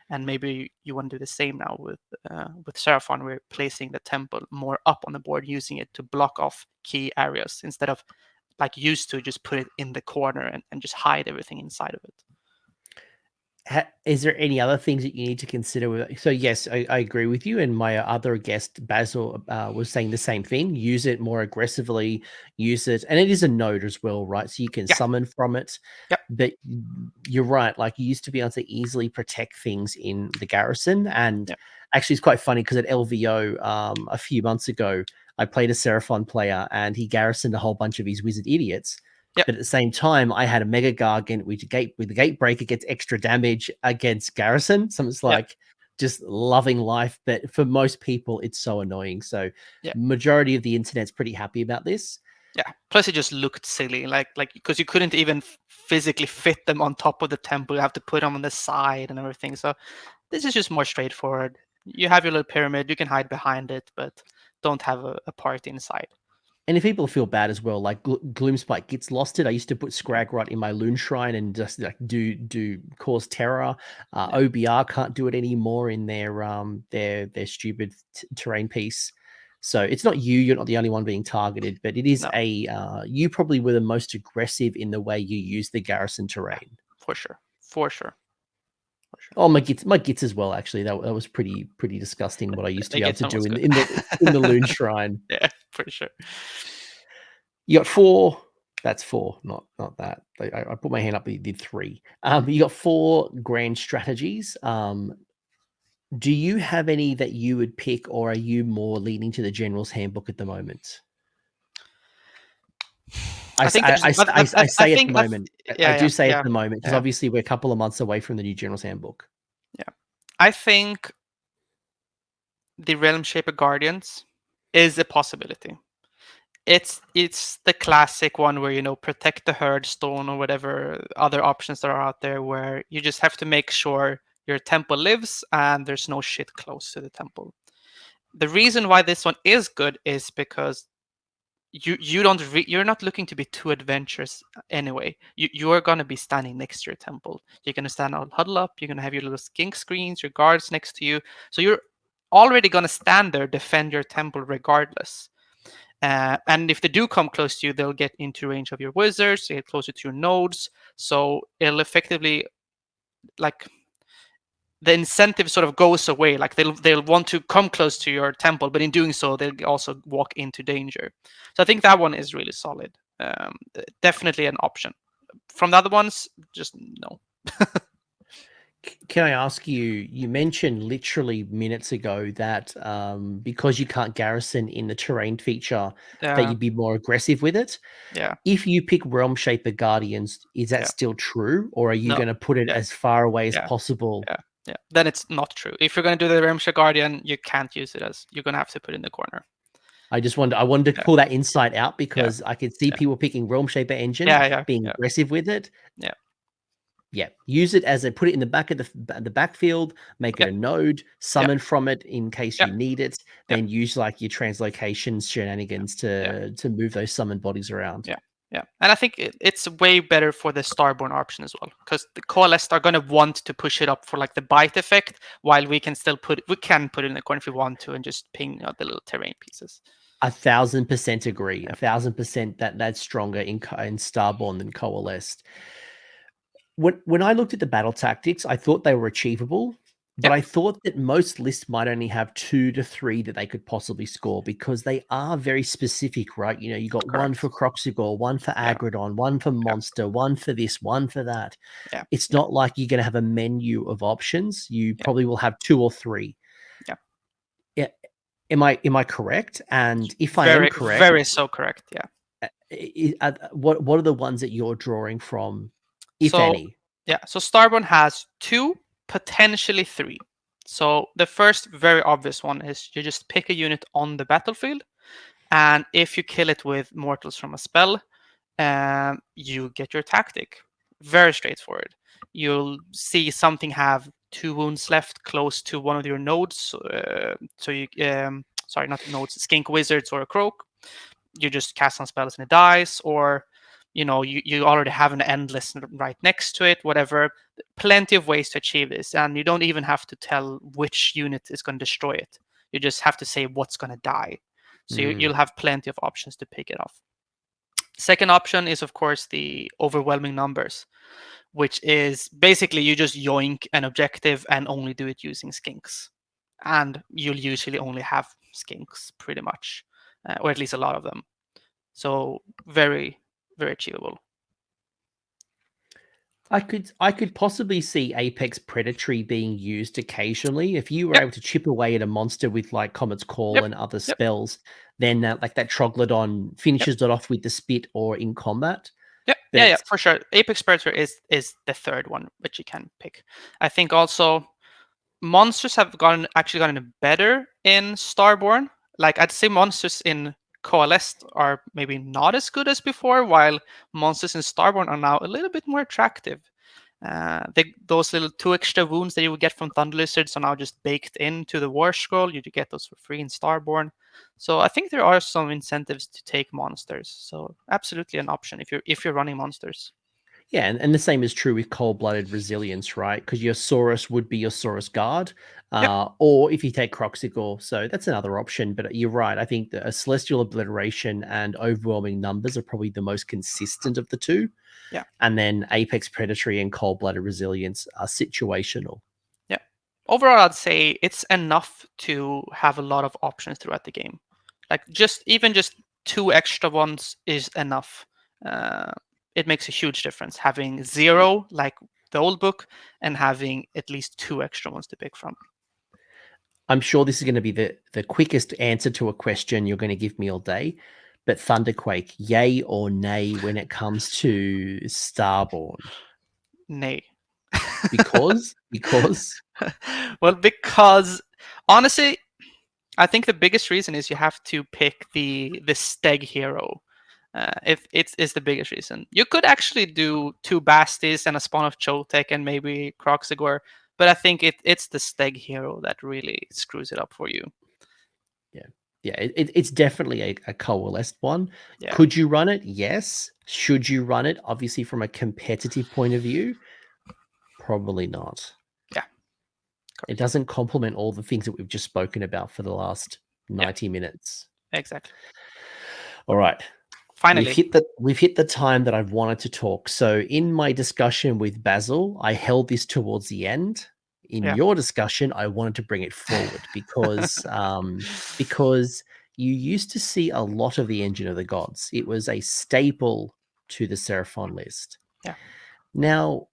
and maybe you want to do the same now with Seraphon. We're placing the temple more up on the board, using it to block off key areas instead of like used to just put it in the corner and just hide everything inside of it. Is there any other things that you need to consider with it? So yes, I agree with you, and my other guest Basil was saying the same thing. Use it more aggressively, use it, and it is a node as well, right? So you can summon from it. But you're right, like you used to be able to easily protect things in the garrison. And actually it's quite funny because at LVO a few months ago I played a Seraphon player and he garrisoned a whole bunch of his wizard idiots. But at the same time, I had a Mega Gargant with the Gatebreaker gets extra damage against Garrison. So it's like, just loving life. But for most people, it's so annoying. So Yeah. majority of the internet's pretty happy about this. Yeah. Plus, it just looked silly, like because you couldn't even physically fit them on top of the temple. You have to put them on the side and everything. So this is just more straightforward. You have your little pyramid. You can hide behind it, but don't have a part inside. And if people feel bad as well, like Gloomspite gets lost it. I used to put Scrag right in my Loon Shrine and just like do cause terror. OBR can't do it anymore in their stupid terrain piece. So it's not you. You're not the only one being targeted, but it is you probably were the most aggressive in the way you use the garrison terrain. For sure. For sure. Oh, my gits as well. Actually, that was pretty disgusting. What I used to be able to do in the Loon Shrine. Yeah, for sure. You got 4. That's 4, not that. I put my hand up. You did 3. You got 4 grand strategies. Do you have any that you would pick, or are you more leaning to the General's Handbook at the moment? I say at the moment. I do say at the moment because obviously we're a couple of months away from the new General's Handbook. Yeah, I think the Realm Shaper Guardians is a possibility. It's the classic one where protect the herd stone or whatever other options that are out there, where you just have to make sure your temple lives and there's no shit close to the temple. The reason why this one is good is because you're not looking to be too adventurous anyway. You are going to be standing next to your temple. You're going to stand out, huddle up. You're going to have your little skink screens, your guards next to you. So you're already going to stand there, defend your temple regardless. And if they do come close to you, they'll get into range of your wizards, they get closer to your nodes. So it'll effectively, like, the incentive sort of goes away. Like they'll want to come close to your temple, but in doing so, they'll also walk into danger. So I think that one is really solid. Definitely an option. From the other ones, just no. Can I ask you? You mentioned literally minutes ago that because you can't garrison in the terrain feature, that you'd be more aggressive with it. Yeah. If you pick Realm Shaper Guardians, is that still true, or are you going to put it as far away as possible? Yeah. Then it's not true. If you're going to do the Realm Shaper Guardian, you can't use it as. You're going to have to put it in the corner. I wanted to pull that insight out because I could see people picking Realm Shaper Engine, being aggressive with it. Yeah, use it as put it in the back of the backfield, make it a node, summon from it in case you need it, then use like your translocation shenanigans to move those summoned bodies around. Yeah, and I think it's way better for the Starborne option as well, because the Coalesced are going to want to push it up for like the bite effect, while we can put it in the corner if we want to and just ping out the little terrain pieces. 1,000% agree. 1,000% that's stronger in Starborne than Coalesced. When I looked at the battle tactics, I thought they were achievable, but I thought that most lists might only have 2 to 3 that they could possibly score because they are very specific, right? You got one for Croxigor, one for Agrodon, one for Monster, one for this, one for that. It's not like you're going to have a menu of options. You probably will have 2 or 3. Yeah. Am I correct? And if I am correct, very so correct. Yeah. What are the ones that you're drawing from, if any? Yeah. So Starborne has 2, potentially 3. So the first very obvious one is you just pick a unit on the battlefield, and if you kill it with mortals from a spell, you get your tactic. Very straightforward. You'll see something have 2 wounds left close to one of your nodes. So you, sorry, not nodes, skink wizards or a croak. You just cast some spells and it dies, or you already have an endless right next to it, whatever. Plenty of ways to achieve this, and you don't even have to tell which unit is going to destroy it. You just have to say what's going to die. So you'll have plenty of options to pick it off. Second option is, of course, the overwhelming numbers, which is basically you just yoink an objective and only do it using skinks. And you'll usually only have skinks, pretty much, or at least a lot of them. So very, very achievable. I could possibly see Apex Predatory being used occasionally. If you were able to chip away at a monster with like Comet's Call and other spells, then like that Troglodyte finishes it off with the spit or in combat. Yeah, for sure. Apex Predator is the third one which you can pick. I think also monsters have actually gotten better in Starborne. Like, I'd say monsters in Coalesced are maybe not as good as before, while monsters in Starborne are now a little bit more attractive. Those little 2 extra wounds that you would get from Thunder Lizards are now just baked into the War Scroll. You get those for free in Starborne. So I think there are some incentives to take monsters. So absolutely an option if you're running monsters. Yeah, and the same is true with Cold-Blooded Resilience, right? Because your Saurus would be your Saurus Guard, Yep. or if you take Croxigor, so that's another option. But you're right. I think a Celestial Obliteration and Overwhelming Numbers are probably the most consistent of the two. Yeah. And then Apex Predatory and Cold-Blooded Resilience are situational. Yeah. Overall, I'd say it's enough to have a lot of options throughout the game. Like, even just 2 extra ones is enough. It makes a huge difference having 0 like the old book and having at least 2 extra ones to pick from. I'm sure this is going to be the quickest answer to a question you're going to give me all day, but Thunderquake, yay or nay when it comes to Starborne? Nay. Because Well, because honestly, I think the biggest reason is you have to pick the steg hero. It's the biggest reason. You could actually do 2 Basties and a spawn of Chotek and maybe Croxigor, but I think it's the steg hero that really screws it up for you. Yeah, it's definitely a coalesced one. Yeah. Could you run it? Yes. Should you run it? Obviously, from a competitive point of view, probably not. Yeah. It doesn't complement all the things that we've just spoken about for the last 90 minutes. Exactly. All right. Finally. We've hit the time that I've wanted to talk. So in my discussion with Basil, I held this towards the end. In your discussion, I wanted to bring it forward because you used to see a lot of the Engine of the Gods. It was a staple to the Seraphon list. Yeah. Now,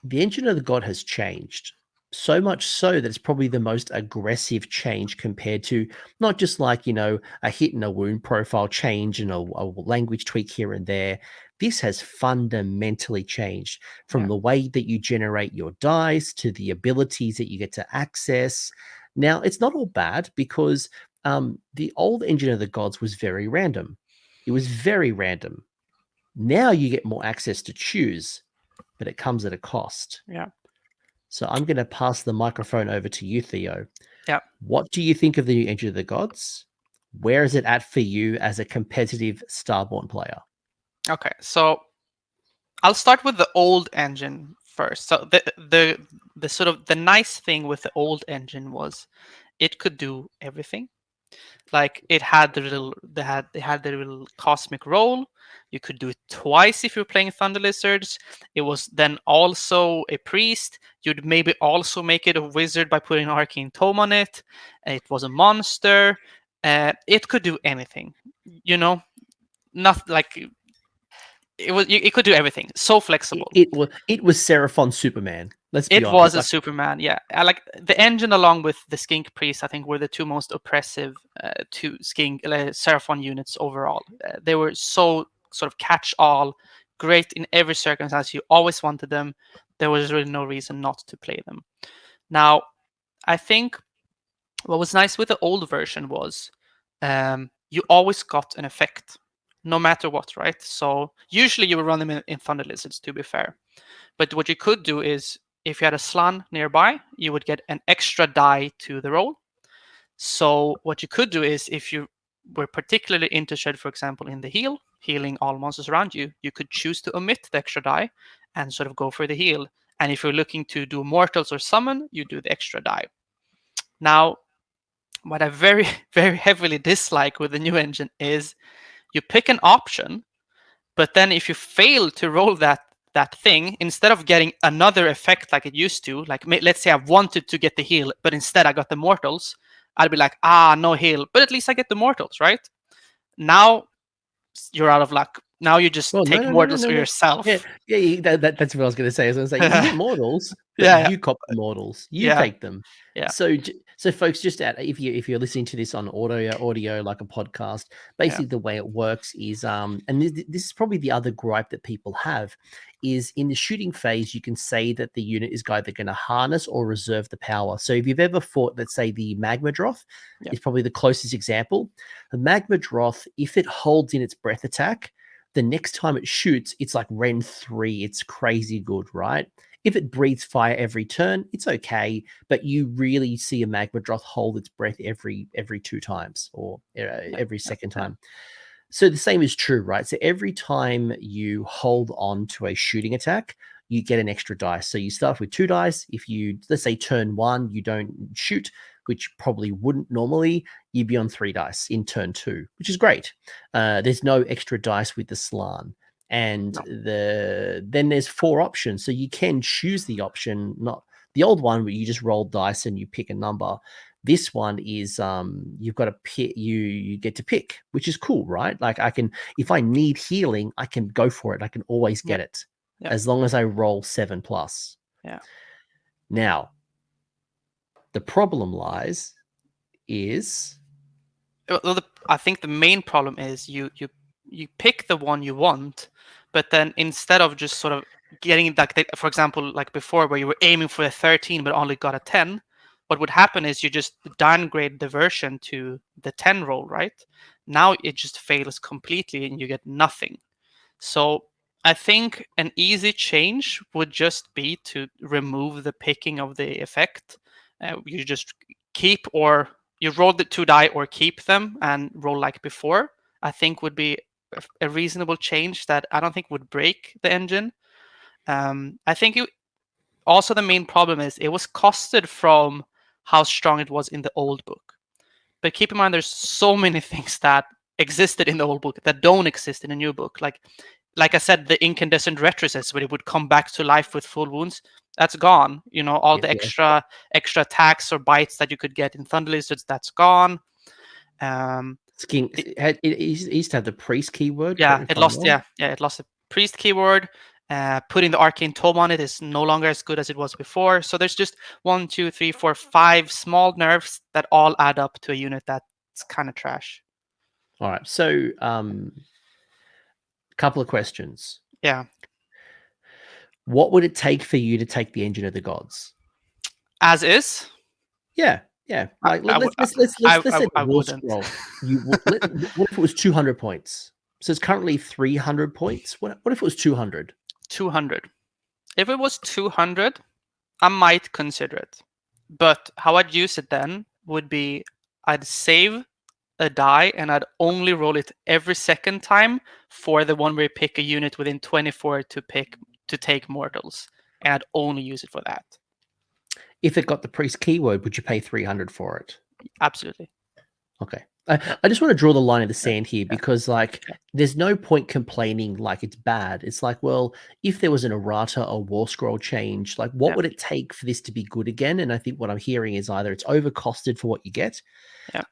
the Engine of the God has changed. So much so that it's probably the most aggressive change compared to not just like, a hit and a wound profile change and a language tweak here and there. This has fundamentally changed from the way that you generate your dice to the abilities that you get to access. Now, it's not all bad because the old Engine of the Gods was very random. It was very random. Now you get more access to choose, but it comes at a cost. Yeah. So I'm going to pass the microphone over to you, Theo. Yeah. What do you think of the new Engine of the Gods? Where is it at for you as a competitive Starborne player? Okay, so I'll start with the old engine first. So the sort of the nice thing with the old engine was it could do everything. Like, it had the little cosmic roll. You could do it twice if you're playing Thunder Lizards. It was then also a priest. You'd maybe also make it a wizard by putting an arcane tome on it. It was a monster. It could do anything. Not like it could do everything. So flexible. It was Seraphon Superman. Let's be honest. It was a Superman, yeah. I like the engine along with the Skink Priest, I think, were the 2 most oppressive to Skink Seraphon units overall. They were so sort of catch-all, great in every circumstance. You always wanted them. There was really no reason not to play them. Now, I think what was nice with the old version was you always got an effect, no matter what, right? So usually you would run them in Thunder Lizards, to be fair. But what you could do is, if you had a Slann nearby, you would get an extra die to the roll. So what you could do is, if you were particularly interested, for example, in the healing all monsters around you, you could choose to omit the extra die and sort of go for the heal. And if you're looking to do mortals or summon, you do the extra die. Now, what I very, very heavily dislike with the new engine is you pick an option, but then if you fail to roll that thing, instead of getting another effect like it used to, like let's say I wanted to get the heal, but instead I got the mortals, I'd be like, no heal, but at least I get the mortals, right? Now you're out of luck. Now you just take mortals for yourself. Yeah, that's what I was going to say. I was going to say, you get mortals, but you cop the mortals. You take them. Yeah. So So, folks, just if you're listening to this on audio like a podcast, basically the way it works is, and this is probably the other gripe that people have, is in the shooting phase, you can say that the unit is either going to harness or reserve the power. So, if you've ever fought, let's say, the Magma Droth, is probably the closest example. The Magma Droth, if it holds in its breath attack, the next time it shoots, it's like Ren 3. It's crazy good, right? If it breathes fire every turn, it's okay, but you really see a Magma Droth hold its breath every 2 times or every second time. So the same is true, right? So every time you hold on to a shooting attack, you get an extra dice. So you start with 2 dice. If you, let's say, turn 1, you don't shoot, which probably wouldn't normally, you'd be on 3 dice in turn 2, which is great. There's no extra dice with the Slann. And then there's 4 options. So you can choose the option, not the old one where you just roll dice and you pick a number. This one is you've got to pick, you get to pick, which is cool, right? Like I can, if I need healing, I can go for it. I can always get it as long as I roll 7+. Yeah. Now, the problem lies is, well, I think the main problem is you pick the one you want, but then instead of just sort of getting like, for example, like before where you were aiming for a 13 but only got a 10, what would happen is you just downgrade the version to the 10 roll, right? Now it just fails completely and you get nothing. So I think an easy change would just be to remove the picking of the effect. You just keep, or you roll the 2 die or keep them and roll like before. I think would be a reasonable change that I don't think would break the engine. I think also the main problem is it was costed from how strong it was in the old book. But keep in mind, there's so many things that existed in the old book that don't exist in the new book. Like I said, the incandescent retrocess where it would come back to life with full wounds, that's gone. You know, all the extra attacks or bites that you could get in Thunder Lizards, that's gone. it used to have the priest keyword. Yeah, it lost. It lost the priest keyword. Putting the arcane tome on it is no longer as good as it was before. So there's just 1, 2, 3, 4, 5 small nerfs that all add up to a unit that's kind of trash. All right. So, couple of questions. Yeah. What would it take for you to take the Engine of the Gods? As is? Yeah. Like let's say War Scroll. What if it was 200 points? So it's currently 300 points. What if it was 200? 200. If it was 200, I might consider it. But how I'd use it then would be I'd save a die and I'd only roll it every second time for the one where you pick a unit within 24 to take mortals, and I'd only use it for that. If it got the priest keyword, would you pay 300 for it? Absolutely. Okay. I just want to draw the line in the sand here because, there's no point complaining like it's bad. It's like, well, if there was an errata or War Scroll change, like what would it take for this to be good again? And I think what I'm hearing is either it's overcosted for what you get,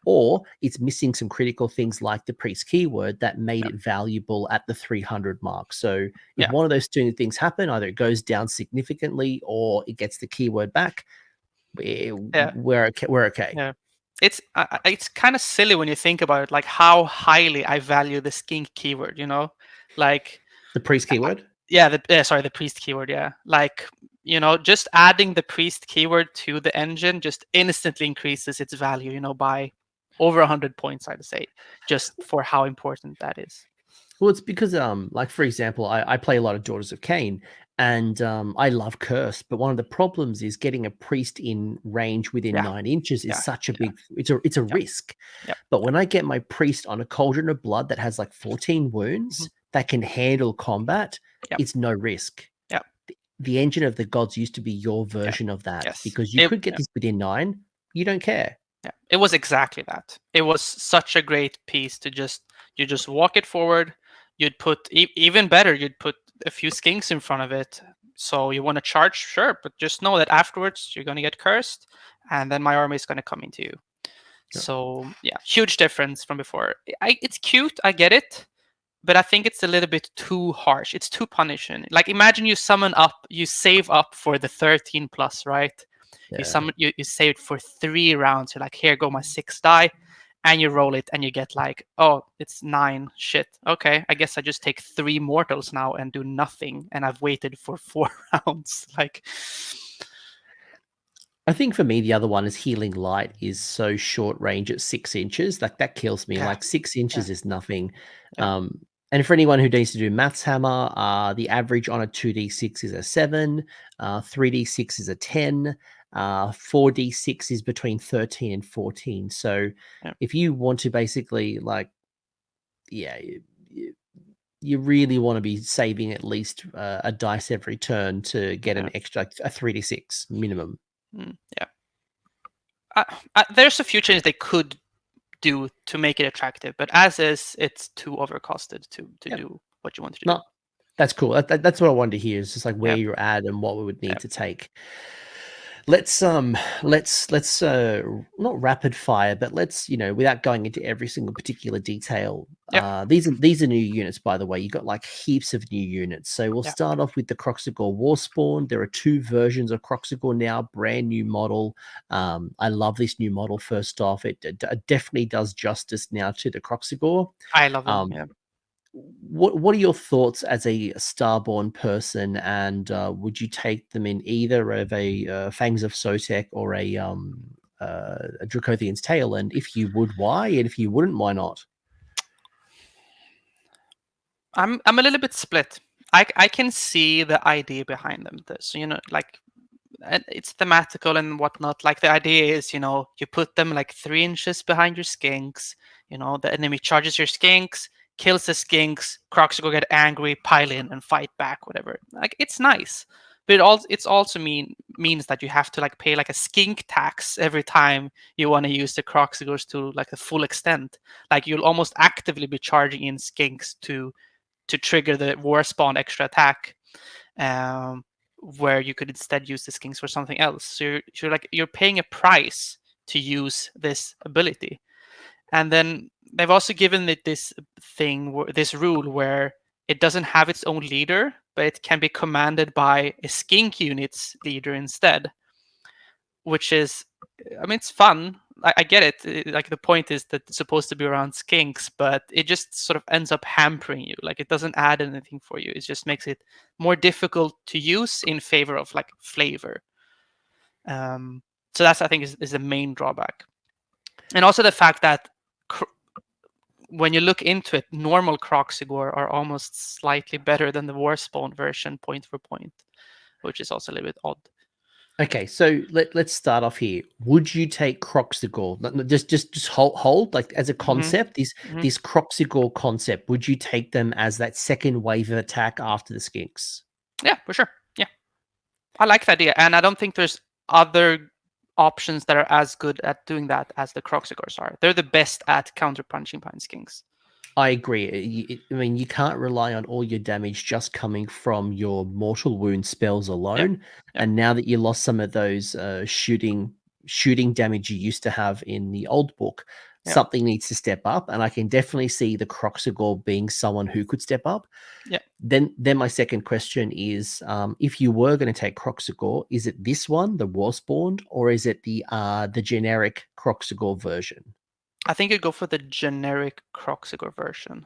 or it's missing some critical things like the priest keyword that made it valuable at the 300 mark. So if one of those 2 things happen, either it goes down significantly or it gets the keyword back, we're okay. Yeah. It's kind of silly when you think about it, like how highly I value the skink keyword, you know, like the priest keyword. The priest keyword. Yeah, like, you know, just adding the priest keyword to the engine just instantly increases its value, you know, by over 100 points, I'd say, just for how important that is. Well, it's because, like, for example, I play a lot of Daughters of Cain, and I love Curse, but one of the problems is getting a priest in range within 9 inches is such a big, it's a risk. But when I get my priest on a Cauldron of Blood that has like 14 wounds that can handle combat, it's no risk. The Engine of the Gods used to be your version of that because you could get this within 9. You don't care. Yeah, it was exactly that. It was such a great piece to you just walk it forward. You'd put even better. You'd put a few skinks in front of it. So you want to charge, sure, but just know that afterwards you're going to get cursed, and then my army is going to come into you. So yeah, huge difference from before. It's cute, I get it, but I think it's a little bit too harsh. It's too punishing. Like, imagine you summon up, you save up for the 13+, right? You save it for 3 rounds. You're like, here go my 6 die, and you roll it, and you get like, oh, it's 9. Shit. Okay, I guess I just take 3 mortals now and do nothing, and I've waited for 4 rounds. Like, I think for me, the other one is Healing Light is so short range at 6 inches. Like that kills me. yeah, Like 6 inches is nothing. Yeah. And for anyone who needs to do maths hammer, the average on a 2d6 is a 7, 3d6 is a 10, 4d6 is between 13 and 14. So Yeah. if you want to basically like, yeah, you really want to be saving at least a dice every turn to get an extra, a 3d6 minimum. Yeah. There's a few changes they could do to make it attractive, but as is, it's too overcosted to do what you want to do. No, that's cool. That's what I wanted to hear. Is just like where Yeah. you're at and what we would need Yeah. to take. Let's not rapid fire, but let's, without going into every single particular detail. Yeah. These are new units, by the way. You got like heaps of new units. So we'll Yeah. start off with the Croxigor Warspawn. There are 2 versions of Croxigor now, brand new model. I love this new model. First off, it definitely does justice now to the Croxigor. I love them. Yeah. What are your thoughts as a Starborne person, and would you take them in either of a Fangs of Sotek or a Dracothian's Tail? And if you would, why? And if you wouldn't, why not? I'm a little bit split. I can see the idea behind them. So like, it's thematical and whatnot. Like the idea is, you put them like 3 inches behind your skinks. The enemy charges your skinks, kills the skinks. Crocs go get angry, pile in, and fight back. Whatever. Like, it's nice, but it's also means that you have to like pay like a skink tax every time you want to use the Croxigors to like the full extent. Like, you'll almost actively be charging in skinks to trigger the Warspawn extra attack. Where you could instead use the skinks for something else. So you're paying a price to use this ability. And then they've also given it this rule where it doesn't have its own leader, but it can be commanded by a skink unit's leader instead, which is, it's fun. I get it. Like, the point is that it's supposed to be around skinks, but it just sort of ends up hampering you. Like, it doesn't add anything for you. It just makes it more difficult to use in favor of like flavor. So that's, I think, is the main drawback. And also the fact that when you look into it, normal Croxigor are almost slightly better than the Warspawn version point for point, which is also a little bit odd. Okay, so let's start off here. Would you take Croxigor? Just hold like as a concept. This Croxigor concept. Would you take them as that second wave of attack after the skinks? Yeah, for sure. Yeah, I like the idea, and I don't think there's other options that are as good at doing that as the Croxigors are. They're the best at counterpunching behind skinks. I agree. You can't rely on all your damage just coming from your mortal wound spells alone. Yeah. And now that you lost some of those shooting damage you used to have in the old book, something needs to step up. And I can definitely see the Croxigor being someone who could step up. Yeah. Then my second question is, if you were going to take Croxigor, is it this one, the Warspawn, or is it the generic Croxigor version? I think you'd go for the generic Croxigor version,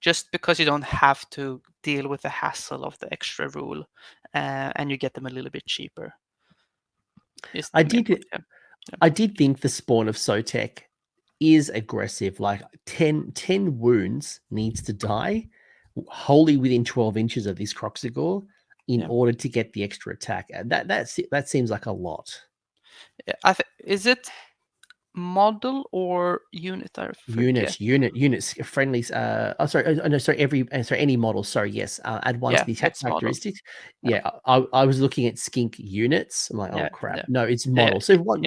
just because you don't have to deal with the hassle of the extra rule, and you get them a little bit cheaper. I did think the Spawn of Sotek is aggressive. Like 10 wounds needs to die wholly within 12 inches of this Croxigor in order to get the extra attack. That seems like a lot. Is it model or unit? Units friendlies. Any model. Sorry, yes. Add one to the attack characteristics. I was looking at skink units. I'm like, oh crap. No, it's model. So if one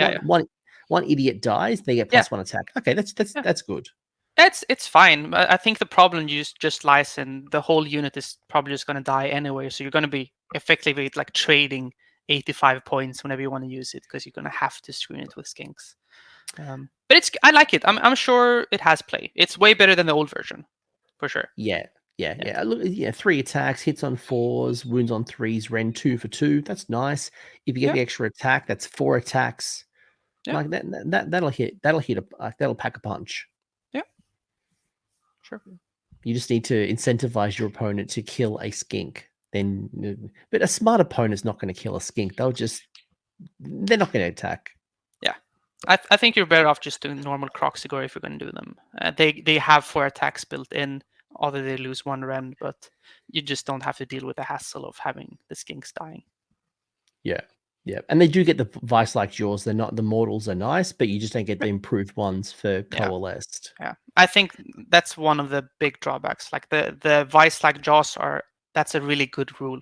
idiot dies, they get +1 attack. Okay, that's good. It's fine. I think the problem just lies in the whole unit is probably just going to die anyway. So you're going to be effectively like trading 85 points whenever you want to use it, because you're going to have to screen it with skinks. But I like it. I'm sure it has play. It's way better than the old version, for sure. Yeah. Yeah. Look, 3 attacks, hits on 4s, wounds on 3s, Ren 2 for 2. That's nice. If you get the extra attack, that's 4 attacks. Yeah. Like that'll hit. That'll pack a punch. Yeah. Sure. You just need to incentivize your opponent to kill a skink. But a smart opponent's not going to kill a skink. They're not going to attack. Yeah. I think you're better off just doing normal Kroxigor if you're going to do them. They have 4 attacks built in, although they lose 1 rend, but you just don't have to deal with the hassle of having the skinks dying. Yeah. And they do get the vice-like jaws. They're not, the mortals are nice, but you just don't get the improved ones for Coalesced. Yeah. I think that's one of the big drawbacks. Like the vice-like jaws that's a really good rule,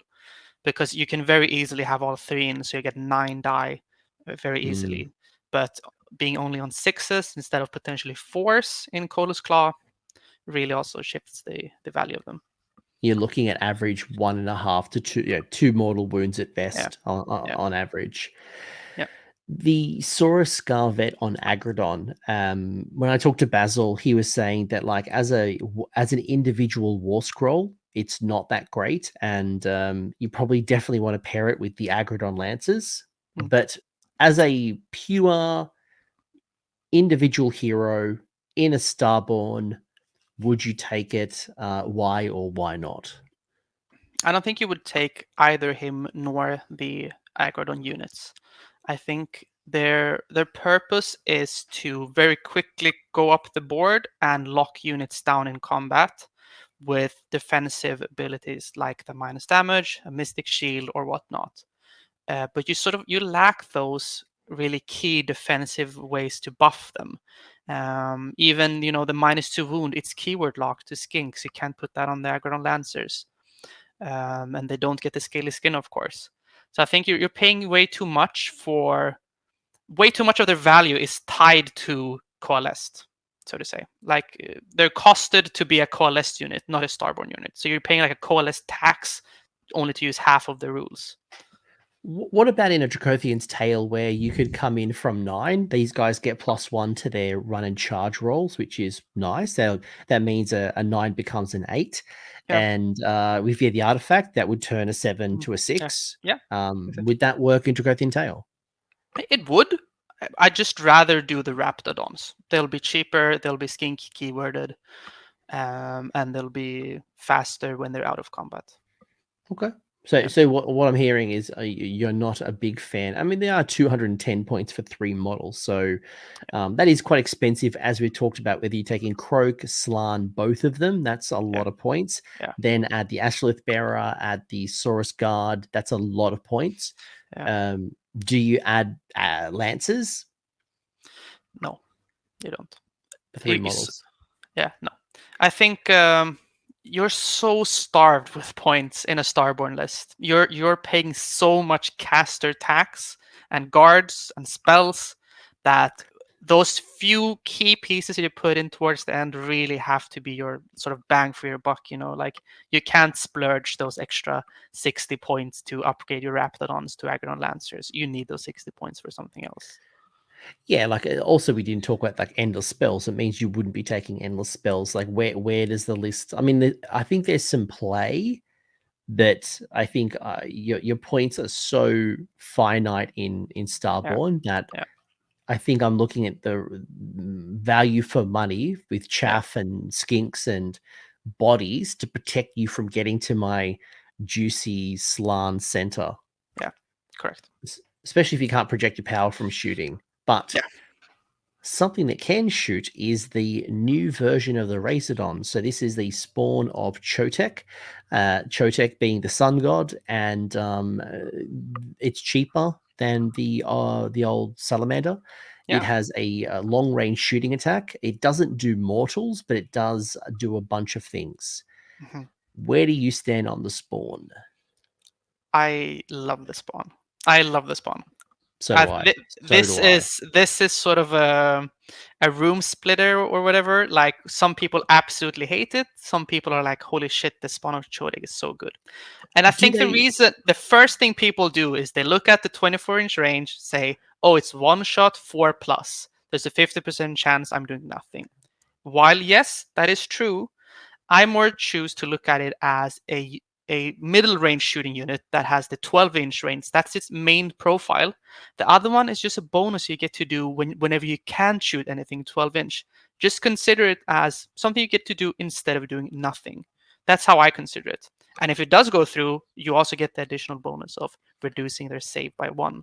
because you can very easily have all 3 in, so you get 9 die very easily. But being only on 6s instead of potentially 4s in Coalesced Claw really also shifts the value of them. You're looking at average 1.5 to 2, 2 mortal wounds at best on average. Yeah. The Saurus Scar Vet on Agrodon. When I talked to Basil, he was saying that like as an individual war scroll, it's not that great, and you probably definitely want to pair it with the Agrodon Lancers. But as a pure individual hero in a Starborne, would you take it? Why or why not? I don't think you would take either him nor the Agrodon units. I think their purpose is to very quickly go up the board and lock units down in combat with defensive abilities like the minus damage, a mystic shield, or whatnot. But you lack those really key defensive ways to buff them. Even the -2 wound, it's keyword locked to skinks. You can't put that on the Agrodon Lancers, and they don't get the scaly skin, of course. So I think you're paying way too much of their value is tied to Coalesced, so to say. Like they're costed to be a Coalesced unit, not a Starborne unit. So you're paying like a Coalesced tax only to use half of the rules. What about in a Dracothian's Tale where you could come in from 9? These guys get +1 to their run and charge rolls, which is nice. That means a 9 becomes an 8. Yeah. And with the artifact, that would turn a 7 to a 6. Yeah. Would that work in Dracothian Tale? It would. I'd just rather do the Raptidons. They'll be cheaper, they'll be skinky keyworded, and they'll be faster when they're out of combat. Okay. So what I'm hearing is you're not a big fan. I mean, there are 210 points for 3 models, so that is quite expensive. As we talked about, whether you're taking Croak, Slann, both of them, that's a lot of points. Yeah. Then add the Ashlith Bearer, add the Saurus Guard, that's a lot of points. Yeah. Do you add Lancers? No, you don't. For 3 models. Yeah, no. I think you're so starved with points in a Starborne list. You're paying so much caster tax and guards and spells that those few key pieces you put in towards the end really have to be your sort of bang for your buck. Like you can't splurge those extra 60 points to upgrade your Raptidons to Agrodon Lancers. You need those 60 points for something else. Yeah, like also we didn't talk about like endless spells. It means you wouldn't be taking endless spells. Like where does the list? I mean, I think there's some play, but I think your points are so finite in Starborne that I think I'm looking at the value for money with chaff and skinks and bodies to protect you from getting to my juicy Slann center. Yeah, correct. Especially if you can't project your power from shooting. But something that can shoot is the new version of the Razordon. So this is the spawn of Chotek. Chotek being the sun god, and it's cheaper than the old Salamander. It has a long range shooting attack. It doesn't do mortals, but it does do a bunch of things. Mm-hmm. Where do you stand on the spawn? I love the spawn. I love the spawn. So do I. This is sort of a room splitter or whatever. Like some people absolutely hate it. Some people are like, "Holy shit, the spawn of Chotek is so good." And I think the first thing people do is they look at the 24-inch range, say, "Oh, it's one shot 4+. There's a 50% chance I'm doing nothing." While yes, that is true, I more choose to look at it as a middle range shooting unit that has the 12-inch range. That's its main profile. The other one is just a bonus you get to do whenever you can shoot anything 12-inch. Just consider it as something you get to do instead of doing nothing. That's how I consider it. And if it does go through, you also get the additional bonus of reducing their save by 1.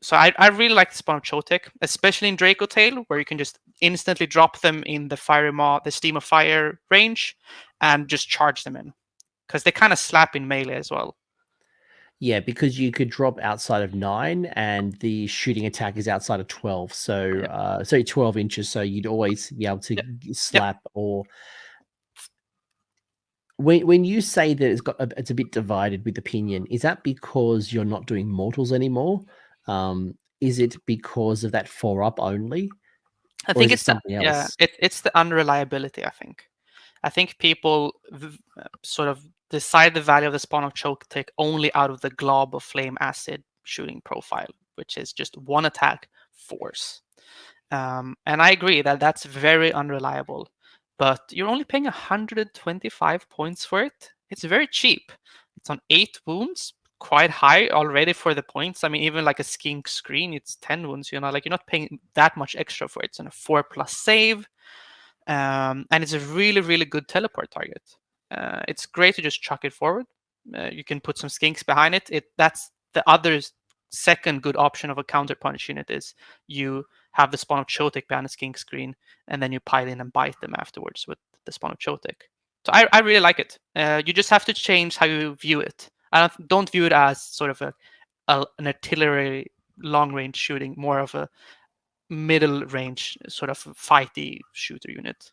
So I really like the spawn of Chotek, especially in Draco Tail, where you can just instantly drop them in the Steam of Fire range and just charge them in. Because they kind of slap in melee as well. Yeah, because you could drop outside of 9 and the shooting attack is outside of 12. So, so 12 inches. So you'd always be able to slap or. When you say that it's a bit divided with opinion, is that because you're not doing mortals anymore? Is it because of that 4-up only? I Or is think it it's the something else? it's the unreliability. I think people sort of decide the value of the spawn of choke take only out of the glob of flame acid shooting profile, which is just 1 attack force. And I agree that that's very unreliable, but you're only paying 125 points for it. It's very cheap. It's on 8 wounds, quite high already for the points. I mean, even like a skink screen, it's 10 wounds. Like you're not paying that much extra for it. It's on a 4+ save, and it's a really, really good teleport target. It's great to just chuck it forward. You can put some skinks behind it. That's the other second good option of a counterpunch unit is you have the spawn of Chotek behind a skink screen, and then you pile in and bite them afterwards with the spawn of Chotek. So I really like it. You just have to change how you view it. I don't view it as sort of an artillery long range shooting, more of a middle range sort of fighty shooter unit.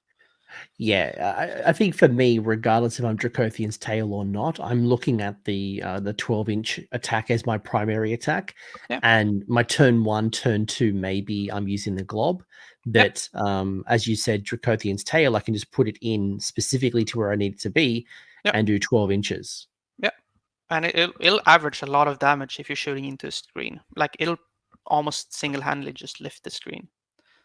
Yeah, I think for me, regardless if I'm Dracothian's Tail or not, I'm looking at the 12-inch attack as my primary attack, Yeah. and my turn 1, turn 2, maybe I'm using the glob. But as you said, Dracothian's Tail, I can just put it in specifically to where I need it to be and do 12 inches. Yeah, and it'll average a lot of damage if you're shooting into a screen. Like it'll almost single-handedly just lift the screen.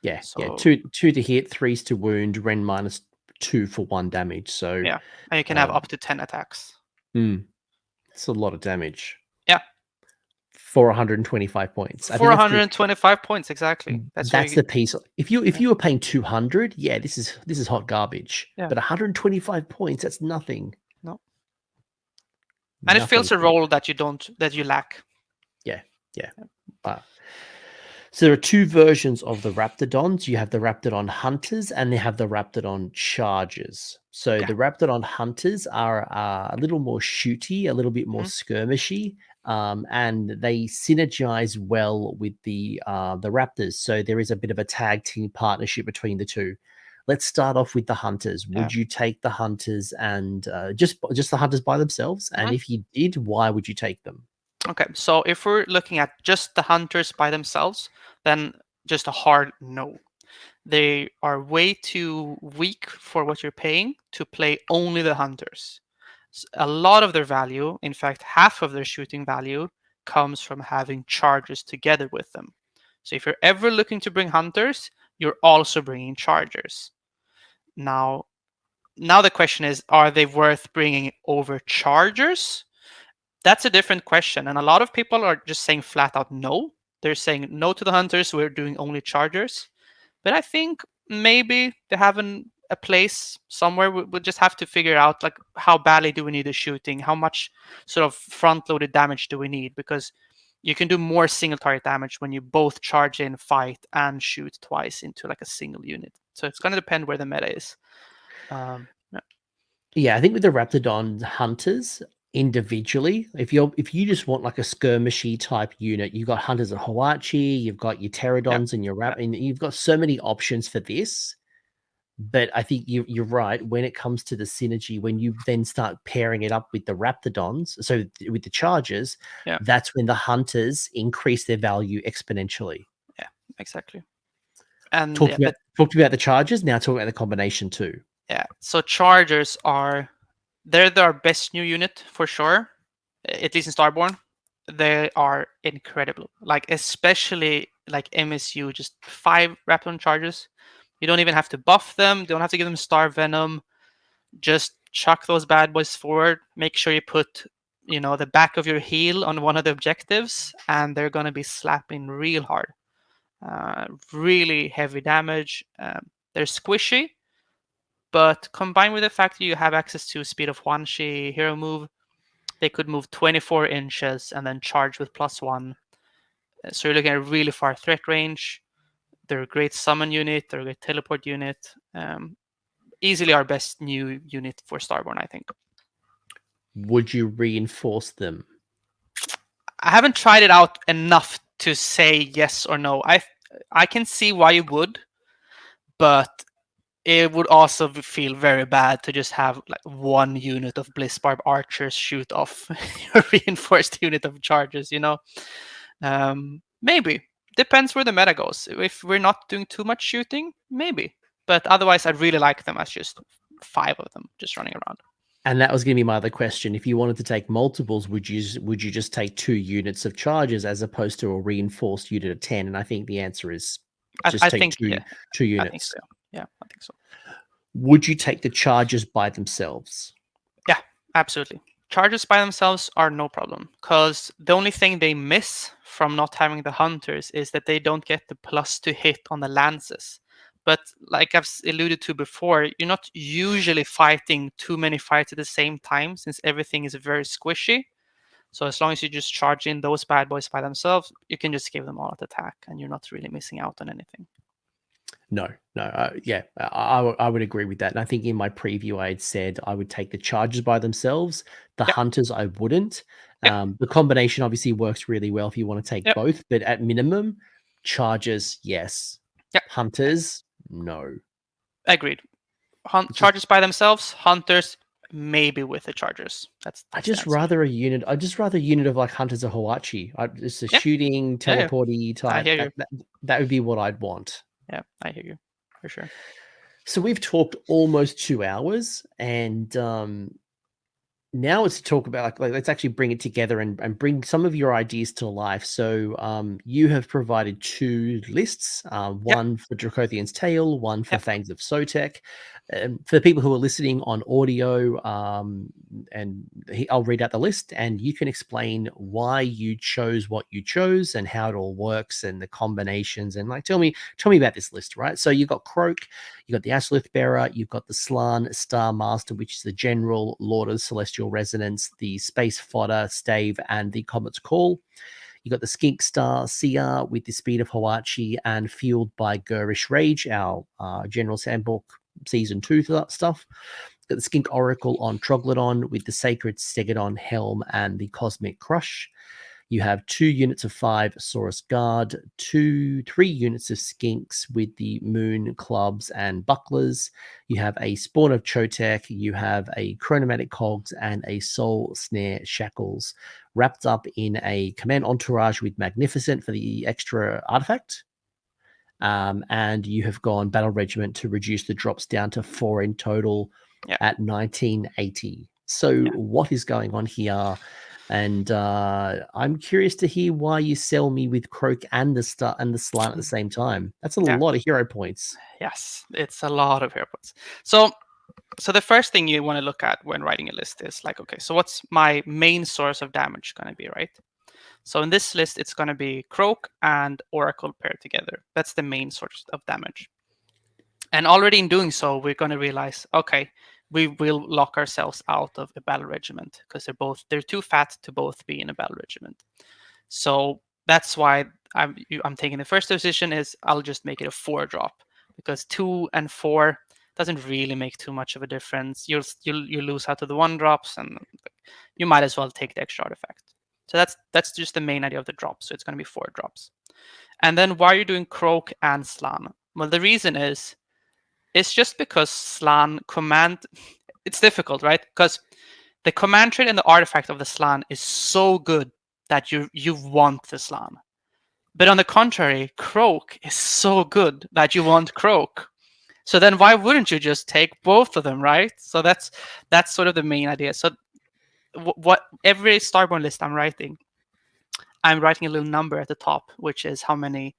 Yeah, yeah, So 2 to hit, 3s to wound, Ren -2 for 1 damage. So yeah, and you can have up to 10 attacks. it's a lot of damage. Yeah, For 125 points. I think 425 points exactly. That's the piece. If you were paying 200, yeah, this is hot garbage. Yeah. But 125 points, that's nothing. No. And it fills a Nothing. role that you lack. Yeah. So there are 2 versions of the Raptidons. You have the Raptidon Hunters and they have the Raptidon Chargers. So the Raptidon Hunters are a little more shooty, a little bit more skirmishy, and they synergize well with the Raptors. So there is a bit of a tag team partnership between the 2. Let's start off with the Hunters. Would you take the Hunters and just the Hunters by themselves? And if you did, why would you take them? Okay, so if we're looking at just the Hunters by themselves, then just a hard no. They are way too weak for what you're paying to play only the Hunters. A lot of their value, in fact, half of their shooting value, comes from having Chargers together with them. So if you're ever looking to bring Hunters, you're also bringing Chargers. Now the question is, are they worth bringing over Chargers? That's a different question. And a lot of people are just saying flat out no. They're saying no to the Hunters. We're doing only Chargers. But I think maybe they have a place somewhere. We'll just have to figure out like how badly do we need the shooting? How much sort of front-loaded damage do we need? Because you can do more single target damage when you both charge in, fight, and shoot twice into like a single unit. So it's going to depend where the meta is. Yeah, I think with the Raptidon Hunters individually, if you just want like a skirmishy type unit, you've got Hunters at Hawachi, you've got your Pterodons and your and you've got so many options for this. But I think you're right when it comes to the synergy. When you then start pairing it up with the Raptidons, so with the Chargers, that's when the Hunters increase their value exponentially. Yeah, exactly. And talked about the Chargers. Now talk about the combination too. Yeah, so Chargers they're our best new unit for sure, at least in Starborne. They are incredible. Like especially like MSU, just 5 Raptidon Chargers. You don't even have to buff them. You don't have to give them Star Venom. just chuck those bad boys forward. Make sure you put, the back of your heel on one of the objectives, and they're going to be slapping real hard. Really heavy damage. They're squishy, but combined with the fact that you have access to speed of 1 hero move, they could move 24 inches and then charge with +1. So you're looking at a really far threat range. They're a great summon unit. They're a great teleport unit. Easily our best new unit for Starborne, I think. Would you reinforce them? I haven't tried it out enough to say yes or no. I can see why you would, but it would also feel very bad to just have like one unit of Blizzbarb archers shoot off your reinforced unit of chargers, Maybe. Depends where the meta goes. If we're not doing too much shooting, maybe. But otherwise, I'd really like them as just 5 of them just running around. And that was going to be my other question. If you wanted to take multiples, would you just take 2 units of charges as opposed to a reinforced unit of 10? And I think the answer is just I take think, 2 units. I think so. Yeah, I think so. Would you take the charges by themselves? Yeah, absolutely. Charges by themselves are no problem, because the only thing they miss from not having the hunters is that they don't get the +2 hit on the lances. But like I've alluded to before, you're not usually fighting too many fights at the same time, since everything is very squishy. So as long as you just charge in those bad boys by themselves, you can just give them all at attack, and you're not really missing out on anything. No. I would agree with that. And I think in my preview, I had said I would take the charges by themselves. The Yep. hunters, I wouldn't. Yep. The combination obviously works really well if you want to take Yep. both, but at minimum, charges, yes. Yep. Hunters, no. Agreed. Chargers by themselves, hunters maybe with the chargers. I'd just rather a unit of like Hunters of Hawachi. Just a shooting, teleporty type. I hear you. That would be what I'd want. Yeah, I hear you for sure. So we've talked almost 2 hours, and now it's to talk about like let's actually bring it together and bring some of your ideas to life. So you have provided 2 lists, one for Dracothian's Tale, one for Fangs of Sotek. For the people who are listening on audio, I'll read out the list, and you can explain why you chose what you chose and how it all works and the combinations, and like tell me about this list, right? So you've got Croak, you got the Ashlith Bearer, you've got the Slann Star Master, which is the General, Lord of Celestial Resonance, the Space Fodder, Stave, and the Comet's Call. You got the Skink Star Seer with the Speed of Hawachi and fueled by Gurish Rage, our General Sandbook Season 2 stuff. Got the Skink Oracle on Troglodon with the Sacred Stegodon Helm and the Cosmic Crush. You have 2 units of 5 Saurus Guard, 3 units of Skinks with the Moon Clubs and Bucklers. You have a Spawn of Chotek. You have a Chronomatic Cogs and a Soul Snare Shackles, wrapped up in a Command Entourage with Magnificent for the extra artifact. And you have gone Battle Regiment to reduce the drops down to 4 in total at 1980. So what is going on here? And I'm curious to hear why you sell me with Croak and the Slann at the same time. That's a lot of hero points. Yes, it's a lot of hero points. So the first thing you want to look at when writing a list is like, okay, so what's my main source of damage going to be, right? So in this list, it's going to be Croak and Oracle paired together. That's the main source of damage. And already in doing so, we're going to realize, okay, we will lock ourselves out of a battle regiment because they're too fat to both be in a battle regiment. So that's why I'm taking the first decision is I'll just make it a 4-drop, because 2 and 4 doesn't really make too much of a difference. You lose out to the 1-drops, and you might as well take the extra artifact. So that's just the main idea of the drop. So it's going to be 4 drops. And then why are you doing Croak and Slann? Well, the reason is it's just because Slann command, it's difficult, right? Because the command trait and the artifact of the Slann is so good that you want the Slann. But on the contrary, Croak is so good that you want Croak. So then why wouldn't you just take both of them, right? So that's sort of the main idea. So what every Starborne list I'm writing a little number at the top, which is how many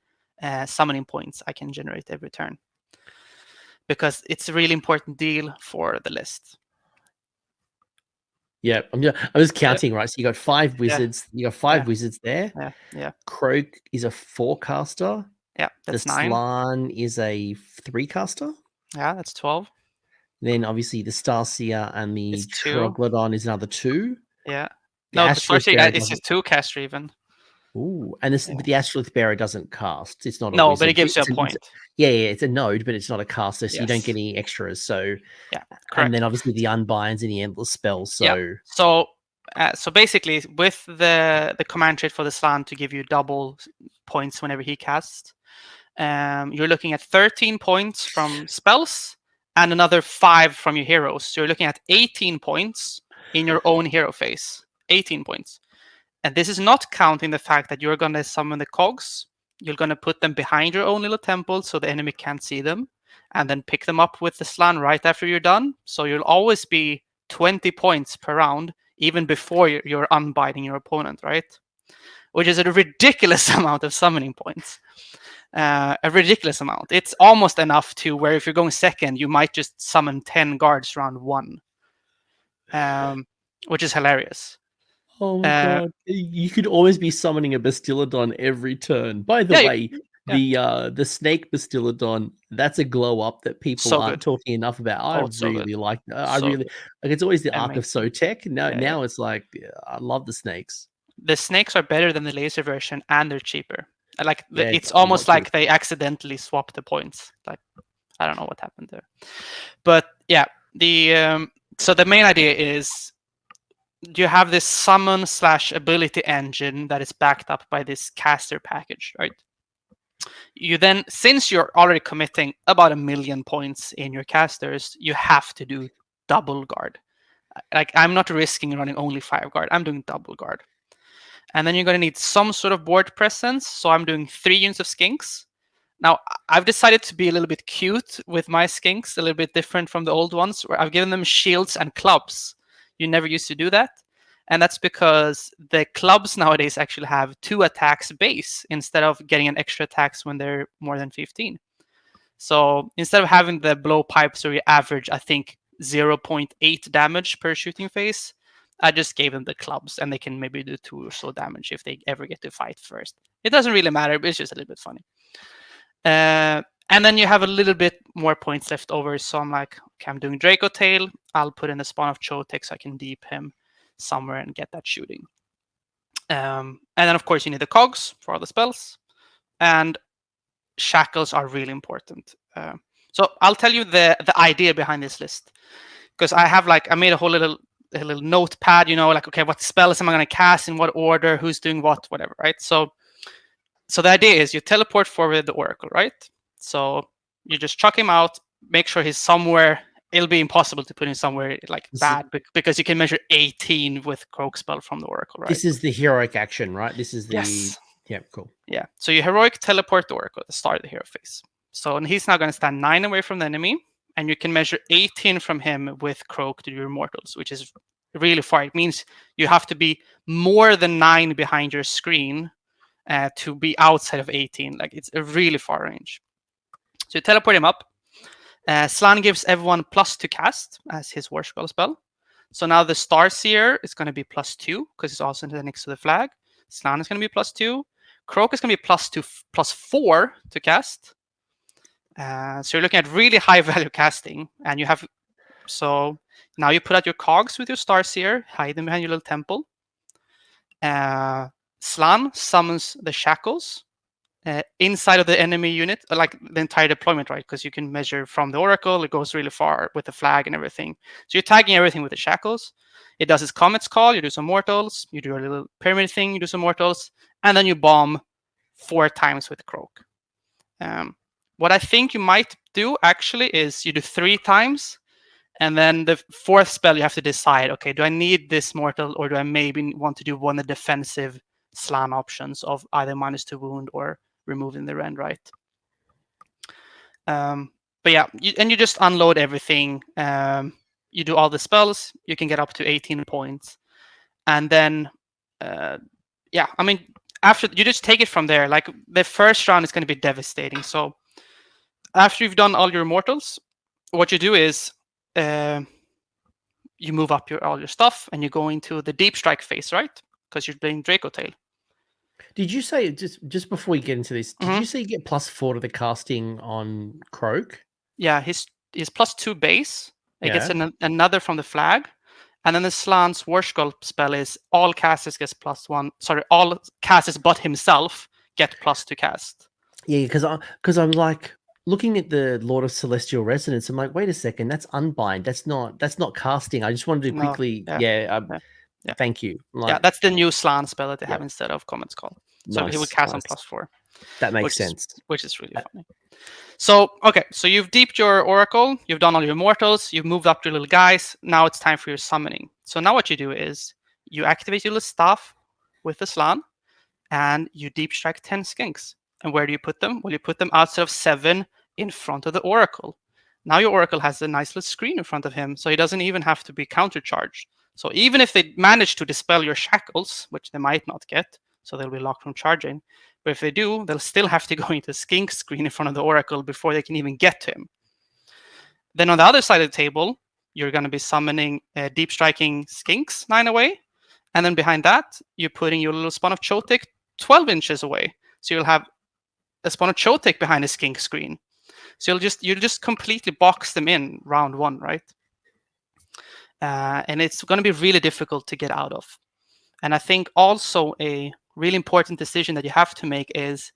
summoning points I can generate every turn, because it's a really important deal for the list. Yeah, I'm just counting, right? So you got 5 wizards. You got 5 wizards there. Yeah. Croak is a 4-caster. Yeah, that's The 9. Slan is a 3-caster. Yeah, that's 12. Then obviously the Starseer and the It's 2. Troglodon is another 2. Yeah. The No, the Astrolith Starseer Bearer is doesn't. just 2 caster even. Ooh, and Yeah. but the Astrolith Bearer doesn't cast. It's not a No, wizard. but it gives you a It's point. yeah, it's a node, but it's not a caster, so you don't Yes. get any extras. So Yeah, and correct. then obviously the Unbinds and the Endless spells. So Yeah. So basically, with the command trait for the Slan to give you double points whenever he casts, you're looking at 13 points from spells and another 5 from your heroes. So you're looking at 18 points in your own hero phase. 18 points. And this is not counting the fact that you're going to summon the cogs. You're going to put them behind your own little temple so the enemy can't see them, and then pick them up with the Slan right after you're done. So you'll always be 20 points per round, even before you're unbinding your opponent, right? Which is a ridiculous amount of summoning points. A ridiculous amount. It's almost enough to where if you're going second, you might just summon 10 guards round 1, which is hilarious. oh my god, you could always be summoning a Bastiladon every turn. By the Yeah, way, yeah. the Snake Bastiladon, that's a glow up that people So aren't good. talking enough about. I Oh, it's so good. really like. I So really good. like. It's always the Arc of Amazing. Sotek. Now, Yeah. it's like I love the snakes. The snakes are better than the laser version, and they're cheaper. Like Yeah, it's a lot almost like cheaper. they accidentally swapped the points. Like I don't know what happened there, but yeah, so the main idea is you have this summon / ability engine that is backed up by this caster package, right? You then, since you're already committing about 1 million points in your casters, you have to do double guard. Like I'm not risking running only 5 guard. I'm doing double guard. And then you're going to need some sort of board presence. So I'm doing 3 units of skinks. Now, I've decided to be a little bit cute with my skinks, a little bit different from the old ones, where I've given them shields and clubs. You never used to do that. And that's because the clubs nowadays actually have 2 attacks base instead of getting an extra attacks when they're more than 15. So instead of having the blowpipes where you average, I think, 0.8 damage per shooting phase, I just gave them the clubs, and they can maybe do 2 or so damage if they ever get to fight first. It doesn't really matter, but it's just a little bit funny. And then you have a little bit more points left over. So I'm like, okay, I'm doing Draco Tail. I'll put in the Spawn of Chotek so I can deep him somewhere and get that shooting. And then, of course, you need the cogs for all the spells. And shackles are really important. So I'll tell you the idea behind this list. Because I made a whole little notepad, like, okay, what spells am I going to cast, in what order, who's doing what, whatever, right? So the idea is you teleport forward the Oracle, right? So you just chuck him out, make sure he's somewhere. It'll be impossible to put him somewhere like bad because you can measure 18 with Croak spell from the Oracle, right? This is the heroic action, right? This is the yes. Yeah, cool. Yeah. So you heroic teleport the Oracle at the start of the hero phase. So and he's now going to stand 9 away from the enemy, and you can measure 18 from him with Croak to do your mortals, which is really far. It means you have to be more than 9 behind your screen to be outside of 18. Like it's a really far range. So you teleport him up. Slan gives everyone +2 cast as his war spell. So now the Starseer is going to be +2 because it's also next to the flag. Slan is going to be +2. Croak is going to be +4 to cast. So you're looking at really high value casting, and you have. So now you put out your cogs with your Starseer, hide them behind your little temple. Slan summons the shackles inside of the enemy unit, like the entire deployment, right? Because you can measure from the Oracle, it goes really far with the flag and everything. So you're tagging everything with the shackles. It does its Comet's Call, you do some mortals, you do a little pyramid thing, you do some mortals, and then you bomb 4 times with Croak. What I think you might do actually is you do 3 times, and then the 4th spell you have to decide, okay, do I need this mortal, or do I maybe want to do one of the defensive Slan options of either -2 wound or removing the rend, right? But yeah, you just unload everything. You do all the spells, you can get up to 18 points. And then, yeah, I mean, after you just take it from there. Like the first round is going to be devastating. So after you've done all your mortals, what you do is you move up all your stuff and you go into the deep strike phase, right? Because you're playing Draco Tail. Did you say just before we get into this? Did you say you get +4 to the casting on Croak? Yeah, his +2 base. He gets Yeah. another from the flag, and then the Slan's War Skull spell is all casters gets +1. Sorry, all casters but himself get +2 cast. Yeah, because I'm like looking at the Lord of Celestial Resonance. I'm like, wait a second, that's unbind. That's not casting. I just wanted to No, quickly, yeah. thank you. Yeah, Like, that's the new Slan spell that they have yeah, instead of Comet's Call. So he would nice, cast on nice. +4, That makes sense. which is really funny. So, okay, so you've deeped your Oracle, you've done all your mortals, you've moved up your little guys. Now it's time for your summoning. So now what you do is you activate your little staff with the Slan, and you deep strike 10 skinks. And where do you put them? Well, you put them outside of 7 in front of the Oracle. Now your Oracle has a nice little screen in front of him, so he doesn't even have to be countercharged. So even if they manage to dispel your shackles, which they might not get, so they'll be locked from charging, but if they do, they'll still have to go into skink screen in front of the Oracle before they can even get to him. Then on the other side of the table, you're going to be summoning deep striking skinks 9 away. And then behind that, you're putting your little spawn of Chotek 12 inches away. So you'll have a spawn of Chotek behind the skink screen. So you'll just completely box them in round 1, right? And it's going to be really difficult to get out of. And I think also a really important decision that you have to make is,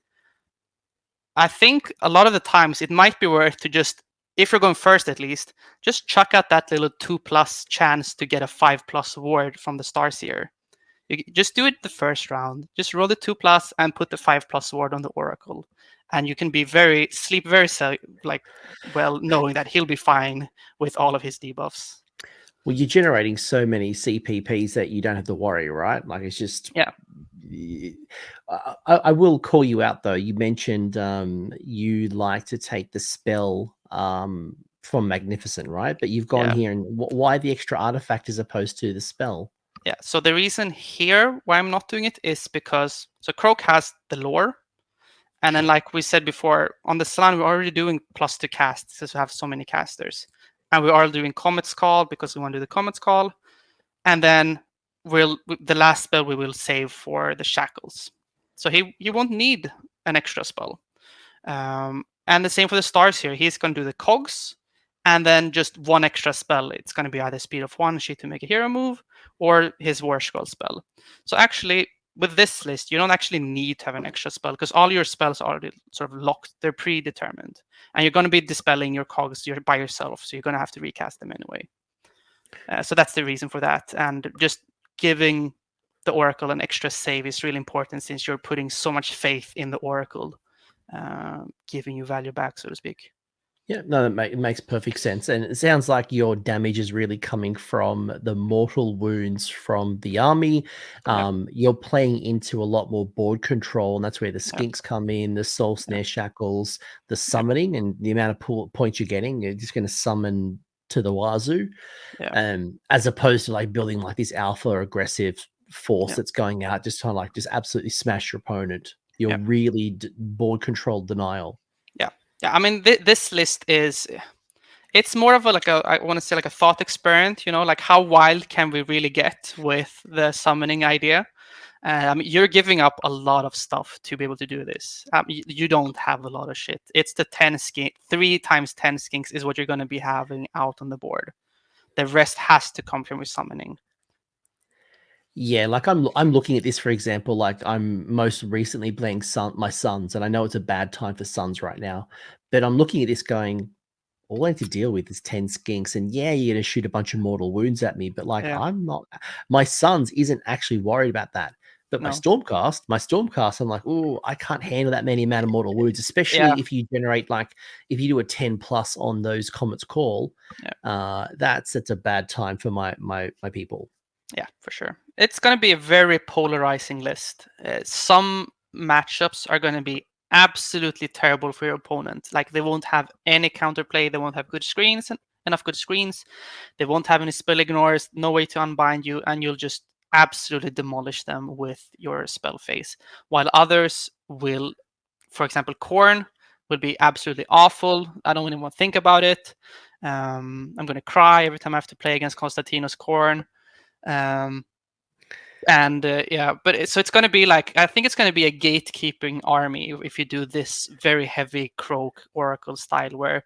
I think a lot of the times it might be worth to just, if you're going first at least, just chuck out that little 2+ chance to get a 5+ ward from the Starseer. You just do it the first round. Just roll the 2+ and put the 5+ ward on the Oracle, and you can be sleep very well, knowing that he'll be fine with all of his debuffs. Well, you're generating so many CPPs that you don't have to worry, right? Like it's just I will call you out though. You mentioned you like to take the spell from Magnificent, right? But you've gone here, and why the extra artifact as opposed to the spell? Yeah, so the reason here why I'm not doing it is because Croak has the lore, and then like we said before, on the Slan we're already doing +2 casts because we have so many casters, and we are doing Comet's Call because we want to do the Comet's Call, and then the last spell we will save for the Shackles. So he won't need an extra spell, and the same for the Starseer. He's going to do the Cogs, and then just one extra spell. It's going to be either Speed of 1 sheet to make a hero move, or his War Skull spell. So actually, with this list, you don't actually need to have an extra spell because all your spells are already sort of locked. They're predetermined. And you're going to be dispelling your cogs by yourself, so you're going to have to recast them anyway. So that's the reason for that. And just giving the Oracle an extra save is really important since you're putting so much faith in the Oracle, giving you value back, so to speak. Yeah, no, it makes perfect sense. And it sounds like your damage is really coming from the mortal wounds from the army. You're playing into a lot more board control, and that's where the skinks come in, the soul snare shackles, the summoning, and the amount of points you're getting. You're just going to summon to the wazoo, as opposed to like building like this alpha aggressive force that's going out just trying to like just absolutely smash your opponent. You're really board control denial. Yeah, I mean, this list it's more of I want to say like a thought experiment, like how wild can we really get with the summoning idea? I mean, you're giving up a lot of stuff to be able to do this. You don't have a lot of shit. It's the 10 skink, 3 times 10 skinks is what you're going to be having out on the board. The rest has to come from your summoning. Yeah, like I'm looking at this, for example, like I'm most recently playing my sons, and I know it's a bad time for sons right now, but I'm looking at this going, all I need to deal with is 10 skinks, and yeah, you're gonna shoot a bunch of mortal wounds at me, but like I'm not, my sons isn't actually worried about that. But my Stormcast, I'm like, oh, I can't handle that many amount of mortal wounds, especially if you generate if you do a 10+ on those Comet's Call, that's a bad time for my people. Yeah, for sure. It's going to be a very polarizing list. Some matchups are going to be absolutely terrible for your opponent. Like they won't have any counterplay. They won't have good screens, enough good screens. They won't have any spell ignores, no way to unbind you, and you'll just absolutely demolish them with your spell phase. While others will, for example, Khorne will be absolutely awful. I don't even want to think about it. I'm going to cry every time I have to play against Konstantinos Khorne. So it's going to be like, I think it's going to be a gatekeeping army if you do this very heavy Croak Oracle style, where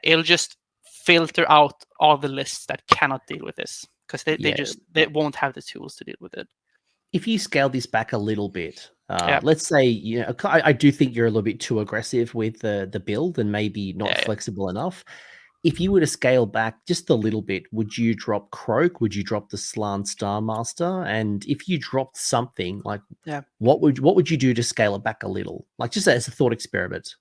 it'll just filter out all the lists that cannot deal with this, because they won't have the tools to deal with it. If you scale this back a little bit, let's say, I do think you're a little bit too aggressive with the build and maybe not flexible enough. If you were to scale back just a little bit, would you drop Croak? Would you drop the Slan Star Master? And if you dropped something, like, what would you do to scale it back a little? Like, just as a thought experiment.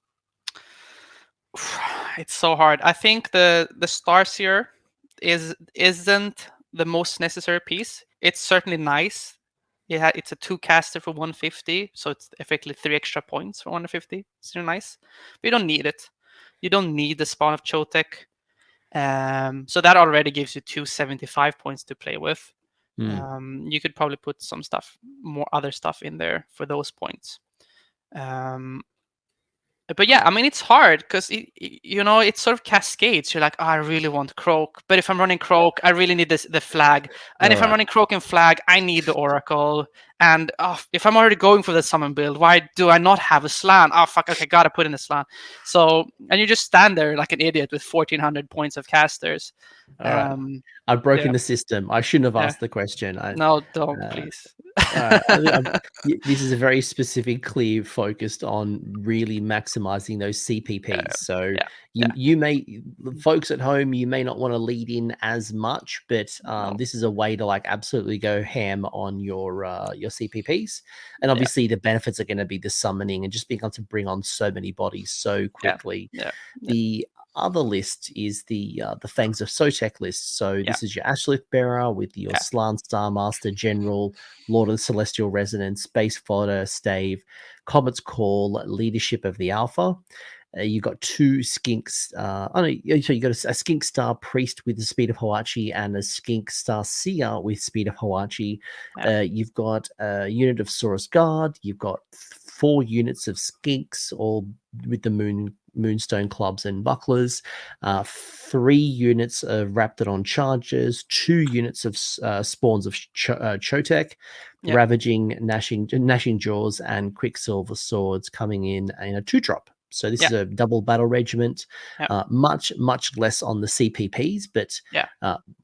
It's so hard. I think the Starseer isn't the most necessary piece. It's certainly nice. Yeah, it's a 2-caster for 150, so it's effectively 3 extra points for 150. It's really nice, but you don't need it. You don't need the Spawn of Chotek. So that already gives you 275 points to play with. You could probably put some more other stuff in there for those points. But yeah, I mean, it's hard because it sort of cascades. You're like, oh, I really want Croak, but if I'm running Croak, I really need the flag. And if I'm running Croak and flag, I need the Oracle. And if I'm already going for the summon build, why do I not have a Slan? Oh fuck, okay, gotta put in a Slan. So, and you just stand there like an idiot with 1400 points of casters. I've broken the system. I shouldn't have asked the question. No, don't, please. This is a very specifically focused on really maximizing those CPPs. So you may, folks at home, you may not want to lead in as much, but this is a way to like absolutely go ham on your CPPs. And obviously the benefits are going to be the summoning and just being able to bring on so many bodies so quickly. The other list is the Fangs of Sotek list. So this is your Ashlith Bearer with your Slan Star Master General, Lord of the Celestial Resonance, Space Fodder, Stave, Comet's Call, Leadership of the Alpha. You've got 2 Skinks. So you got a Skink Star Priest with the Speed of Hawachi and a Skink Star Seer with Speed of Hawachi. You've got a unit of Saurus Guard. You've got 4 units of Skinks, all with the Moonstone clubs and bucklers, 3 units of Raptidon chargers, 2 units of spawns of Chotek, Ravaging, Gnashing Jaws, and Quicksilver Swords coming in a 2-drop. So this is a double battle regiment, much less on the CPPs, but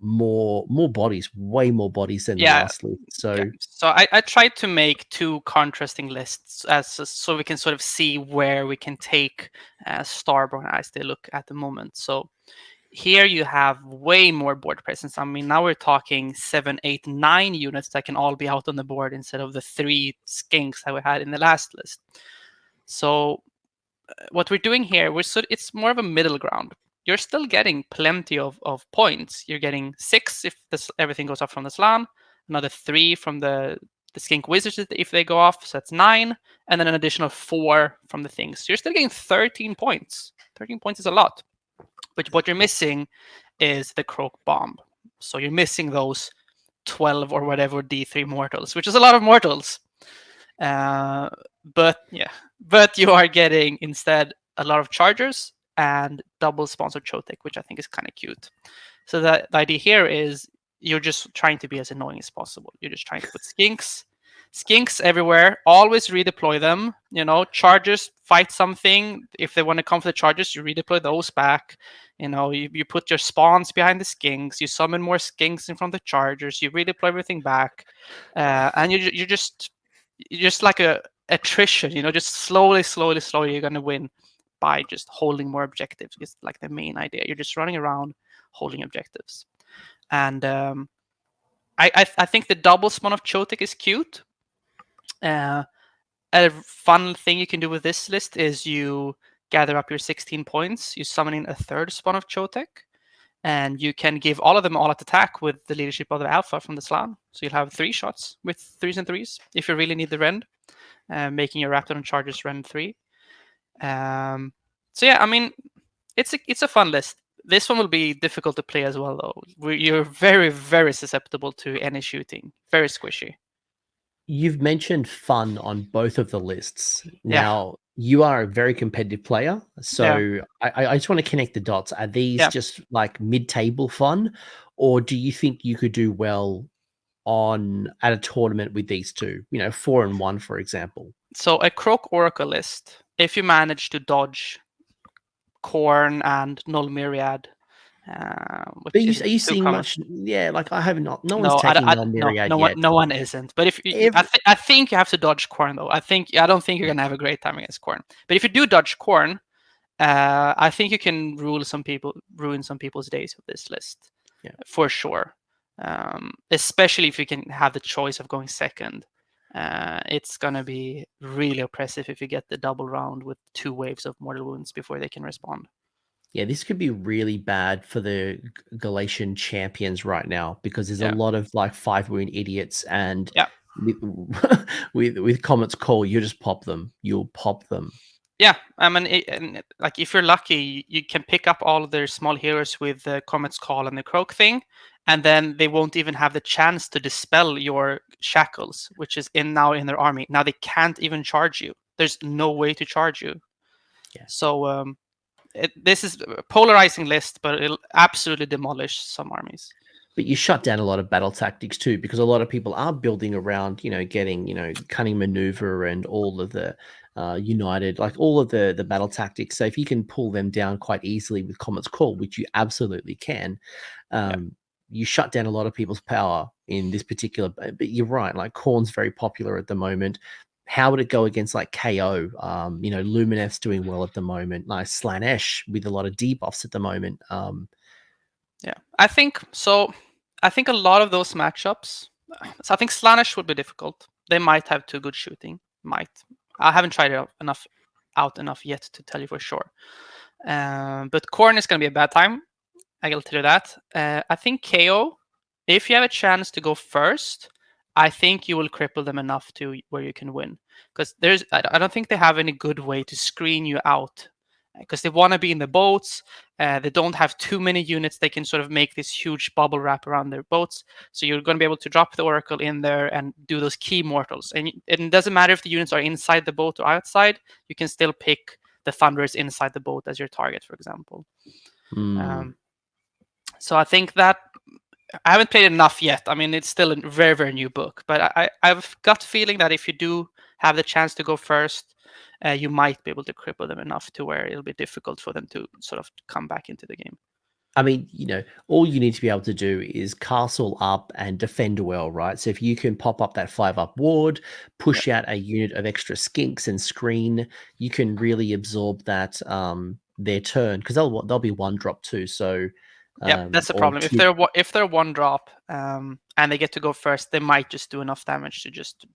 more bodies, way more bodies than the last list. So I tried to make 2 contrasting lists so we can sort of see where we can take Starborne as they look at the moment. So here you have way more board presence. I mean, now we're talking 7, 8, 9 units that can all be out on the board instead of the 3 skinks that we had in the last list. So what we're doing here, it's more of a middle ground. You're still getting plenty of points. You're getting 6 if everything goes off from the Slan, another 3 from the Skink Wizards if they go off, so that's 9, and then an additional 4 from the things. So you're still getting 13 points. 13 points is a lot. But what you're missing is the Croak Bomb. So you're missing those 12 or whatever D3 mortals, which is a lot of mortals. But you are getting instead a lot of chargers and double sponsored Chotek, which I think is kind of cute. So the idea here is you're just trying to be as annoying as possible. You're just trying to put skinks everywhere, always redeploy them. Chargers fight something. If they want to come for the chargers, you redeploy those back. You put your spawns behind the skinks, you summon more skinks in front of the chargers, you redeploy everything back, and you're just like a attrition, just slowly you're going to win by just holding more objectives. It's like the main idea. You're just running around holding objectives. And I think the double spawn of Chotek is cute. A fun thing you can do with this list is you gather up your 16 points, you summon in a 3rd spawn of Chotek, and you can give all of them all at attack with the Leadership of the Alpha from the Slan. So you'll have 3 shots with 3s and 3s if you really need the rend, making your Raptidon charges rend 3. So yeah, I mean, it's a fun list. This one will be difficult to play as well, though. You're very, very susceptible to any shooting. Very squishy. You've mentioned fun on both of the lists. Now, You are a very competitive player, Yeah. so I just want to connect the dots. Are these Yeah. just like mid-table fun, or do you think you could do well on at a tournament with these two? 4-1, for example. So a Croak Oracle list, if you manage to dodge Corn and Null Myriad, But which are isn't you too seeing common. much? Yeah, like I have not. No one's No, taking Null no, Myriad yet. no one isn't. But if I think you have to dodge Corn though. I don't think you're gonna have a great time against Corn. But if you do dodge Corn, I think you can ruin some people's days with this list, Yeah. for sure. Especially if you can have the choice of going second. It's gonna be really oppressive if you get the double round with 2 waves of mortal wounds before they can respond. Yeah, this could be really bad for the Galatian champions right now because there's a Yeah, lot of like 5-wound idiots, and yeah, with with Comet's Call, you just pop them. You'll pop them. yeah. I mean, like if you're lucky, you can pick up all of their small heroes with the Comet's Call and the Croak thing, and then they won't even have the chance to dispel your shackles, which is now in their army. Now they can't even charge you. There's no way to charge you. Yeah. So this is a polarizing list, but it'll absolutely demolish some armies. But you shut down a lot of battle tactics too, because a lot of people are building around, getting, cunning maneuver and all of the united, like all of the battle tactics. So if you can pull them down quite easily with Comet's Call, which you absolutely can, Yeah. you shut down a lot of people's power in this particular. But you're right, like Khorne's very popular at the moment. How would it go against like KO? Lumineth's doing well at the moment. Like Slanesh with a lot of debuffs at the moment. Yeah, I think so. I think a lot of those matchups. So I think Slanesh would be difficult. They might have 2 good shooting. Might. I haven't tried it out enough yet to tell you for sure. But Khorne is going to be a bad time. I will tell you that. I think KO, if you have a chance to go first, I think you will cripple them enough to where you can win. Because I don't think they have any good way to screen you out. Because they want to be in the boats. They don't have too many units. They can sort of make this huge bubble wrap around their boats. So you're going to be able to drop the Oracle in there and do those key mortals. And it doesn't matter if the units are inside the boat or outside. You can still pick the Thunderers inside the boat as your target, for example. So I think that I haven't played enough yet. I mean, it's still a very, very new book, but I've got feeling that if you do have the chance to go first, you might be able to cripple them enough to where it'll be difficult for them to sort of come back into the game. I mean, all you need to be able to do is castle up and defend well, right? So if you can pop up that 5-up ward, Yeah, push out a unit of extra skinks and screen, you can really absorb that their turn, because they'll be 1-drop too. So yeah, that's the or problem. 2. If they're 1-drop and they get to go first, they might just do enough damage to just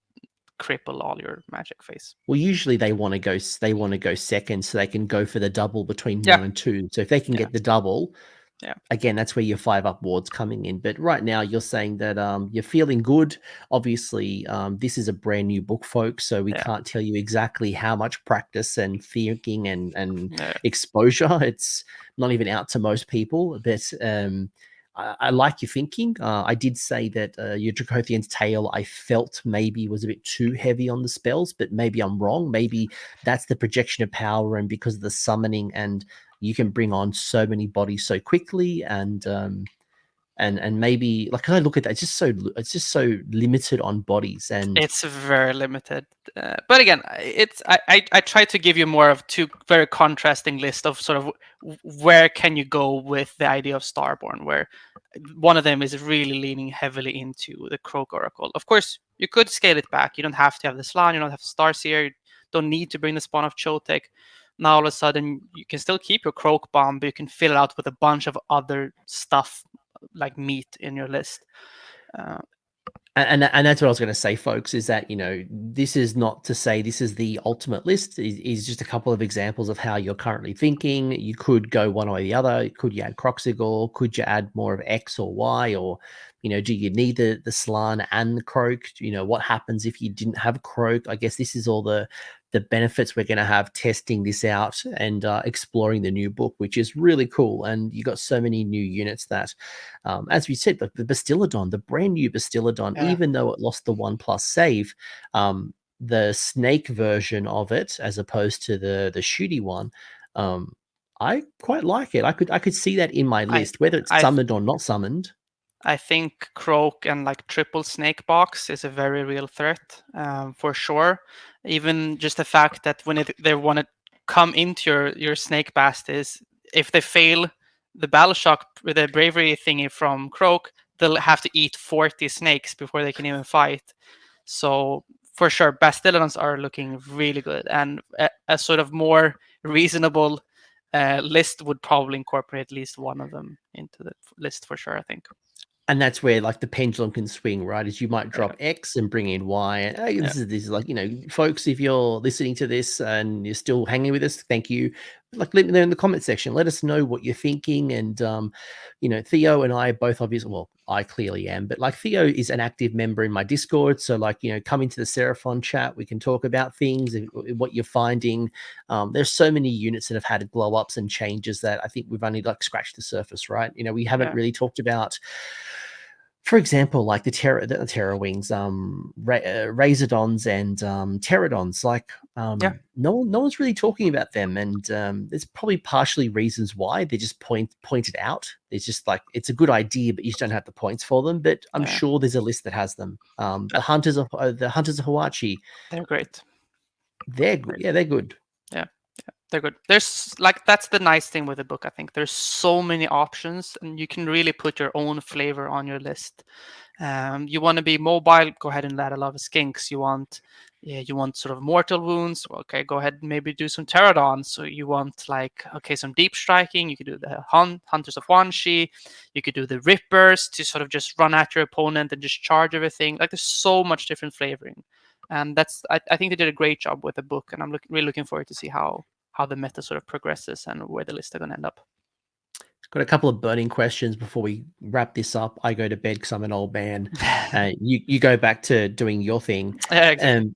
cripple all your magic phase. Well, usually they want to go second, so they can go for the double between Yeah, 1 and 2. So if they can yeah, get the double, yeah. again, that's where your 5-up ward's coming in. But right now, you're saying that you're feeling good. Obviously, this is a brand new book, folks, so we Yeah. can't tell you exactly how much practice and thinking and Yeah. exposure. It's not even out to most people. But I like your thinking. I did say that your Dracothian's Tale, I felt maybe was a bit too heavy on the spells, but maybe I'm wrong. Maybe that's the projection of power, and because of the summoning, and you can bring on so many bodies so quickly, and maybe like I look at that, it's just so limited on bodies, and It's very limited, but again, I try to give you more of 2 very contrasting list of sort of where can you go with the idea of Starborne, where one of them is really leaning heavily into the Croak Oracle. Of course, you could scale it back. You don't have to have the Slan, you don't have Starseer, you don't need to bring the Spawn of Chotek. Now all of a sudden you can still keep your Croak Bomb, but you can fill it out with a bunch of other stuff like meat in your list. and that's what I was going to say, folks, is that this is not to say this is the ultimate list. Is just a couple of examples of how you're currently thinking. You could go one way or the other. Could you add Croxigor? Could you add more of X or Y? Or do you need the Slan and the Croak? What happens if you didn't have Croak? I guess this is all the benefits we're going to have testing this out and exploring the new book, which is really cool. And you got so many new units that, as we said, the Bastiladon, the brand new Bastiladon, Yeah. even though it lost the 1+ save, the snake version of it as opposed to the shooty one, I quite like it. I could see that in my list, whether it's I summoned or not summoned. I think Croak and like triple snake box is a very real threat, for sure. Even just the fact that when they want to come into your snake bast is, if they fail the battle shock, the bravery thingy from Croak, they'll have to eat 40 snakes before they can even fight. So for sure, Bastillons are looking really good, and a sort of more reasonable list would probably incorporate at least one of them into the list for sure, I think. And that's where like the pendulum can swing, right? Is you might drop Yeah. X and bring in Y. And hey, Yeah. this is like, folks, if you're listening to this and you're still hanging with us, thank you. Like, let me know in the comment section. Let us know what you're thinking. And Theo and I both obviously, well, I clearly am, but like Theo is an active member in my Discord. So like, come into the Seraphon chat. We can talk about things and what you're finding. There's so many units that have had glow ups and changes that I think we've only like scratched the surface, right? We haven't really talked about, for example, like the Terra Wings, Razordons and Pterodons. Like, no one's really talking about them, and there's probably partially reasons why. They're just pointed out. It's just like, it's a good idea, but you just don't have the points for them. But I'm sure there's a list that has them. The Hunters of Hawachi. They're great. They're good. Yeah, they're good. Yeah, they're good. There's like, that's the nice thing with the book. I think there's so many options, and you can really put your own flavor on your list. You want to be mobile, go ahead and add a lot of skinks. You want sort of mortal wounds. Okay, go ahead and maybe do some pterodons. So you want like, okay, some deep striking. You could do the Hunters of Wanshi. You could do the Rippers to sort of just run at your opponent and just charge everything. Like, there's so much different flavoring, and I think they did a great job with the book, and I'm really looking forward to see how the meta sort of progresses and where the list are going to end up. Got a couple of burning questions before we wrap this up. I go to bed because I'm an old man. You go back to doing your thing. Yeah, exactly.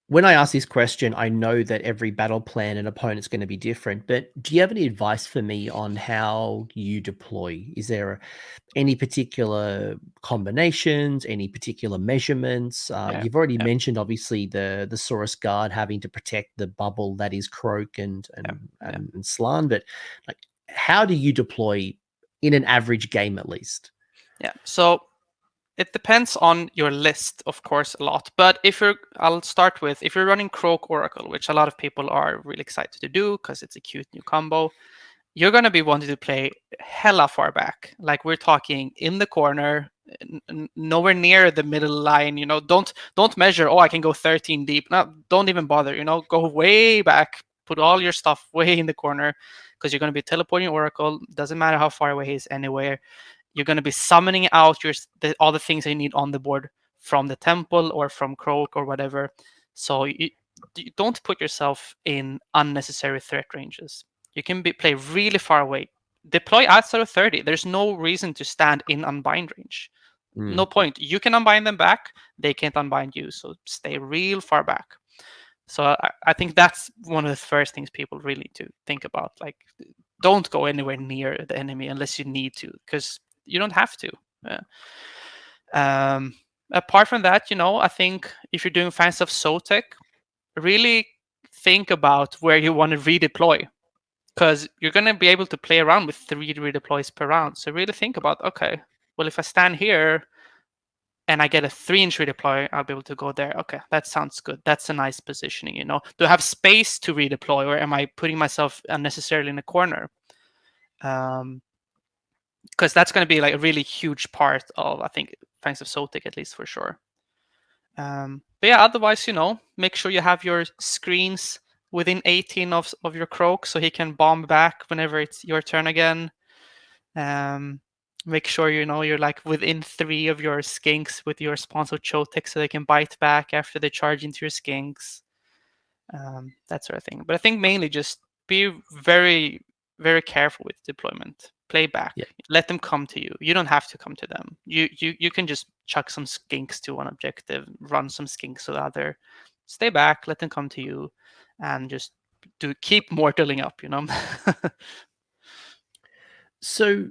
When I ask this question, I know that every battle plan and opponent's going to be different, but do you have any advice for me on how you deploy? Is there any particular combinations, any particular measurements? You've already mentioned, obviously, the Saurus Guard having to protect the bubble that is Croak and Slann, but like, how do you deploy in an average game, at least? Yeah. So it depends on your list, of course, a lot. But I'll start with, if you're running Croak Oracle, which a lot of people are really excited to do because it's a cute new combo, you're going to be wanting to play hella far back. Like, we're talking in the corner, nowhere near the middle line. Don't measure, oh, I can go 13 deep. No, don't even bother. Go way back, put all your stuff way in the corner, because you're going to be teleporting Oracle. Doesn't matter how far away he is, anywhere. You're going to be summoning out all the things that you need on the board from the temple or from Croak or whatever. So you don't put yourself in unnecessary threat ranges. You can play really far away. Deploy outside of 30. There's no reason to stand in unbind range. No point. You can unbind them back. They can't unbind you. So stay real far back. So I think that's one of the first things people really need to think about. Like, don't go anywhere near the enemy unless you need to, because you don't have to. Apart from that, I think if you're doing fans of Sotek, really think about where you want to redeploy, because you're going to be able to play around with 3 redeploys per round. So really think about, okay, well, if I stand here and I get a 3-inch redeploy, I'll be able to go there. Okay, that sounds good. That's a nice positioning. Do I have space to redeploy, or am I putting myself unnecessarily in a corner? Because that's going to be like a really huge part of, I think, Fangs of Sotek, at least for sure. But yeah, otherwise, make sure you have your screens within 18 of your Croak, so he can bomb back whenever it's your turn again. Make sure you're like within 3 of your skinks with your sponsor Chotek, so they can bite back after they charge into your skinks. That sort of thing. But I think mainly just be very, very careful with deployment. Play back. Yeah. Let them come to you. You don't have to come to them. You can just chuck some skinks to one objective, run some skinks to the other. Stay back. Let them come to you, and just keep mortaling up. So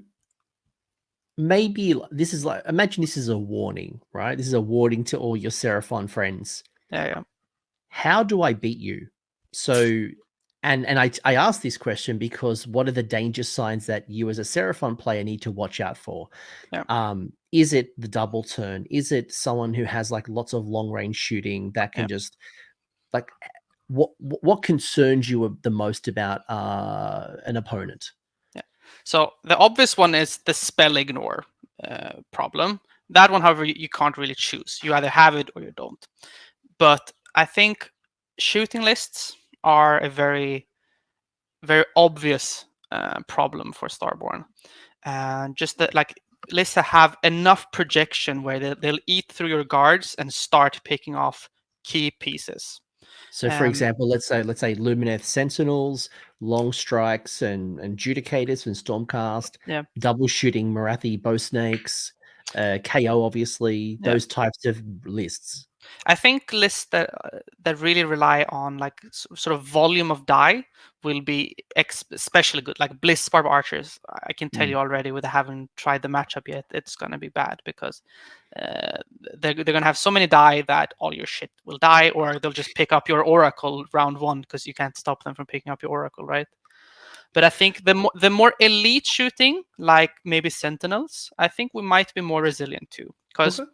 maybe this is like, imagine this is a warning, right? This is a warning to all your Seraphon friends. Yeah. How do I beat you? So, and I asked this question because what are the danger signs that you as a Seraphon player need to watch out for? Yeah. Is it the double turn? Is it someone who has like lots of long range shooting that can Yeah. just like what concerns you the most about an opponent? Yeah. So the obvious one is the spell ignore problem. That one, however, you can't really choose. You either have it or you don't. But I think shooting lists are a very, very obvious problem for Starborne. And just that, like, lists that have enough projection where they'll eat through your guards and start picking off key pieces. So, for example, let's say Lumineth Sentinels, Long Strikes, and Judicators and Stormcast, Yeah. double shooting Marathi Bow Snakes, KO, obviously, Yeah. those types of lists. I think lists that really rely on like sort of volume of die will be especially good. Like Bliss Barb Archers, I can tell you already, with haven't tried the matchup yet, it's gonna be bad because uh, they're gonna have so many die that all your shit will die, or they'll just pick up your Oracle round one because you can't stop them from picking up your Oracle, right? But I think the more elite shooting, like maybe Sentinels, I think we might be more resilient too, because Okay.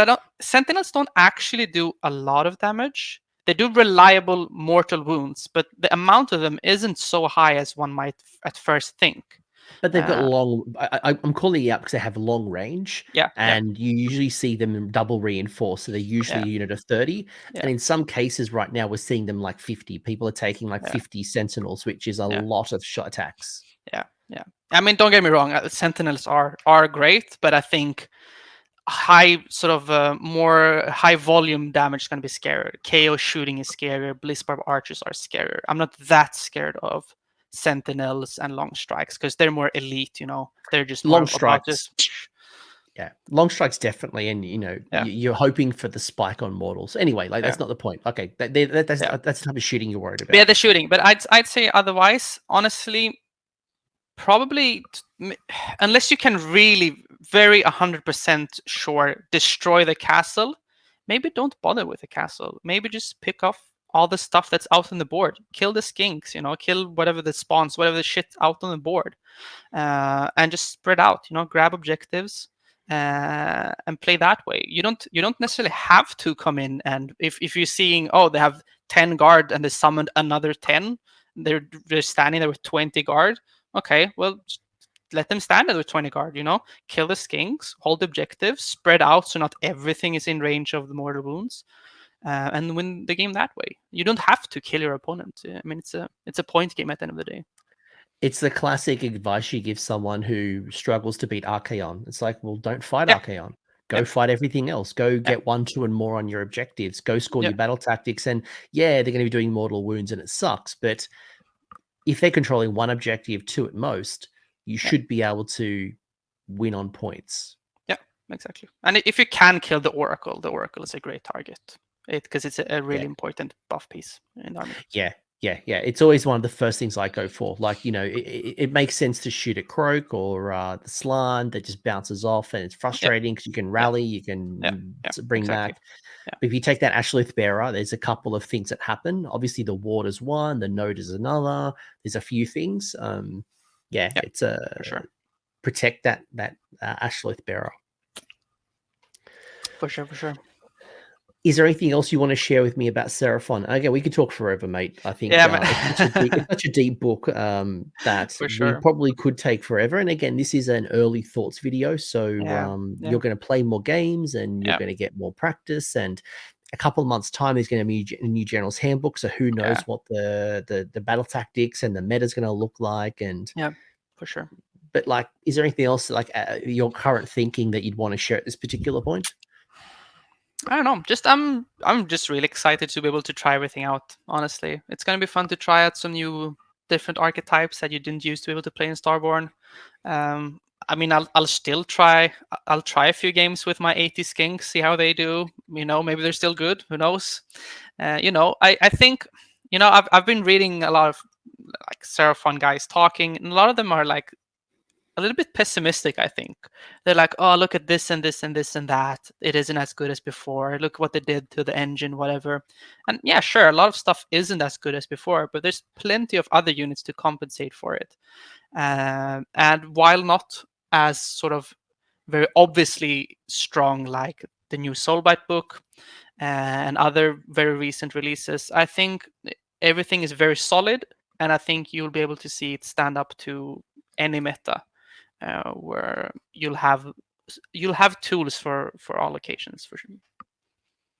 I don't Sentinels don't actually do a lot of damage. They do reliable mortal wounds, but the amount of them isn't so high as one might at first think. But they've got Uh, long. I'm calling it out because they have long range, yeah, yeah, and you usually see them double reinforced. So they're usually yeah, a unit of 30. yeah, And in some cases, right now, we're seeing them like 50. People are taking like yeah, 50 Sentinels, which is a yeah, lot of shot attacks. yeah, yeah. I mean, don't get me wrong. Sentinels are great, but I think high sort of more high volume damage is going to be scarier. KO shooting is scarier. Blizzbarb archers are scarier. I'm not that scared of sentinels and long strikes because they're more elite. They're just Long more about strikes. just Yeah, long strikes definitely, and yeah, you're hoping for the spike on mortals. Anyway, like yeah, that's not the point. Okay, that's yeah. that's the type of shooting you're worried But yeah, about. the shooting. But I'd say otherwise, honestly, probably unless you can really very 100% sure destroy the castle, maybe don't bother with the castle. Maybe just pick off all the stuff that's out on the board. Kill the skinks, kill whatever the spawns, whatever the shit out on the board, and just spread out. Grab objectives and play that way. You don't necessarily have to come in, and if you're seeing, oh, they have 10 guard and they summoned another 10, they're standing there with 20 guard. Okay, well, let them stand there with 20 guard. Kill the skinks, hold objectives, spread out so not everything is in range of the mortal wounds, and win the game that way. You don't have to kill your opponent. I mean, it's a point game at the end of the day. It's the classic advice you give someone who struggles to beat Archaon. It's like, well, don't fight Yeah, Archaon. yeah, Go fight everything else. Go yeah, get 1, 2, and more on your objectives. Go score yeah, your battle tactics. And yeah, they're going to be doing mortal wounds and it sucks. But if they're controlling one objective, two at most, you yeah, should be able to win on points. yeah, exactly. And if you can kill the Oracle is a great target. Because it's a Yeah. really important buff piece in the army. Yeah. It's always one of the first things I go for. Like, it makes sense to shoot at Croak or the Slan that just bounces off and it's Yeah, frustrating because you can yeah, rally, you yeah, can yeah, bring exactly. back. Yeah, But if you take that Ashlith Bearer, there's a couple of things that happen. Obviously, the ward is one, the node is another. There's a few things. yeah, It's a for sure, protect that Ashlith Bearer. for sure, for sure. Is there anything else you want to share with me about Seraphon? Okay, we could talk forever, mate. I think Yeah, it's such a deep book that for we sure. probably could take forever. And again, this is an early thoughts video, so Yeah, you're yeah, going to play more games and you're yeah, going to get more practice. And a couple of months' time, there's going to be a new General's Handbook. So who yeah, knows what the battle tactics and the meta is going to look like? And yeah, for sure. but like, is there anything else like your current thinking that you'd want to share at this particular point? I don't know. Just I'm just really excited to be able to try everything out. Honestly, it's gonna be fun to try out some new different archetypes that you didn't use to be able to play in Starborne. I mean, I'll still try. I'll try a few games with my 80 skinks, see how they do. Maybe they're still good. Who knows? I think I've been reading a lot of like Seraphon guys talking, and a lot of them are like a little bit pessimistic, I think. They're like, oh, look at this and this and this and that. It isn't as good as before. Look what they did to the engine, whatever. And yeah, sure, a lot of stuff isn't as good as before, but there's plenty of other units to compensate for it. And while not as sort of very obviously strong like the new Soulbite book and other very recent releases, I think everything is very solid, and I think you'll be able to see it stand up to any meta, where you'll have tools for all occasions for sure.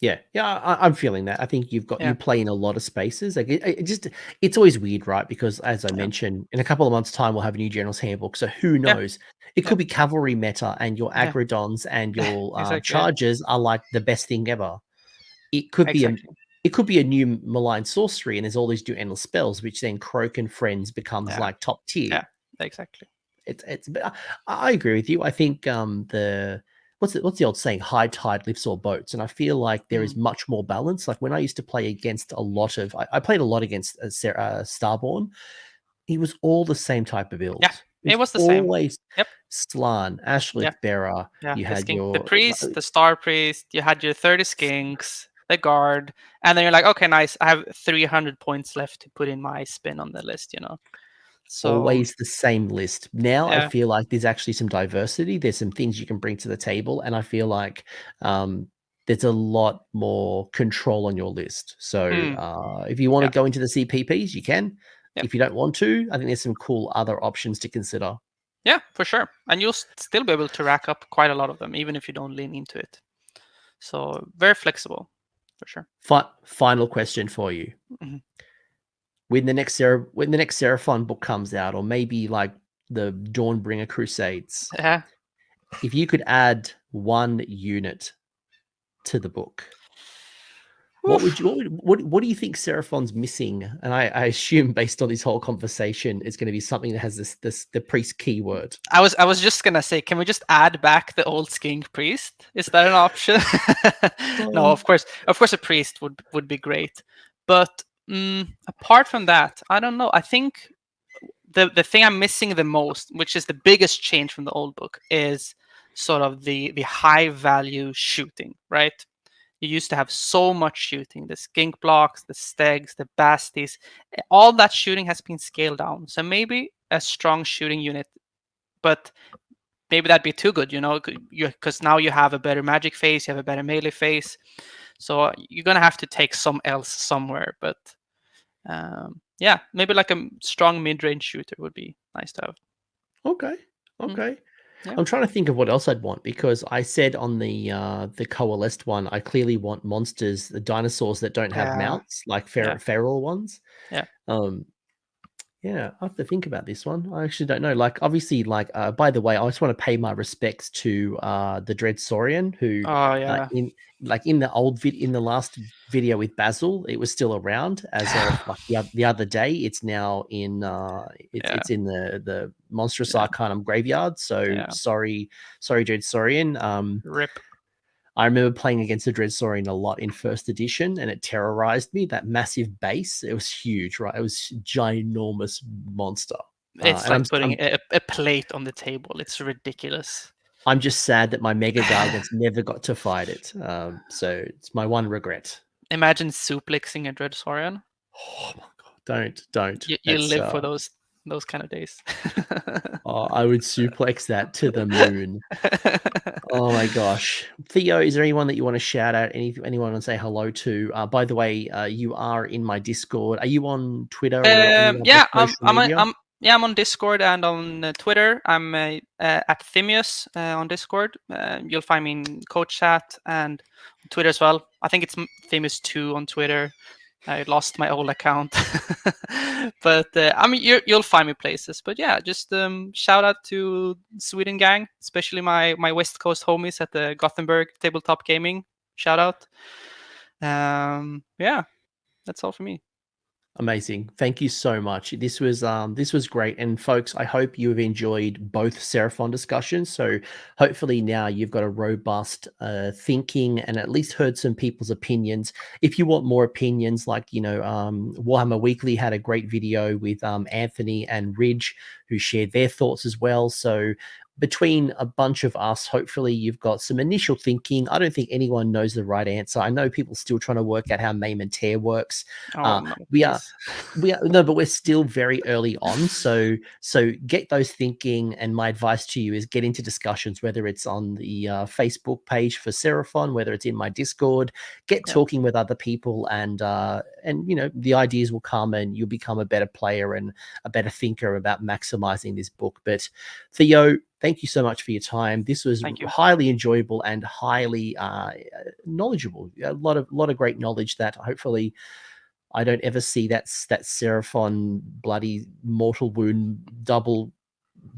Yeah, I'm feeling that. I think you Yeah. play in a lot of spaces. Like it's always weird, right? Because as I Yeah. mentioned, in a couple of months' time, we'll have a new General's Handbook. So who Yeah. knows? It could be cavalry meta, and your Yeah. aggrodons and your Exactly. chargers are like the best thing ever. It could be a new malign sorcery, and there's all these new endless spells, which then Croak and Friends becomes like top tier. Yeah, exactly. It's I agree with you. I think the what's the old saying? High tide lifts all boats, and I feel like there is much more balance. Like when I used to play against a lot of, I played a lot against Starborne. It was all the same type of build. Yeah, it was the same. Always Yep. Slann, Ashlith Bearer. Yeah, You had the your priest, the star priest. You had your 30 skinks, the guard, and then you're like, okay, nice. I have 300 points left to put in my spin on the list. So always the same list. Now I yeah. feel like there's actually some diversity. There's some things you can bring to the table, and I feel like there's a lot more control on your list. So if you want to go into the CPPs, you can. Yep. If you don't want to, I think there's some cool other options to consider. Yeah, for sure. And you'll still be able to rack up quite a lot of them, even if you don't lean into it. So very flexible, for sure. Final question for you. Mm-hmm. When the next Seraphon book comes out, or maybe like the Dawnbringer Crusades, Yeah. if you could add one unit to the book, what do you think Seraphon's missing? And I assume, based on this whole conversation, it's going to be something that has the priest keyword. I was just gonna say, can we just add back the old skink priest? Is that an option? No, of course a priest would be great. But apart from that, I don't know. I think the thing I'm missing the most, which is the biggest change from the old book, is sort of the high value shooting, right? You used to have so much shooting, the skink blocks, the stegs, the basties, all that shooting has been scaled down. So maybe a strong shooting unit, but maybe that'd be too good, because now you have a better magic phase, you have a better melee phase. So you're going to have to take some else somewhere. But yeah, maybe like a strong mid-range shooter would be nice to have. Okay. Yeah. I'm trying to think of what else I'd want, because I said on the Coalesced one, I clearly want monsters, the dinosaurs that don't have mounts, like feral ones. Yeah. Yeah, I have to think about this one. I actually don't know. Like, obviously, like, by the way, I just want to pay my respects to the Dread Saurian, who, in the last video with Basil, it was still around as of like the other day. It's now in it's in the Monstrous Arcanum graveyard. So sorry, Dread Saurian. Rip. I remember playing against the Dread Saurian a lot in first edition, and it terrorized me. That massive base, it was huge, right? It was a ginormous monster. It's like putting a plate on the table. It's ridiculous. I'm just sad that my Mega Gargants never got to fight it. So it's my one regret. Imagine suplexing a Dread Saurian. Oh my god! Don't. You live for those kind of days. I would suplex that to the moon. Oh my gosh. Theo, is there anyone that you want to shout out? Anyone want to say hello to? By the way, you are in my Discord. Are you on Twitter or any other social media? I'm on Discord and on Twitter. I'm at Thimius on Discord. You'll find me in Coach Chat and Twitter as well. I think it's Thimius2 on Twitter. I lost my old account, but you'll find me places. But yeah, just shout out to Sweden gang, especially my West Coast homies at the Gothenburg Tabletop Gaming. Shout out. Yeah, that's all for me. Amazing. Thank you so much. This was great. And folks, I hope you have enjoyed both Seraphon discussions. So hopefully now you've got a robust thinking and at least heard some people's opinions. If you want more opinions, like, Warhammer Weekly had a great video with Anthony and Ridge, who shared their thoughts as well. So between a bunch of us, hopefully you've got some initial thinking. I don't think anyone knows the right answer. I know people still trying to work out how maim and tear works. Oh, no, we are please. no, but we're still very early on. So get those thinking. And my advice to you is get into discussions, whether it's on the Facebook page for Seraphon, whether it's in my Discord, get talking with other people, and the ideas will come and you'll become a better player and a better thinker about maximizing this book. But Theo, thank you so much for your time. This was highly enjoyable and highly knowledgeable. A lot of great knowledge that hopefully I don't ever see that Seraphon bloody mortal wound double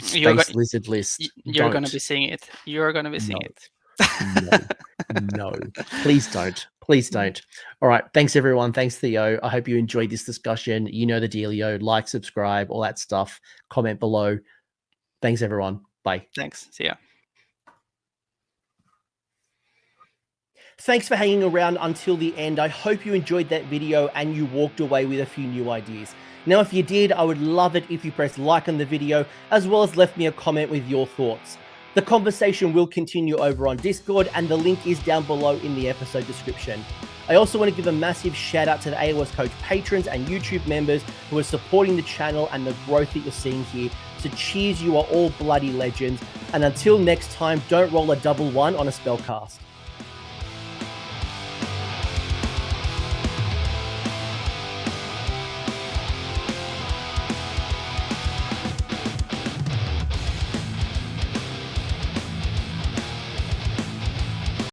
space lizard list. You're going to be seeing it. You're going to be seeing it. No, please don't. Please don't. All right. Thanks, everyone. Thanks, Theo. I hope you enjoyed this discussion. You know the dealio. Like, subscribe, all that stuff. Comment below. Thanks, everyone. Bye. Thanks. See ya. Thanks for hanging around until the end. I hope you enjoyed that video and you walked away with a few new ideas. Now, if you did, I would love it if you pressed like on the video, as well as left me a comment with your thoughts. The conversation will continue over on Discord, and the link is down below in the episode description. I also want to give a massive shout out to the AOS Coach patrons and YouTube members who are supporting the channel and the growth that you're seeing here. So cheers, you are all bloody legends. And until next time, don't roll a double one on a spellcast.